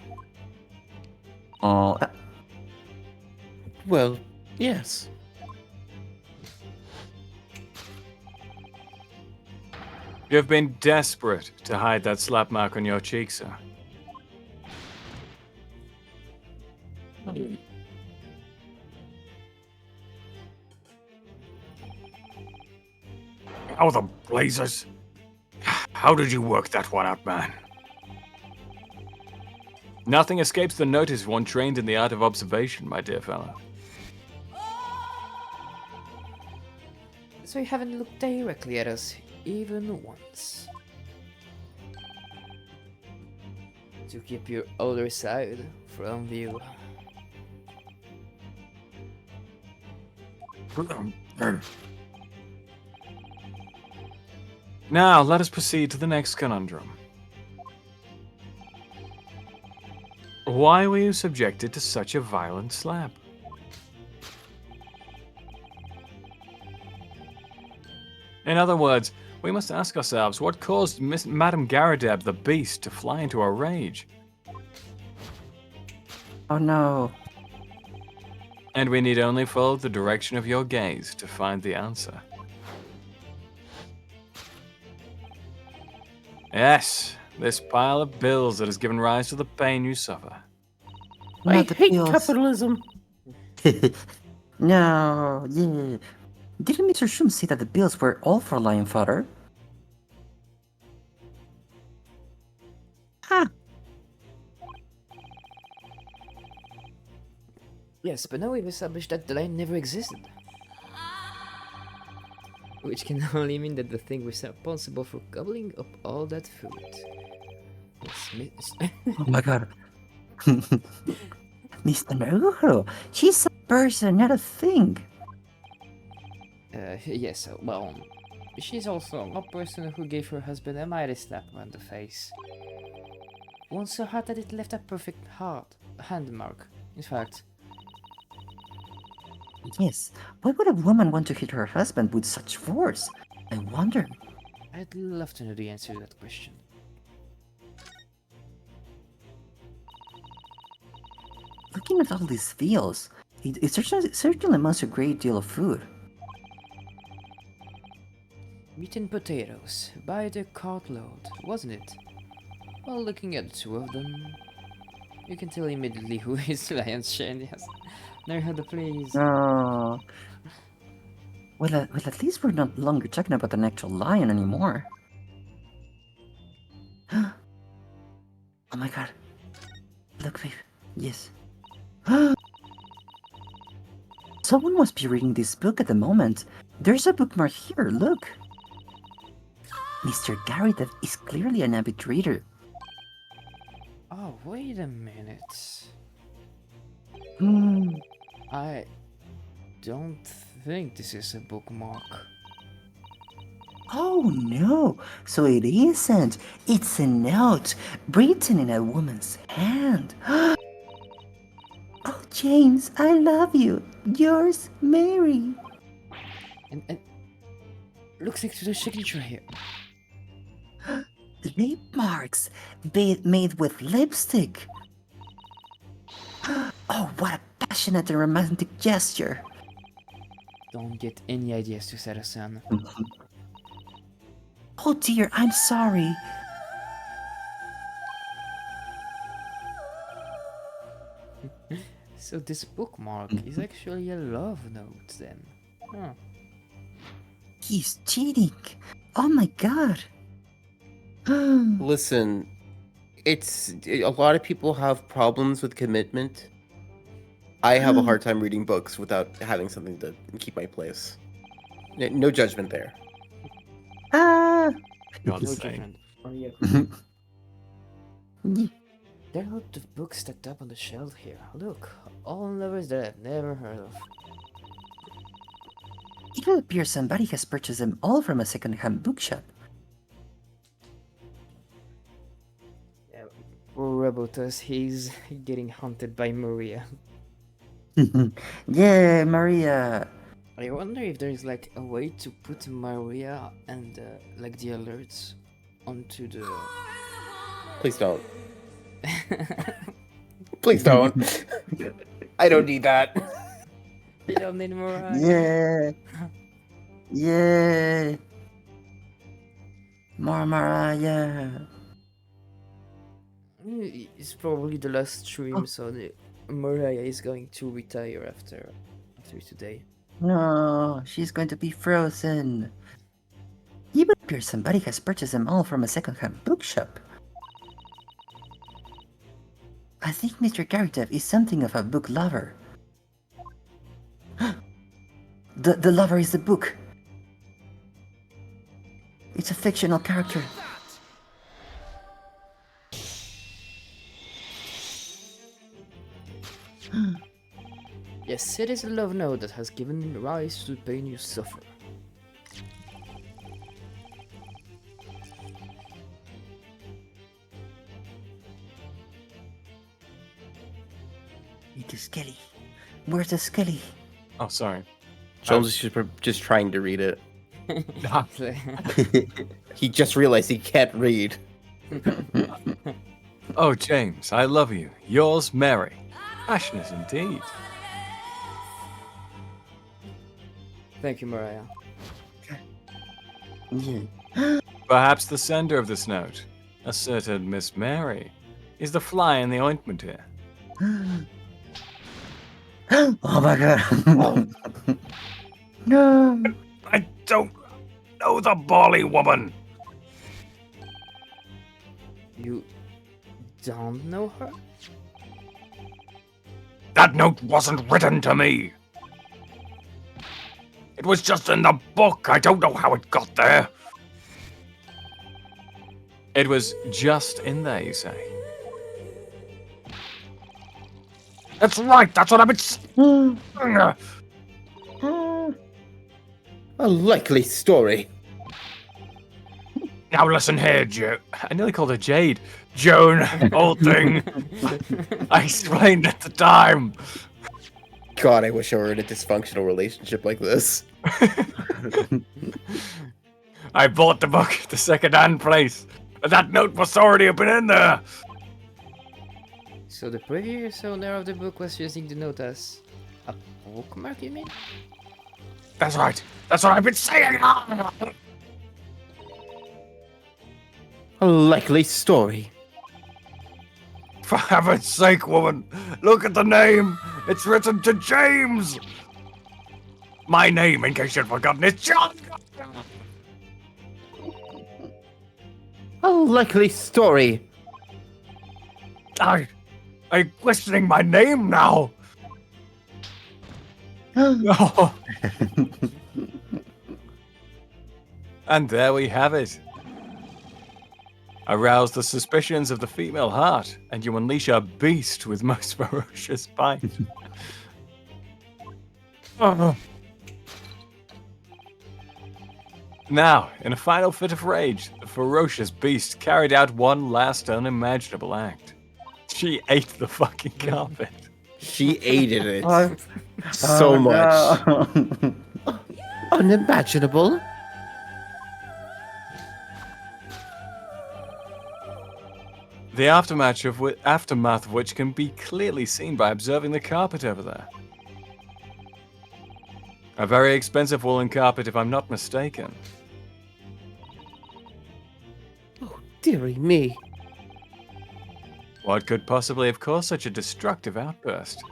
Oh, Well, yes. You have been desperate to hide that slap mark on your cheek, sir. How the blazers? How did you work that one out, man? Nothing escapes the notice of one trained in the art of observation, my dear fellow. So you haven't looked directly at us. even once. To keep your other side from view. Now, let us proceed to the next conundrum. Why were you subjected to such a violent slap? In other words, we must ask ourselves what caused Madame Garadeb the Beast to fly into a rage. Oh no. And we need only follow the direction of your gaze to find the answer. Yes, this pile of bills that has given rise to the pain you suffer. I Not the hate pills. capitalism. No, yeah. Didn't Mr. Shum say that the bills were all for Lion Fodder? Huh. Yes, but now we've established that the line never existed. Which can only mean that the thing was responsible for gobbling up all that food. Oh my god. Mr. Naruto, she's a person, not a thing. Yes, well, she's also a person who gave her husband a mighty slap on the face. One so hard that it left a perfect hand mark. In fact, Yes, why would a woman want to hit her husband with such force? I wonder. I'd love to know the answer to that question. Looking at all these fields, it certainly amounts to a great deal of food. Meat and potatoes, by the cartload, wasn't it? Well, looking at the two of them, you can tell immediately who is Lion's Shane, yes. Naruto, please. Oh. Well, at least we're not longer talking about an actual lion anymore. Oh my god. Look, babe. Yes. Someone must be reading this book at the moment. There's a bookmark here, look. Mr. Garrett is clearly an avid reader. Oh, wait a minute. Hmm. I don't think this is a bookmark. Oh no, so it isn't. It's a note written in a woman's hand. Oh, James, I love you. Yours, Mary. And looks like there's a signature here. Lip marks made with lipstick. Oh, what a passionate and romantic gesture. Don't get any ideas to Sarah-san. Oh dear, I'm sorry. So this bookmark is actually a love note then. Huh. He's cheating. Oh my god. Listen, it's a lot of people have problems with commitment. I have a hard time reading books without having something to keep my place. No judgment there. Ah. God No sake. judgment. Oh, yeah. There are a lot of books stacked up on the shelf here. Look, all novels that I've never heard of. It will appear somebody has purchased them all from a second-hand bookshop. Yeah, poor Robotus, he's getting hunted by Maria. Yeah, Maria. I wonder if there's like a way to put Maria and like the alerts onto the... Please don't. Please don't. I don't need that. You don't need Mariah. Yeah. Yeah. More Mariah. It's probably the last stream, so Mariah is going to retire after today. No, she's going to be frozen. Even appears somebody has purchased them all from a second-hand bookshop. I think Mr. Garitev is something of a book lover. The lover is the book. It's a fictional character. Yes, it is a love note that has given rise to the pain you suffer. It is Skelly. Where's the Skelly? Oh, sorry. Jones is just trying to read it. Ah, He just realized he can't read. oh, James, I love you. Yours, Mary. Passionate indeed. Thank you, Mariah. Yeah. Perhaps the sender of this note, a certain Miss Mary, is the fly in the ointment here. Oh my god. No. I don't know the Bali woman. You don't know her? That note wasn't written to me. It was just in the book. I don't know how it got there. It was just in there, you say? That's right. That's what I've been saying. A likely story. Now listen here, Joe. I nearly called her Jade. Joan, old thing. I explained at the time. God, I wish I were in a dysfunctional relationship like this. I bought the book at the second-hand place. But that note must already have been in there. So the previous owner of the book was using the note as a bookmark, you mean? That's right. That's what I've been saying. A likely story. For heaven's sake, woman, look at the name. It's written to James. My name, in case you'd forgotten, is John. A likely story. Are you questioning my name now? Oh. And there we have it. Arouse the suspicions of the female heart, and you unleash a beast with most ferocious bite. Now, in a final fit of rage, the ferocious beast carried out one last unimaginable act. She ate the fucking carpet. She hated it Oh, so oh, much. no. Unimaginable. The aftermath of which can be clearly seen by observing the carpet over there. A very expensive woolen carpet, if I'm not mistaken. Oh, dearie me. What could possibly have caused such a destructive outburst?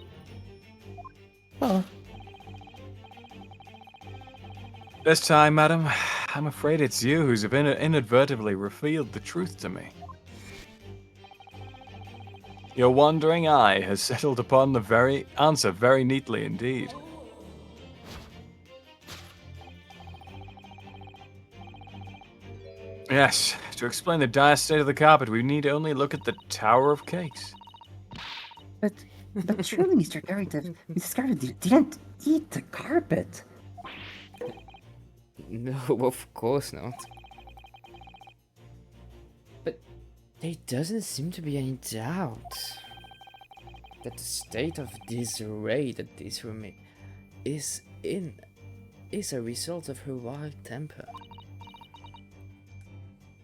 Oh, This time, madam, I'm afraid it's you who's inadvertently revealed the truth to me. Your wandering eye has settled upon the very answer very neatly indeed. Yes, to explain the dire state of the carpet, we need only look at the Tower of Cakes. But surely, Mr. Mrs. Garrett didn't eat the carpet. No, of course not. But there doesn't seem to be any doubt that the state of disarray that this room is in is a result of her wild temper.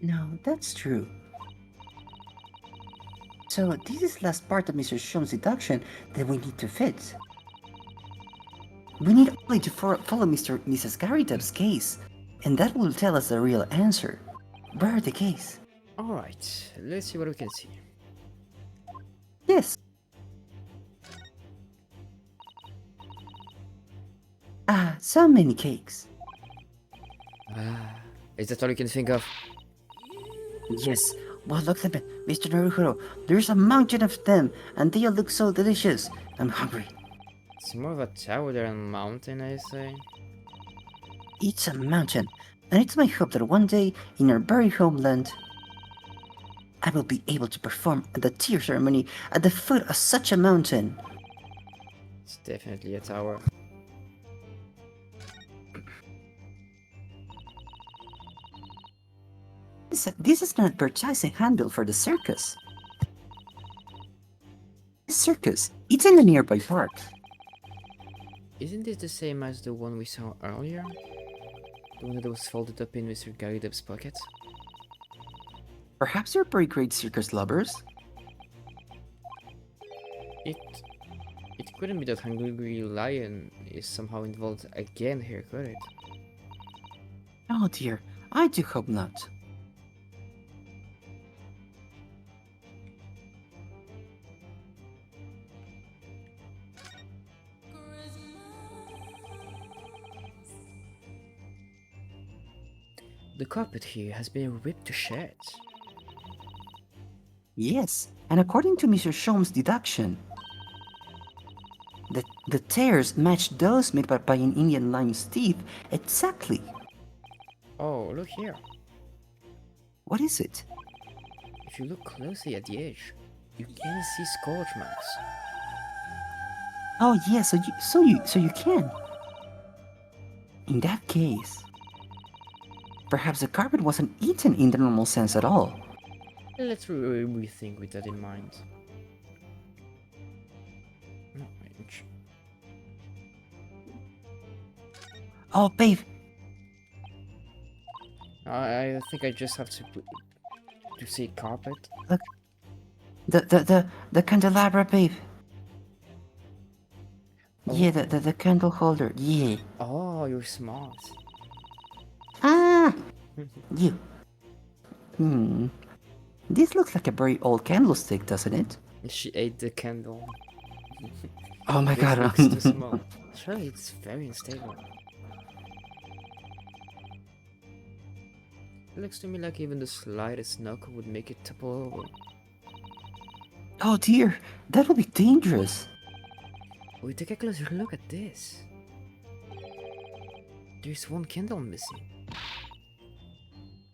No, that's true. So this is the last part of Mr. Shum's deduction that we need to fit. We need only to follow Mrs. Garritab's case, and that will tell us the real answer. Where the case? Alright, let's see what we can see. Yes. Ah, so many cakes. Is that all you can think of? Yes. Well, look at them, Mr. Naruhiro. There's a mountain of them, and they all look so delicious. I'm hungry. It's more of a tower than a mountain, I say. It's a mountain. And it's my hope that one day, in your very homeland, I will be able to perform the tear ceremony at the foot of such a mountain. It's definitely a tower. This is an advertising handbill for the circus. This circus, it's in the nearby park. Isn't this the same as the one we saw earlier? The one that was folded up in Mr. Garrideb's pocket? Perhaps you're very great circus lovers? It couldn't be that Hungry Lion is somehow involved again here, could it? Oh dear, I do hope not. The carpet here has been ripped to shreds. Yes, and according to Mr. Shom's deduction, the tears match those made by an Indian lion's teeth exactly. Oh, look here. What is it? If you look closely at the edge, you can see scorch marks. Oh yeah, so you can. In that case, perhaps the carpet wasn't eaten in the normal sense at all. Let's rethink with that in mind. Orange. Oh, babe. I think I just have to see carpet. Look, the candelabra, babe. Oh. Yeah, the candle holder. Yeah. Oh, you're smart. Ah, you. This looks like a very old candlestick, doesn't it? She ate the candle. Oh my god. It's too small. Actually, it's very unstable. It looks to me like even the slightest knock would make it topple over. Oh dear, that would be dangerous. We take a closer look at this. There's one candle missing.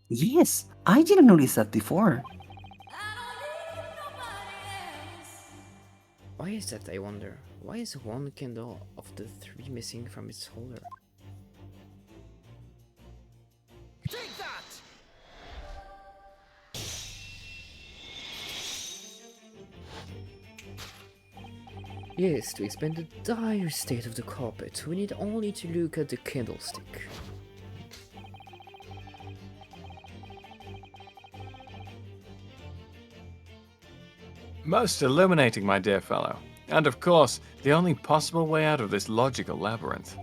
Yes, I didn't notice that before. Why is that, I wonder? Why is one candle of the three missing from its holder? Take that! Yes, to explain the dire state of the carpet, we need only to look at the candlestick. Most illuminating, my dear fellow. And of course, the only possible way out of this logical labyrinth.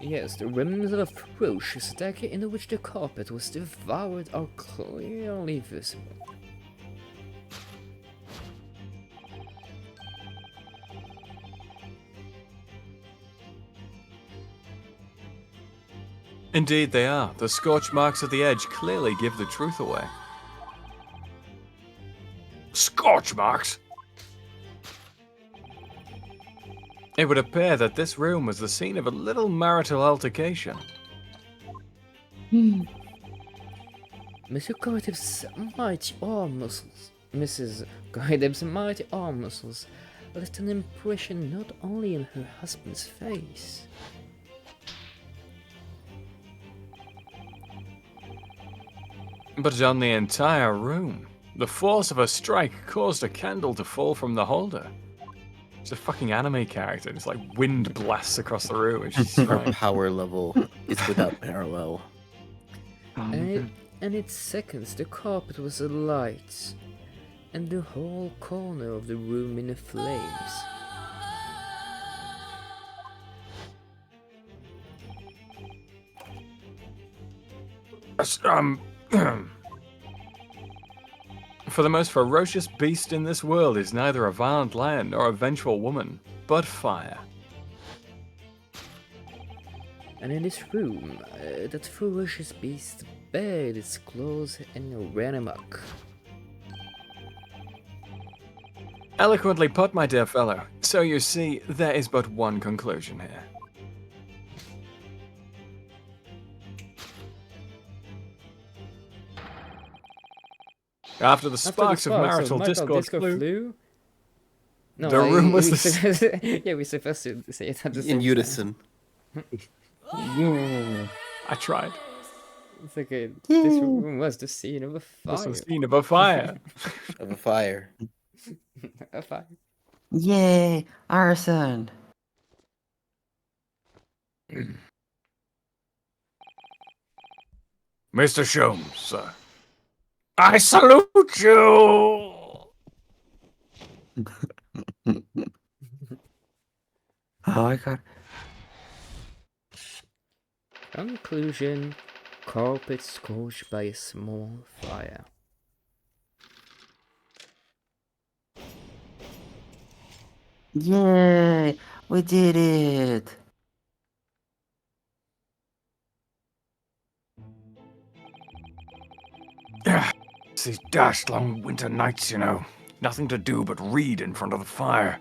Yes, the remnants of a ferocious attack in which the carpet was devoured are clearly visible. Indeed they are. The scorch marks at the edge clearly give the truth away. Scorch marks? It would appear that this room was the scene of a little marital altercation. Mr. Garrideb's mighty arm muscles, Mrs. Garrideb's mighty arm muscles left an impression not only in her husband's face. But on the entire room. The force of a strike caused a candle to fall from the holder. It's a fucking anime character. It's like wind blasts across the room. It's just Our like, power level is without parallel. And in seconds the carpet was alight, and the whole corner of the room in flames. For the most ferocious beast in this world is neither a violent lion nor a vengeful woman, but fire. And in this room, that ferocious beast bared its claws and ran amok. Eloquently put, my dear fellow. So you see, there is but one conclusion here. After the After the sparks of marital discord flew, flew. No, the room was we the supposed, yeah, we're supposed to say it at the same In unison. Yeah. I tried. It's okay. This room was the scene of a Was fire. the scene of a fire. Of a fire. A fire. Yay! Arson! Mr. Sholmes, sir. I salute you! Oh my god. Conclusion. Carpet scorched by a small fire. Yay! We did it! It's these dashed long winter nights, you know. Nothing to do but read in front of the fire.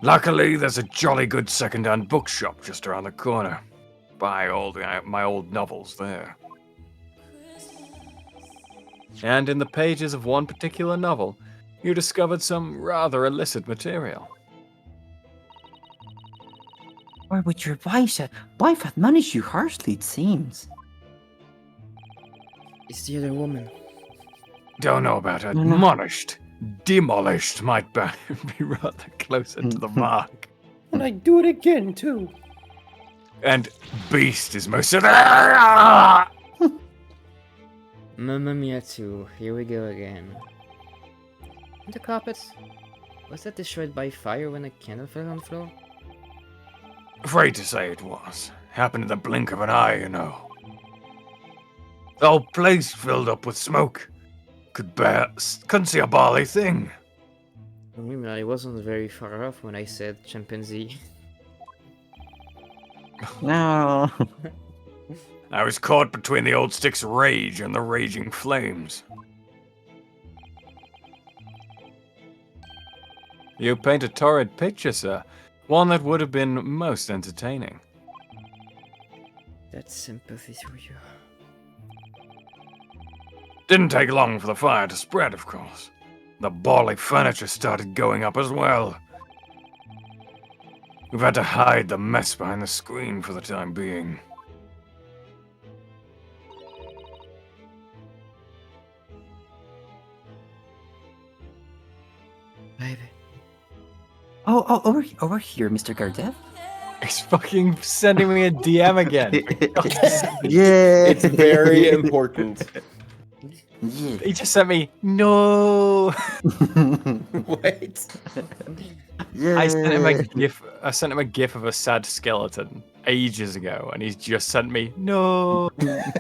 Luckily, there's a jolly good second-hand bookshop just around the corner. Buy all my old novels there. And in the pages of one particular novel, you discovered some rather illicit material. Why would your wife admonish you harshly, it seems? It's the other woman. Don't know about no. admonished. Demolished might be rather closer to the mark. And I do it again, too. And beast is most... Mamma mia too. Here we go again. The carpet. Was that destroyed by fire when a candle fell on the floor? Afraid to say it was. Happened in the blink of an eye, you know. The whole place filled up with smoke. Couldn't see a bally thing. I mean, I wasn't very far off when I said chimpanzee. No. I was caught between the old stick's rage and the raging flames. You paint a torrid picture, sir. One that would have been most entertaining. That's sympathy for you. Didn't take long for the fire to spread, of course. The bally furniture started going up as well. We've had to hide the mess behind the screen for the time being. Baby. Oh, over here, Mr. Gardev. He's fucking sending me a DM again. Yeah. It's very important. Yeah. He just sent me, no. What? Yeah. I sent him a gif. I sent him a gif of a sad skeleton ages ago, and he's just sent me, no. Yeah.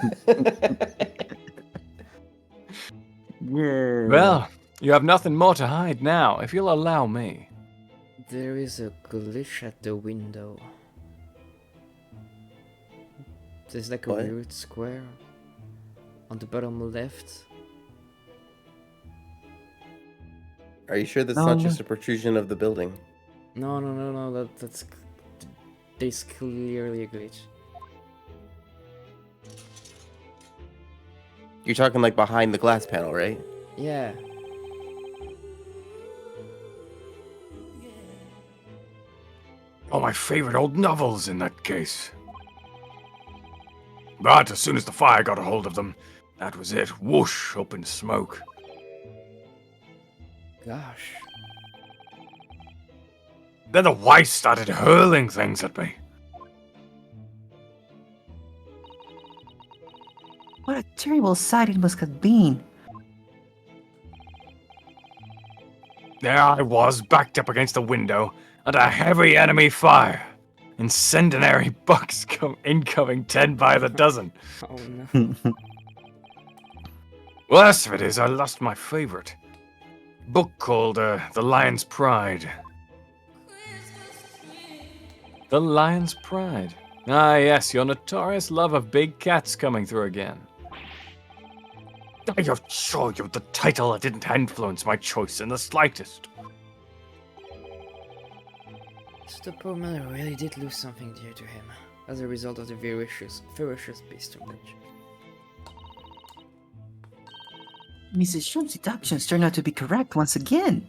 Well, you have nothing more to hide now, if you'll allow me. There is a glitch at the window. There's like a What? weird square on the bottom left. Are you sure that's No, not no. just a protrusion of the building? No. There's clearly a glitch. You're talking like behind the glass panel, right? Yeah. All my favorite old novels in that case. But as soon as the fire got a hold of them, that was it. Whoosh, up in smoke. Gosh. Then the wife started hurling things at me. What a terrible sight it must have been. There I was, backed up against the window, under heavy enemy fire. Incendiary bugs incoming 10 by the dozen. Oh no. Worst of it is, I lost my favorite. Book called The Lion's Pride. The Lion's Pride. Ah, yes, your notorious love of big cats coming through again. I assure you, the title didn't influence my choice in the slightest. So the poor man really did lose something dear to him as a result of the ferocious beast of nature. Mrs. Shum's deductions turned out to be correct once again.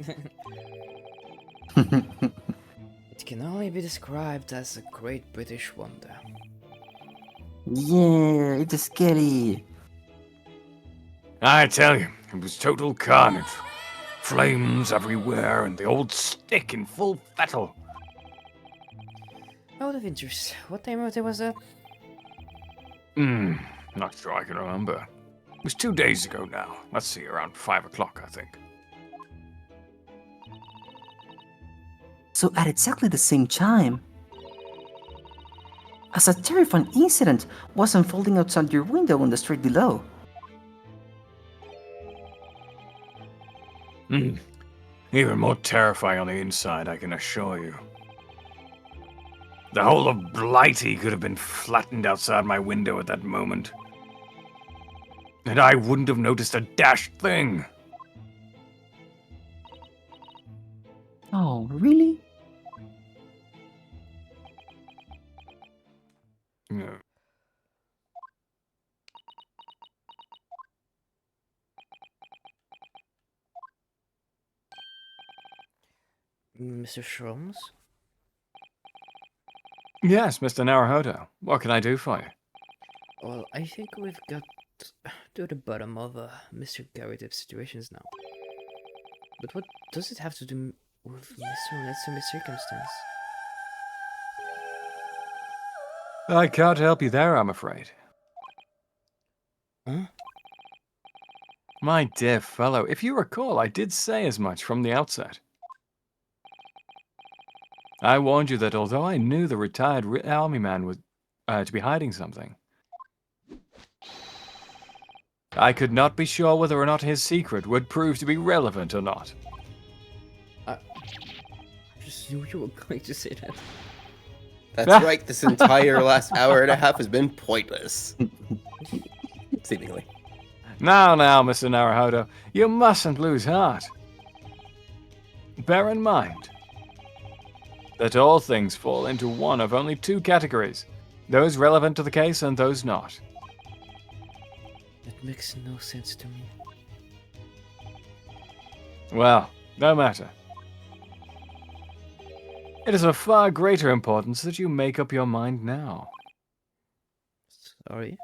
It can only be described as a great British wonder. Yeah, it is scary. I tell you, it was total carnage. Flames everywhere and the old stick in full fettle. Out of interest, what time of day was that? Not sure I can remember. It was 2 days ago now. Let's see, around 5 o'clock, I think. So at exactly the same time, as a terrifying incident was unfolding outside your window on the street below. Even more terrifying on the inside, I can assure you. The whole of Blighty could have been flattened outside my window at that moment. And I wouldn't have noticed a dashed thing. Oh, really? Yeah. Mr. Shrooms? Yes, Mr. Naruhodo. What can I do for you? Well, I think we've got to the bottom of Mr. Garrett's situations now. But what does it have to do with Mr. Netsumi's circumstance? I can't help you there, I'm afraid. Huh? My dear fellow, if you recall, I did say as much from the outset. I warned you that although I knew the retired army man was to be hiding something, I could not be sure whether or not his secret would prove to be relevant or not. I just knew you were going to say that. That's right, this entire last hour and a half has been pointless. Seemingly. Now, Mr. Naruhodo, you mustn't lose heart. Bear in mind that all things fall into one of only two categories, those relevant to the case and those not. That makes no sense to me. Well, no matter. It is of far greater importance that you make up your mind now. Sorry?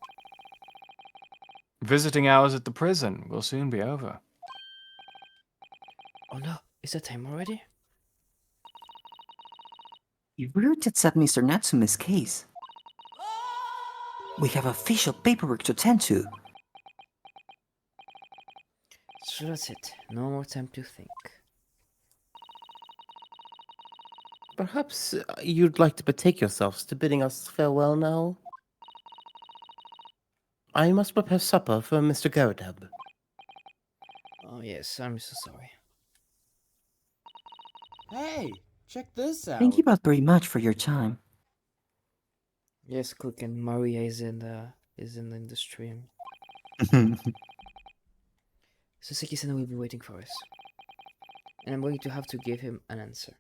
Visiting hours at the prison will soon be over. Oh no, is that time already? If we're to accept Mr. Natsume's case, we have official paperwork to attend to. So that's it. No more time to think. Perhaps you'd like to betake yourselves to bidding us farewell now? I must prepare supper for Mr. Garadab. Oh yes, I'm so sorry. Hey, check this out. Thank you both very much for your time. Yes, Cook and Maria is in the stream. Soseki-san will be waiting for us. And I'm going to have to give him an answer.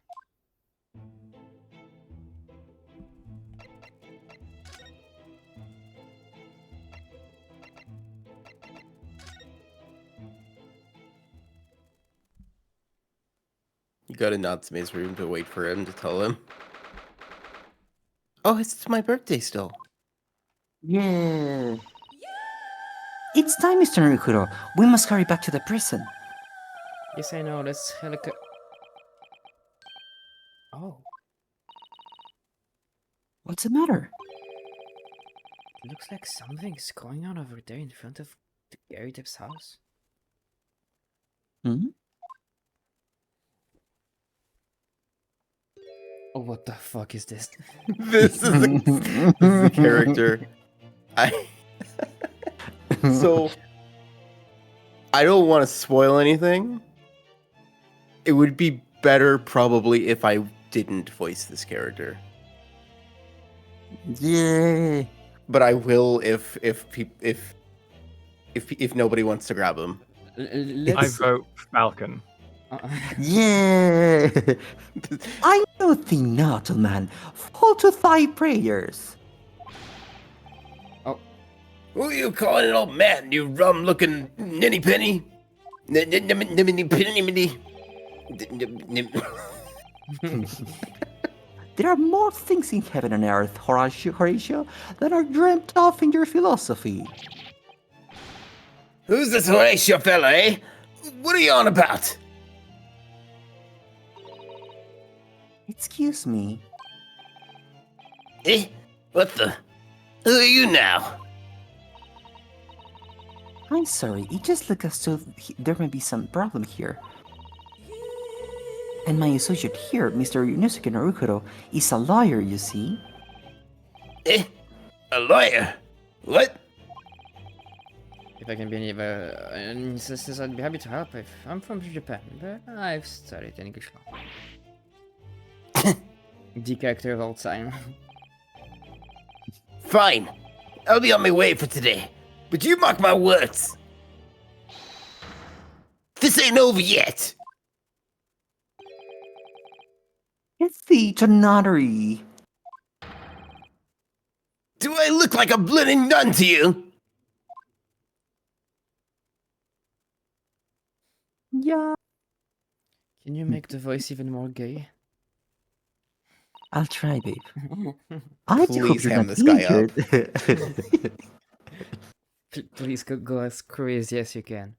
You go to Natsume's room to wait for him to tell him. Oh, it's my birthday still. Yeah. It's time, Mr. Narukuro. We must hurry back to the prison. Yes, I know. Let's Oh, What's the matter? it looks like something's going on over there in front of the Gary Depp's house. Hmm? Oh, what the fuck is this? This is a character. So, I don't want to spoil anything. It would be better probably if I didn't voice this character. Yeah. But I will if nobody wants to grab him. I vote Falcon. Yeah. I know thee not, man. Fall to thy prayers. Who you calling an old man, you rum-looking ninny penny? There are more things in heaven and earth, Horatio, that are dreamt of in your philosophy. Who's this Horatio fella, eh? What are you on about? Excuse me. Eh? What the? Who are you now? I'm sorry, it just looks as though there may be some problem here. And my associate here, Mr. Yunosuke Narukuro, is a lawyer, you see. Eh? A lawyer? What? If I can be any assistance, I'd be happy to help. I'm from Japan, but I've studied English law. The character of all time. Fine. I'll be on my way for today. But you mark my words. This ain't over yet. It's the Janari. Do I look like a blooming nun to you? Yeah. Can you make the voice even more gay? I'll try, babe. I do hope Please you're ham not this guy up. injured. Please go as crazy as you can.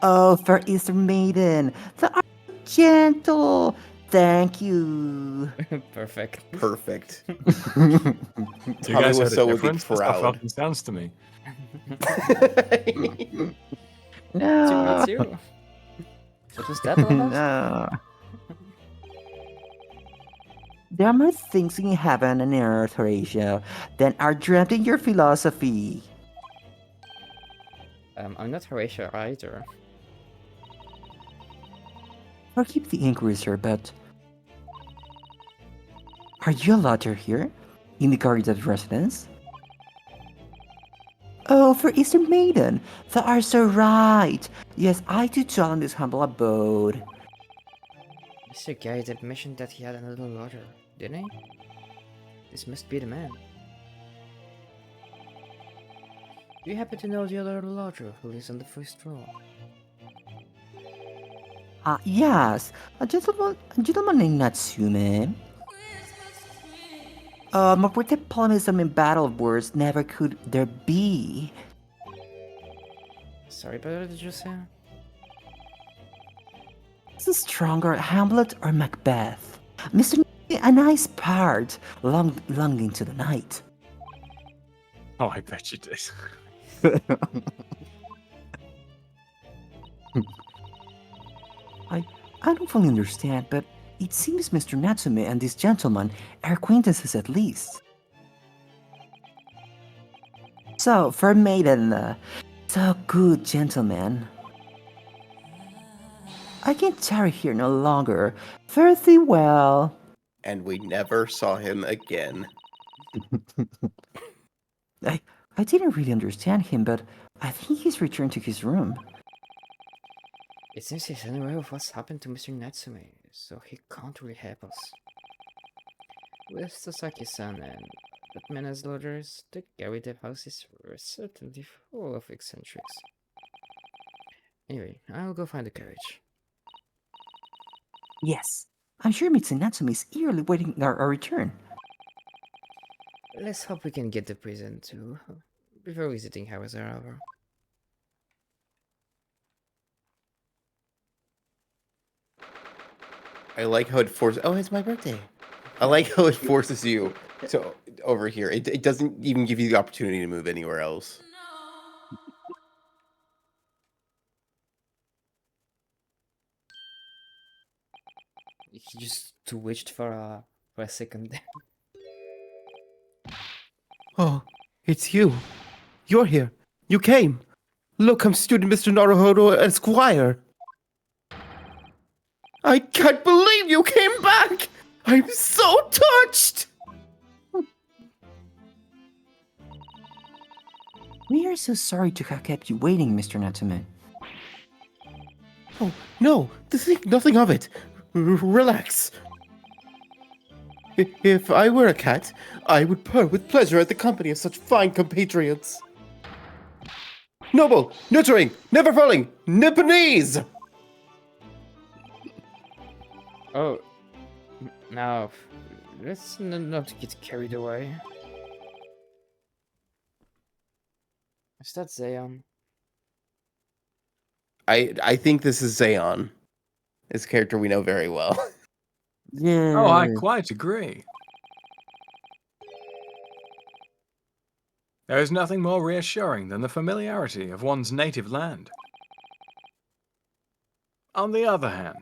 Oh, for Easter Maiden, the are gentle. Thank you. Perfect. Perfect. You Tommy guys was heard a so difference? That's how proud. fucking sounds to me. No. Me too. What was that all about? No. There are more things in heaven and earth, Horatio, than are dreamt in your philosophy. I'm not Horatio either. Forgive the inquiry, sir, but... Are you a lodger here? In the guarded residence? Oh, for Easter Maiden, thou art so right. Yes, I do dwell in this humble abode. Mr. Guide mentioned that he had another lodger, didn't he? This must be the man. Do you happen to know the other lodger who lives on the first floor? Yes, a gentleman named Natsume. More pretty polemism in battle of words never could there be. Sorry, but what did you say? Is this stronger, Hamlet or Macbeth? Mr. A nice part, long into the night. Oh, I bet you did. I don't fully understand, but it seems Mr. Natsume and this gentleman are acquaintances at least. So, fair maiden, so good gentleman. I can't tarry here no longer. Fare thee well. And we never saw him again. I didn't really understand him, but I think he's returned to his room. It seems he's unaware of what's happened to Mr. Natsume, so he can't really help us. With Sasaki-san and Batman as lodgers, the Garrett houses were certainly full of eccentrics. Anyway, I'll go find the carriage. Yes, I'm sure Mr. Natsume is eagerly waiting our return. Let's hope we can get the present too, before visiting hours are over. I like how it forces. Oh, it's my birthday. I like how it forces you to over here. It doesn't even give you the opportunity to move anywhere else. He just twitched for a second. Oh, it's you. You're here. You came. Look, I'm student Mr. Naruhodo Esquire. I can't believe you came back. I'm so touched. We are so sorry to have kept you waiting, Mr. Natsume. Oh, no, think nothing of it. Relax. If I were a cat, I would purr with pleasure at the company of such fine compatriots. noble, nurturing, never falling, Nipponese! Oh, now let's not get carried away. Is that Zayon? I think this is Zayon. His character we know very well. Yeah. Oh, I quite agree. There is nothing more reassuring than the familiarity of one's native land. On the other hand,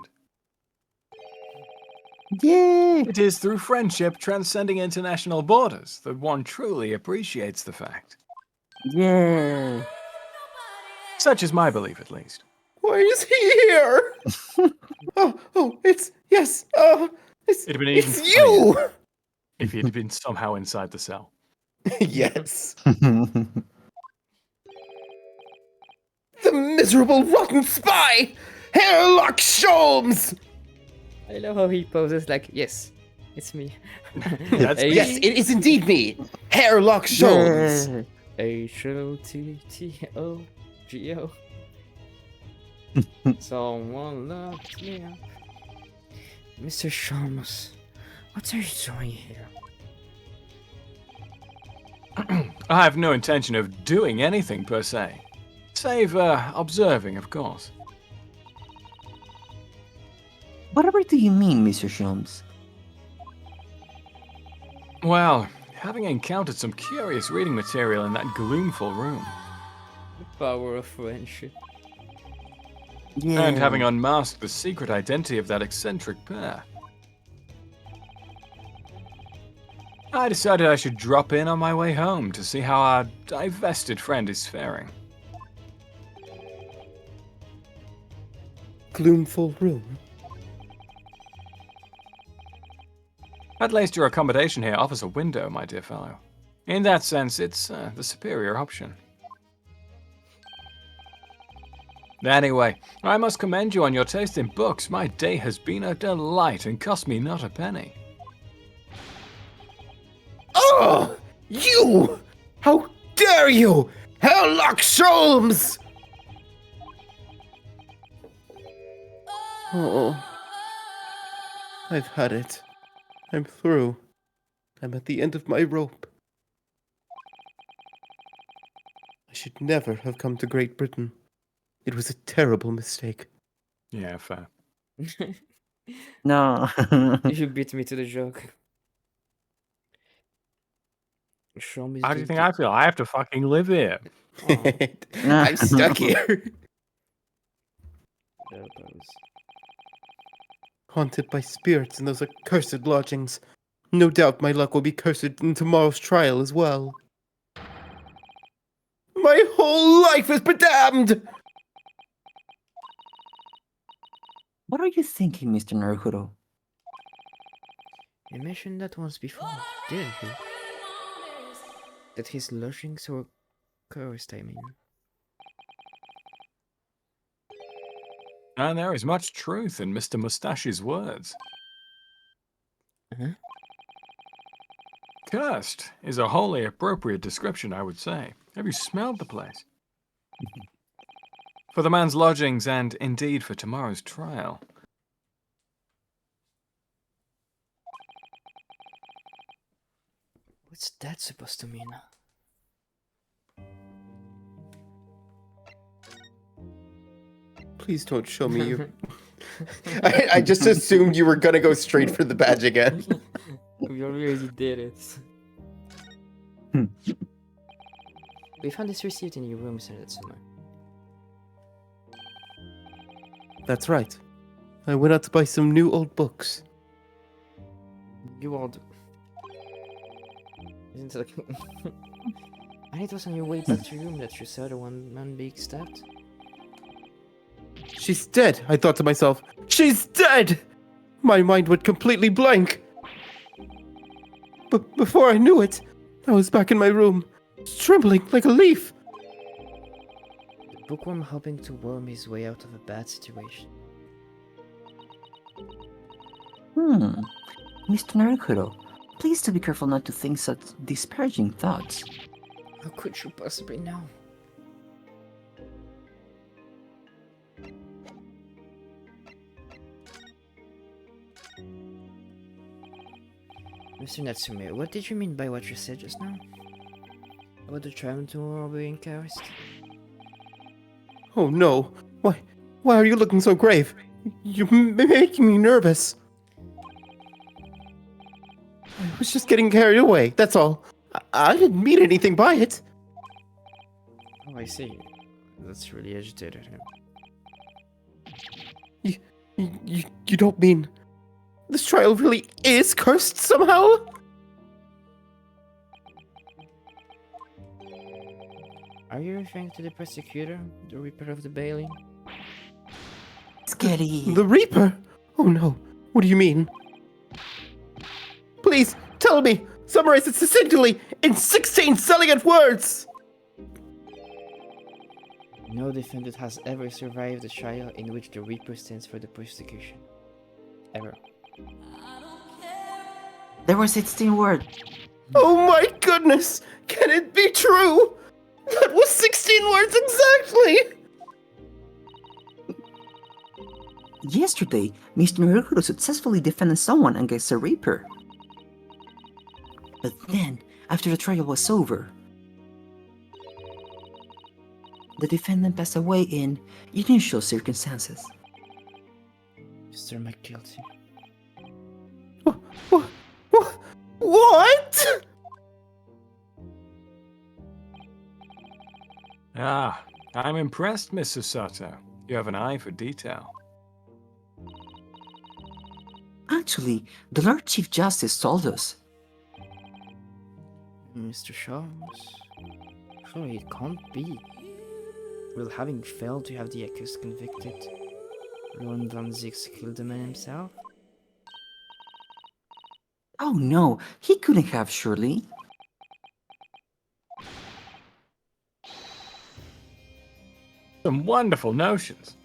Yeah. it is through friendship transcending international borders that one truly appreciates the fact. Yeah. Such is my belief, at least. Why is he here? It's yes. It'd have been even it's you. if he had been somehow inside the cell. Yes. The miserable, rotten spy, Hairlock Sholmes. I love how he poses like, yes, it's me. That's me. Yes, it is indeed me, Hairlock Sholmes. H-O-T-T-O-G-O. Someone locked me up. Mr. Sholmes, what are you doing here? I have no intention of doing anything per se. Save observing, of course. Whatever do you mean, Mr. Sholmes? Well, having encountered some curious reading material in that gloomful room, The power of friendship. Yeah. and having unmasked the secret identity of that eccentric pair, I decided I should drop in on my way home to see how our divested friend is faring. Gloomful room. At least your accommodation here offers a window, my dear fellow. In that sense, it's the superior option. Anyway, I must commend you on your taste in books. My day has been a delight and cost me not a penny. Oh, you! How dare you, Hairlock Sholmes! Oh, I've had it. I'm through. I'm at the end of my rope. I should never have come to Great Britain. It was a terrible mistake. Yeah, fair. No. You beat me to the joke. Show me How do you think I feel? I have to fucking live here. I'm stuck here. Haunted by spirits in those accursed lodgings. No doubt my luck will be cursed in tomorrow's trial as well. My whole life is bedamned! What are you thinking, Mr. Naruhodo? He mentioned that once before, didn't he? That his lodgings were cursed, I mean. And there is much truth in Mr. Mustache's words. Huh? Cursed is a wholly appropriate description, I would say. Have you smelled the place? For the man's lodgings and indeed for tomorrow's trial. What's that supposed to mean? Please don't show me you. I just assumed you were gonna go straight for the badge again. We already did it. We found this receipt in your room, Sir Summer. That's right. I went out to buy some new old books. You old. Isn't it like... And it was on your way back to your room that you saw the one man being stabbed? She's dead, I thought to myself. She's dead! My mind went completely blank. But before I knew it, I was back in my room, trembling like a leaf. The bookworm hoping to worm his way out of a bad situation. Mr. Naruhodo, please do be careful not to think such disparaging thoughts. How could you possibly know? Mr. Natsume, what did you mean by what you said just now? About the trial tomorrow being cast? Oh no. Why are you looking so grave? You're making me nervous. I was just getting carried away, that's all. I didn't mean anything by it. Oh, I see. That's really agitated him. You don't mean this trial really is cursed somehow? Are you referring to the prosecutor, the Reaper of the Bailey? Scary. The Reaper? Oh no, what do you mean? Please, tell me! Summarize it succinctly in 16 salient words! No defendant has ever survived a trial in which the Reaper stands for the prosecution. Ever. There were 16 words. Oh my goodness! Can it be true? That was 16 words exactly! Yesterday, Mr. Naruto successfully defended someone against a Reaper. But then, after the trial was over, the defendant passed away in unusual circumstances. Mr. McGuilty. What? Ah, I'm impressed, Miss Susato. You have an eye for detail. Actually, the Lord Chief Justice told us. Mr. Shaw? Surely it can't be. Will having failed to have the accused convicted, Lord Van Zix killed the man himself? Oh no, he couldn't have, surely. Some wonderful notions.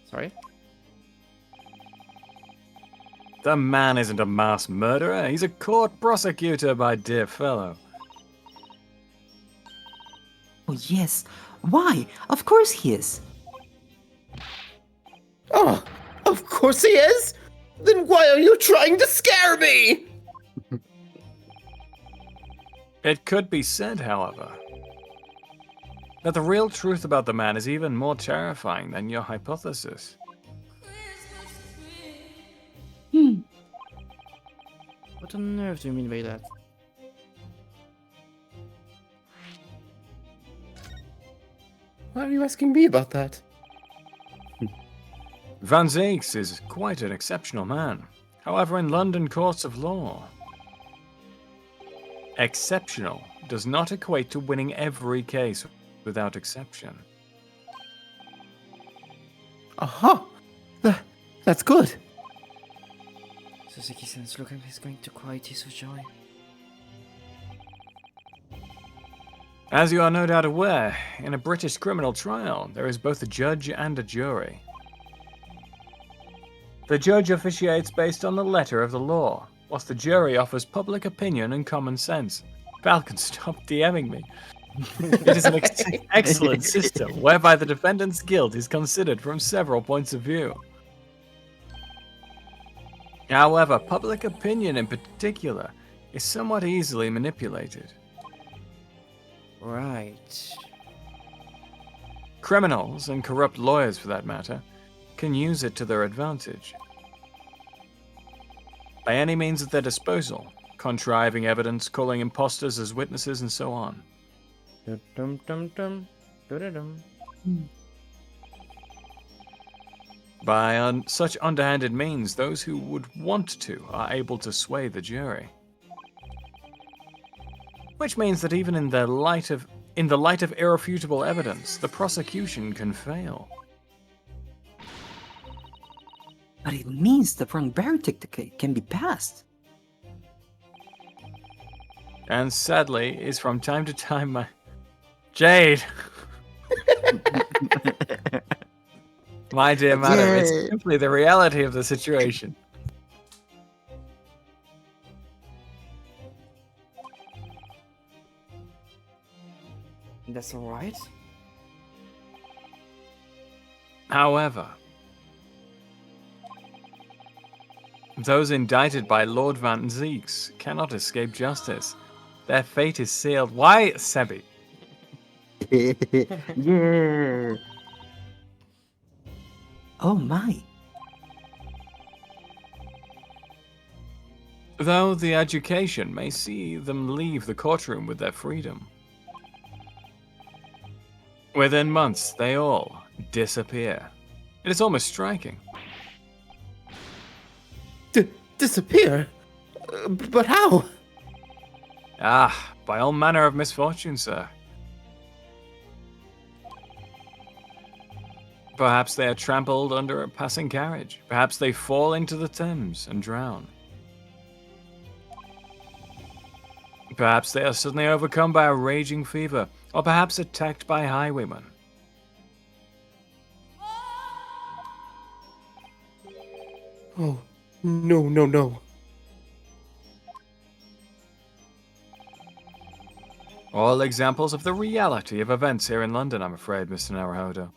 Sorry? The man isn't a mass murderer. He's a court prosecutor, my dear fellow. Oh yes, why? Of course he is. Oh, of course he is! Then why are you trying to scare me? It could be said, however, that the real truth about the man is even more terrifying than your hypothesis. What on earth do you mean by that? Why are you asking me about that? Van Zix is quite an exceptional man. However, in London courts of law, exceptional does not equate to winning every case without exception. Aha! That's good. Suzuki-san's look like he's going to cry tears of joy. As you are no doubt aware, in a British criminal trial, there is both a judge and a jury. The judge officiates based on the letter of the law, whilst the jury offers public opinion and common sense. Falcon, stop DMing me. It is an excellent system whereby the defendant's guilt is considered from several points of view. However, public opinion in particular is somewhat easily manipulated. Right. Criminals, and corrupt lawyers for that matter, can use it to their advantage. By any means at their disposal, contriving evidence, calling imposters as witnesses, and so on. Dum dum dum dum. By such underhanded means, those who would want to are able to sway the jury. Which means that even in the light of irrefutable evidence, the prosecution can fail. But it means the wrong verdict can be passed. And sadly, is from time to time my... Jade! My dear madam, it's simply the reality of the situation. That's alright. However, Those indicted by Lord Van Zeeks cannot escape justice. Their fate is sealed. Why, Sebi? Yeah. Oh my. Though the education may see them leave the courtroom with their freedom. Within months, they all disappear. It is almost striking. Disappear? But how? Ah, by all manner of misfortune, sir. Perhaps they are trampled under a passing carriage. Perhaps they fall into the Thames and drown. Perhaps they are suddenly overcome by a raging fever, or perhaps attacked by highwaymen. Oh, no. All examples of the reality of events here in London, I'm afraid, Mr. Naruhodo.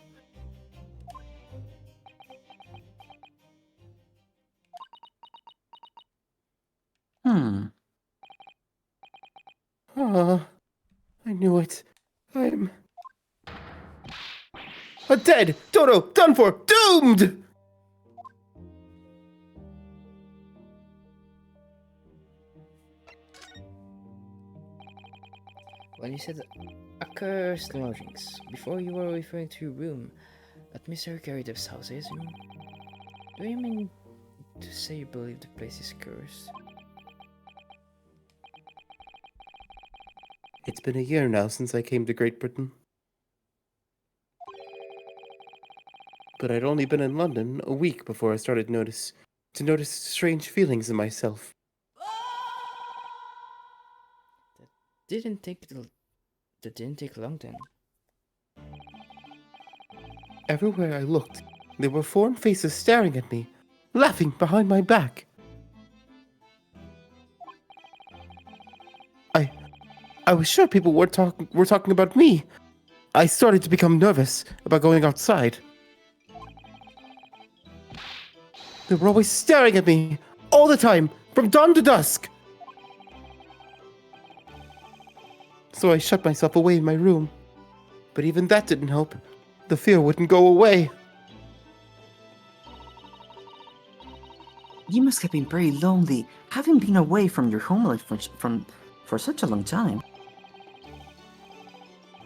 I knew it. I'm dead! Dodo! Done for! Doomed! When you said accursed lodgings, before you were referring to your room at Mr. Garridev's house, I assume? Do you mean to say you believe the place is cursed? It's been a year now since I came to Great Britain. But I'd only been in London a week before I started to notice strange feelings in myself. That didn't take long then. Everywhere I looked, there were foreign faces staring at me, laughing behind my back. I was sure people were talking about me. I started to become nervous about going outside. They were always staring at me, all the time, from dawn to dusk. So I shut myself away in my room. But even that didn't help. The fear wouldn't go away. You must have been very lonely, having been away from your home life for such a long time.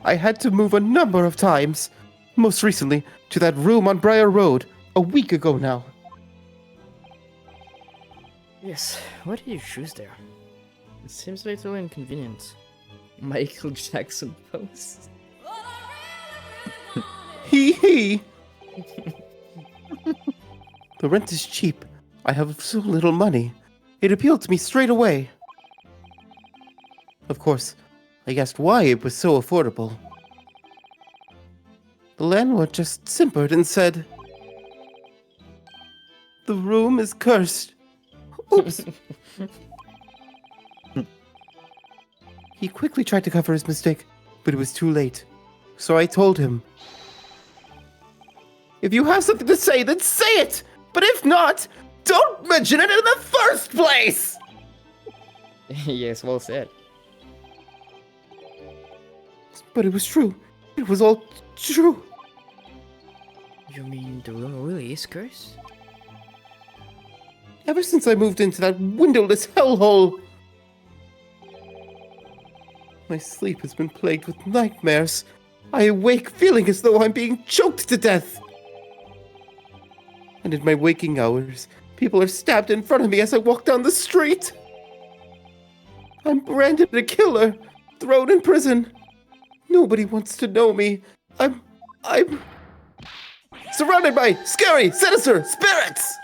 I had to move a number of times. Most recently, to that room on Briar Road, a week ago now. Yes, why did you choose there? It seems a little inconvenient. Michael Jackson pose. Hee. The rent is cheap. I have so little money. It appealed to me straight away. Of course, I asked why it was so affordable. The landlord just simpered and said, "The room is cursed." Oops. He quickly tried to cover his mistake, but it was too late. So I told him, "If you have something to say, then say it! But if not, don't mention it in the first place!" Yes, well said. But it was true. It was all true. You mean the room really is cursed? Ever since I moved into that windowless hellhole, my sleep has been plagued with nightmares. I awake feeling as though I'm being choked to death. And in my waking hours, people are stabbed in front of me as I walk down the street. I'm branded a killer, thrown in prison. Nobody wants to know me. I'm surrounded by scary, sinister spirits!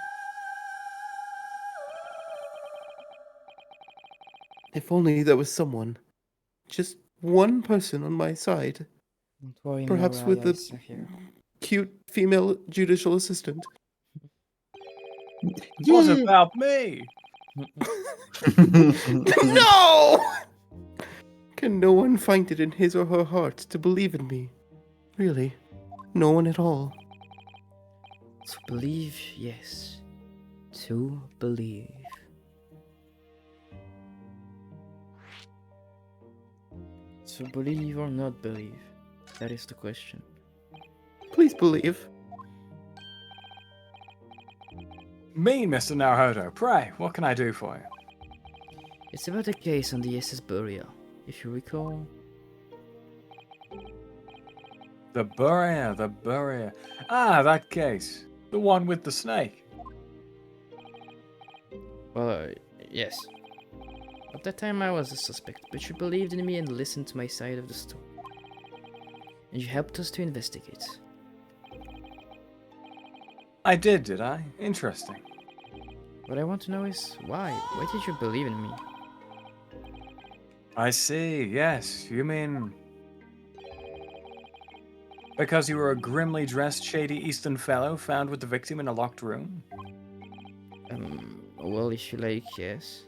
If only there was someone, just one person on my side. Don't worry, Perhaps Mariah with a is here. cute female judicial assistant. What about me? No! Can no one find it in his or her heart to believe in me? Really? No one at all? To believe, yes. To believe. To believe or not believe? That is the question. Please believe. Me, Mr. Naruhodo, pray, what can I do for you? It's about a case on the SS Burial, if you recall. The Burial. Ah, that case. The one with the snake. Well, yes. At that time I was a suspect, but you believed in me and listened to my side of the story. And you helped us to investigate. I did I? Interesting. What I want to know is why? Why did you believe in me? I see, yes. You mean... because you were a grimly dressed, shady Eastern fellow found with the victim in a locked room? Well, if you like, yes.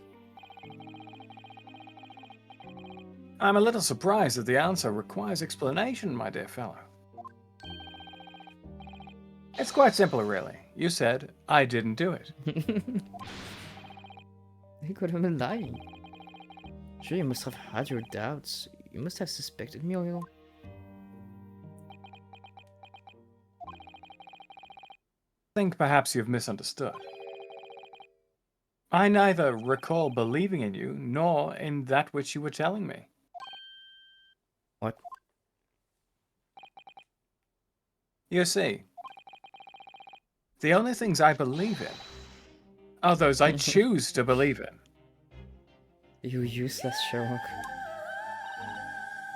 I'm a little surprised that the answer requires explanation, my dear fellow. It's quite simple, really. You said, I didn't do it. You could have been lying. Sure, you must have had your doubts. You must have suspected me a little. I think perhaps you've misunderstood. I neither recall believing in you, nor in that which you were telling me. What? You see, the only things I believe in are those I choose to believe in. You useless Sherlock.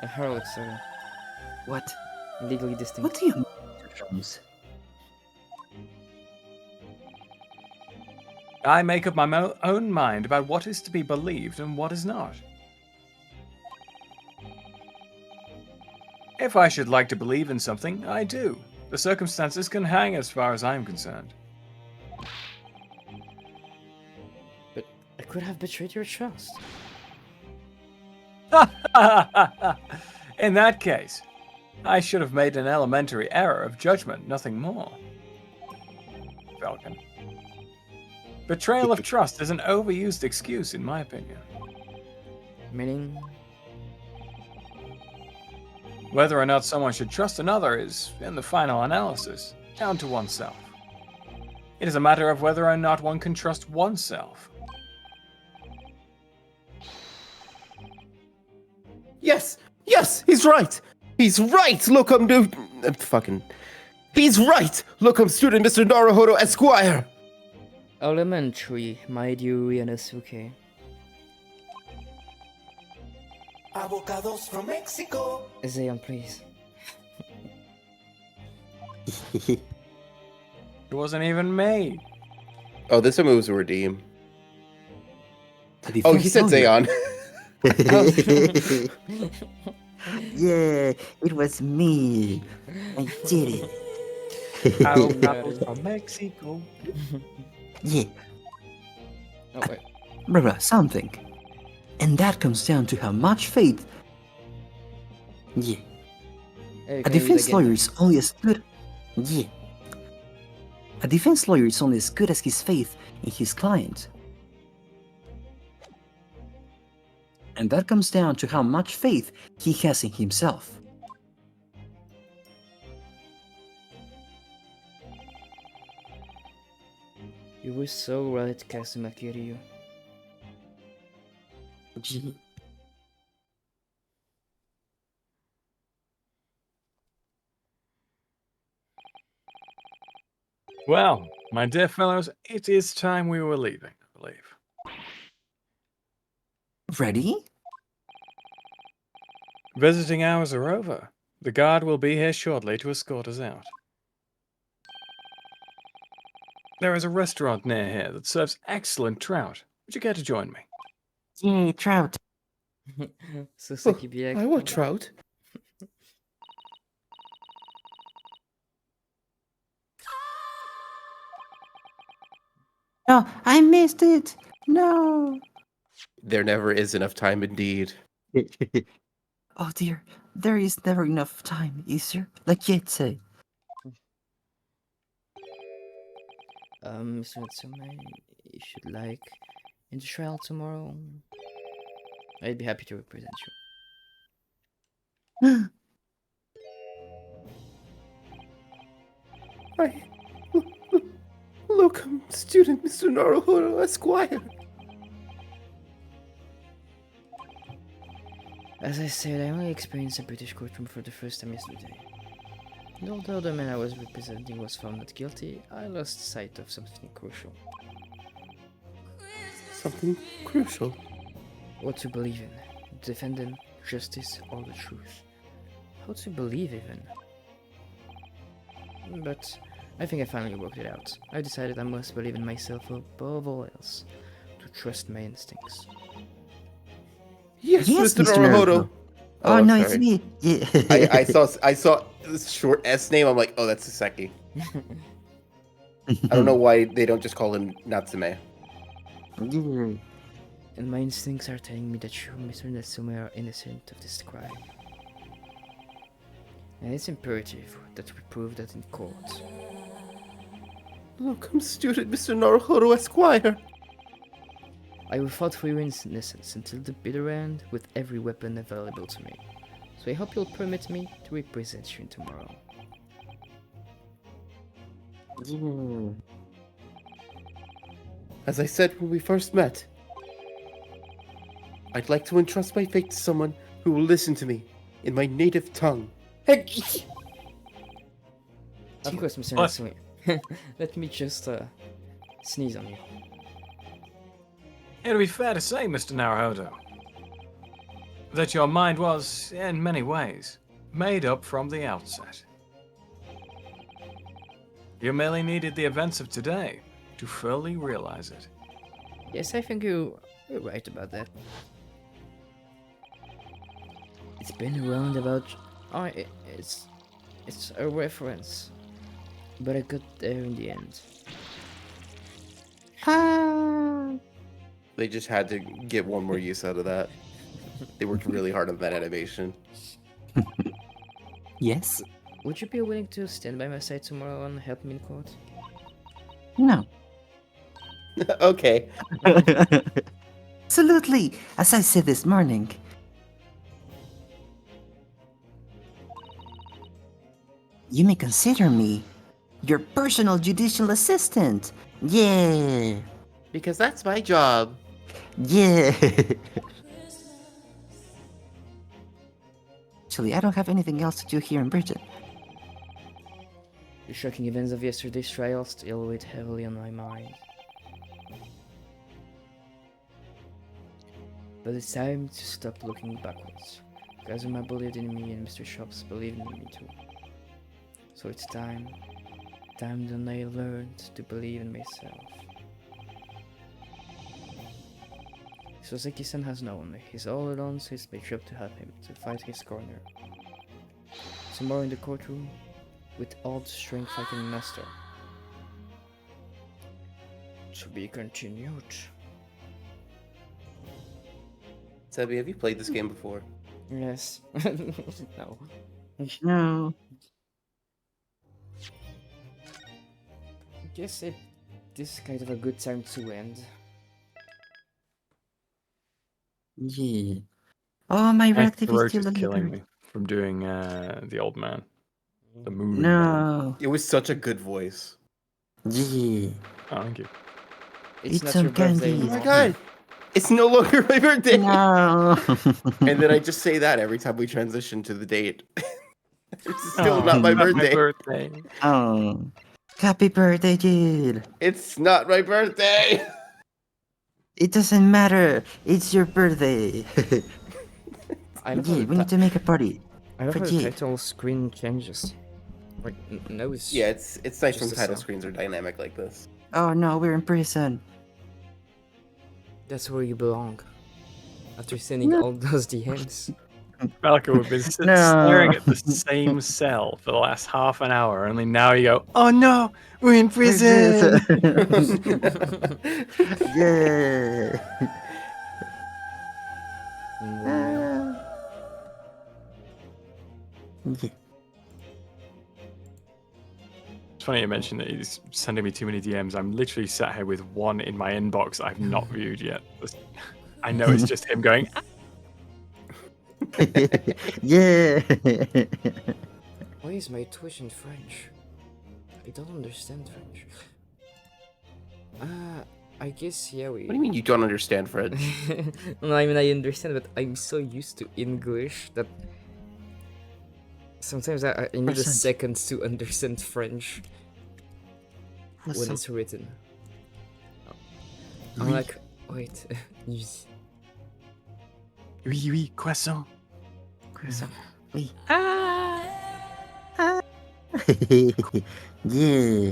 A harlot, sorry. What? Legally distinct. What do you mean, Mr. Holmes? I make up my own mind about what is to be believed and what is not. If I should like to believe in something, I do. The circumstances can hang as far as I'm concerned. But I could have betrayed your trust. In that case, I should have made an elementary error of judgment, nothing more. Falcon. Betrayal of trust is an overused excuse, in my opinion. Meaning? Whether or not someone should trust another is, in the final analysis, down to oneself. It is a matter of whether or not one can trust oneself. Yes! Yes! He's right! He's right! Look, I'm He's right! Look, I'm student Mr. Naruhodo Esquire! Elementary, my dear Ryanosuke. Avocados from Mexico. Zayon, please. It wasn't even me. Oh, this time it was a redeem. The Oh, he said defense Zayon. Yeah, it was me. I did it. Avocados from Mexico. Yeah, Oh, wait. remember something. And that comes down to how much faith. Yeah, Hey, a can you read defense again? lawyer is only as good. Yeah. A defense lawyer is only as good as his faith in his client. And that comes down to how much faith he has in himself. You were so right, Kazuma Kiryu. Well, my dear fellows, it is time we were leaving, I believe. Ready? Visiting hours are over. The guard will be here shortly to escort us out. There is a restaurant near here that serves excellent trout. Would you care to join me? Yay, trout. Suseki Biak. I want trout. No, I missed it. No. There never is enough time indeed. Oh dear, there is never enough time, is there? Like Yet say. Mr. Natsume, if you'd like, in the trial tomorrow, I'd be happy to represent you. Look, student Mr. Naruhodo Esquire. As I said, I only experienced a British courtroom for the first time yesterday. And although the man I was representing was found not guilty, I lost sight of something crucial. Something crucial. What to believe in, defendant, justice, or the truth. How to believe even. But I think I finally worked it out. I decided I must believe in myself above all else, to trust my instincts. Yes, Mr. Naruhodo. Oh, I'm no, it's sorry. me. Yeah. I saw this short S name. I'm like, oh, that's Saseki. I don't know why they don't just call him Natsume. Yeah. And my instincts are telling me that you, Mr. Natsume, are innocent of this crime. And it's imperative that we prove that in court. Look, I'm student Mr. Naruhodo Esquire. I will fight for your innocence until the bitter end with every weapon available to me. So I hope you'll permit me to represent you tomorrow. Yeah. As I said when we first met, I'd like to entrust my fate to someone who will listen to me in my native tongue. Of course, Mr. What? Natsume. Let me just sneeze on you. It'd be fair to say, Mr. Naruhodo, that your mind was, in many ways, made up from the outset. You merely needed the events of today to fully realize it. Yes, I think you're right about that. It's been around about... Oh, it's a reference. But I got there in the end. They just had to get one more use out of that. They worked really hard on that animation. Yes? Would you be willing to stand by my side tomorrow and help me in court? No. Okay. Absolutely, as I said this morning. You may consider me your personal judicial assistant. Yeah. Because that's my job. Yeah. Actually, I don't have anything else to do here in Britain. The shocking events of yesterday's trial still weigh heavily on my mind. But it's time to stop looking backwards. Kazuma believed in me and Mr. Shops believed in me too. So it's time that I learned to believe in myself. Soseki-san has known he's all alone, so it's my job to help him to fight his corner. Tomorrow in the courtroom, with all the strength I can muster. To be continued. Sebi, have you played this game before? Yes. No. No. I guess this is kind of a good time to end. Yeah. Oh, my My relative is throat still is a killing leader. me from doing the old man. The moon. No. It was such a good voice. Yeah. Oh, thank you. It's Eat not some your birthday candy. Oh my anymore. god! It's no longer my birthday! No. And then I just say that every time we transition to the date. It's still Oh, not my Not my birthday. birthday. Oh. Happy birthday, dude. It's not my birthday! It doesn't matter. It's your birthday. I love Yeah, how we need to make a party. I love For how the yeah. title screen changes. Like, no, it's Yeah, it's nice Just when the title sound. screens are dynamic like this. Oh no, we're in prison. that's where you belong. After sending all those DMs. Falco, we've been No. staring at the same cell for the last half an hour. Only now you go, oh no, we're in prison. Yeah. Wow. Yeah. It's funny you mentioned that he's sending me too many DMs. I'm literally sat here with one in my inbox I've not viewed yet. I know it's just him going, Yeah. Why is my Twitch in French? I don't understand French. I guess, yeah, we... What do you mean you don't understand French? No, I mean, I understand, but I'm so used to English that sometimes I need a Percent. second to understand French when Croissant. it's written. I'm Oui. like, wait, yes. oui, oui, croissant. Croissant. Oui. Yeah.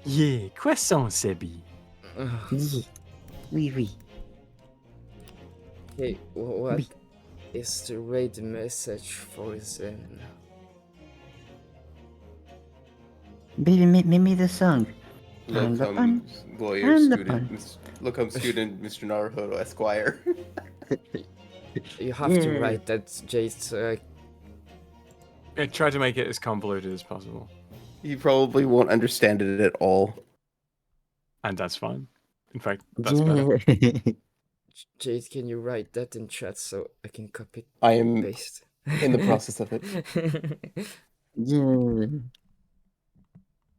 Yeah, croissant, Sebi. Yeah. Oui, oui. Okay, what Oui. is the raid message for Zen? Baby, make me the song. And the Locum fun. lawyer And the student, fun. Locum student, Mr. Naruhodo Esquire. You have to Yeah. write that, Jade. Yeah, try to make it as convoluted as possible. He probably won't understand it at all. And that's fine. In fact, that's better. Yeah. Jade, can you write that in chat so I can copy it I and am paste? in the process of it. Yeah.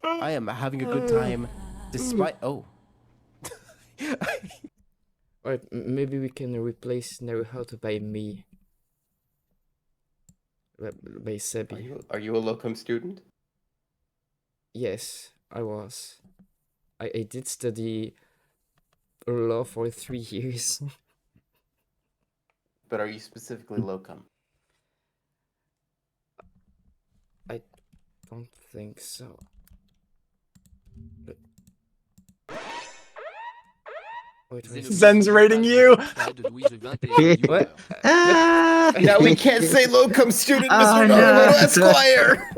I am having a good time, despite. Oh. Or maybe we can replace Naruhodo by me. By Sebi. Are you a locum student? Yes, I was. I did study law for 3 years. But are you specifically locum? I don't think so. But... Wait. Zen's rating you! What? Ah! Now we can't say locum student, Oh, Mr. no. Naruhodo Esquire!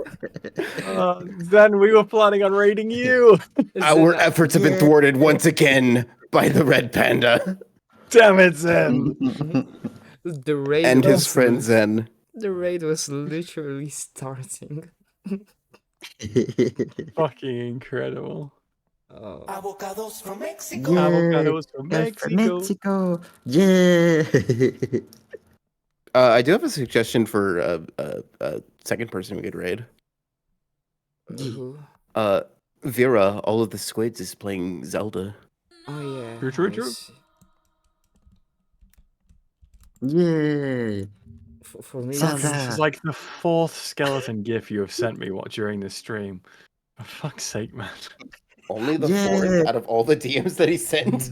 Zen, we were planning on rating you! Our efforts have been thwarted once again by the Red Panda. Damn it, Zen! The raid And his was friend Zen. The raid was literally starting. Fucking incredible. Oh. Avocados from Mexico. Yeah. Avocados from That's from Mexico. Mexico. Yeah. I do have a suggestion for a second person we could raid. Who? Vera, all of the squids, is playing Zelda. Oh yeah. True. Yeah. For me, Zelda. This is like the 4th skeleton gif you have sent me during this stream. For fuck's sake, man. Only the Yeah. 4th out of all the DMs that he sent.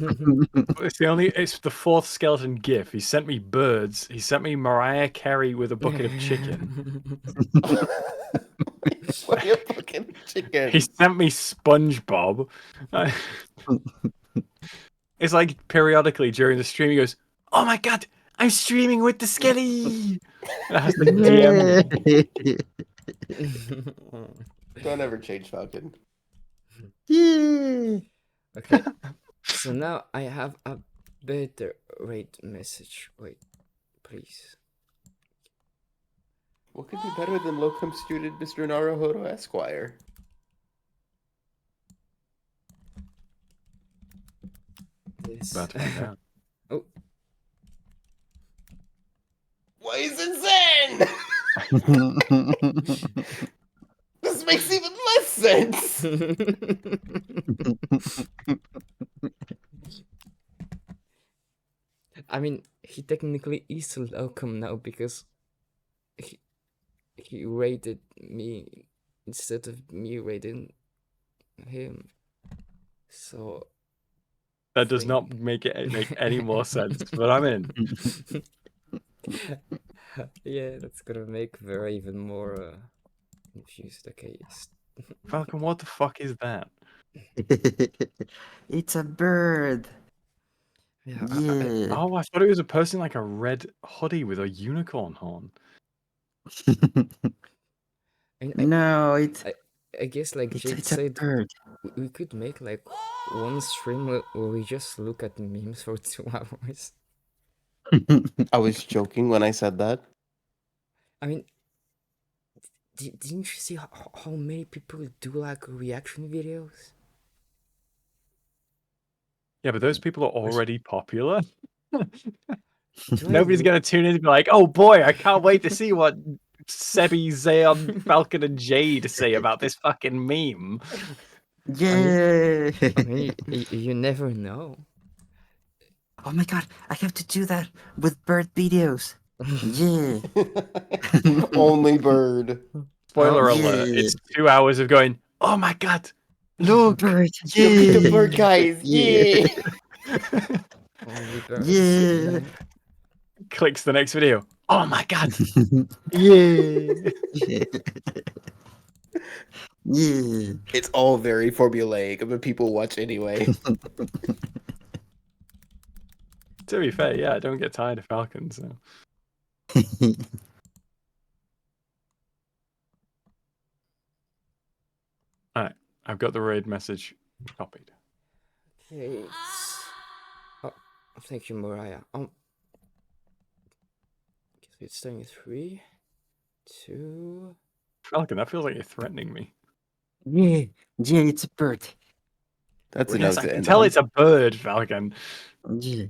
It's the 4th skeleton gif. He sent me birds. He sent me Mariah Carey with a bucket of chicken. What are you fucking chicken? He sent me SpongeBob. It's like periodically during the stream he goes, "Oh my god, I'm streaming with the skelly." It has the DM. Don't ever change Falcon. Yeah. Okay. So now I have a better raid message. Wait, please. What could be better than locum student Mr. Naruhodo Esquire? This. About to find out. Oh. Why is it Zen? This makes even less sense. I mean, he technically is a locum now because he raided me instead of me raiding him. So That does not make any more sense, but I'm in. yeah, that's gonna make Vera even more confused. Okay, yes. Falcon, what the fuck is that? It's a bird. Yeah. Yeah. Oh, I thought it was a person like a red hoodie with a unicorn horn. No, it's I guess like Jade it's a said, bird. we could make like one stream where we just look at memes for 2 hours. I was joking when I said that. I mean, didn't you see how many people do like reaction videos? Yeah, but those people are already popular. Do I Nobody's look- gonna tune in and be like, "Oh boy, I can't wait to see what Sebi, Zayon, Falcon, and Jade say about this fucking meme." Yeah. I mean, you never know. Oh my god, I have to do that with bird videos. Yeah. Only bird. Spoiler Oh, alert! yeah. It's 2 hours of going. Oh my god! Look, bird. Look at the Yeah. bird, guys. Yeah. only birds. Yeah. Clicks the next video. Oh my god! Yeah. Yeah. Yeah. It's all very formulaic, but people watch anyway. To be fair, yeah, I don't get tired of Falcon. So I've got the raid message copied. Okay. Oh, thank you, Mariah. It's starting 3, 2. Falcon, that feels like you're threatening me. Yeah. Yeah, it's a bird. That's Yes, enough I to can end tell on. it's a bird, Falcon. Yeah.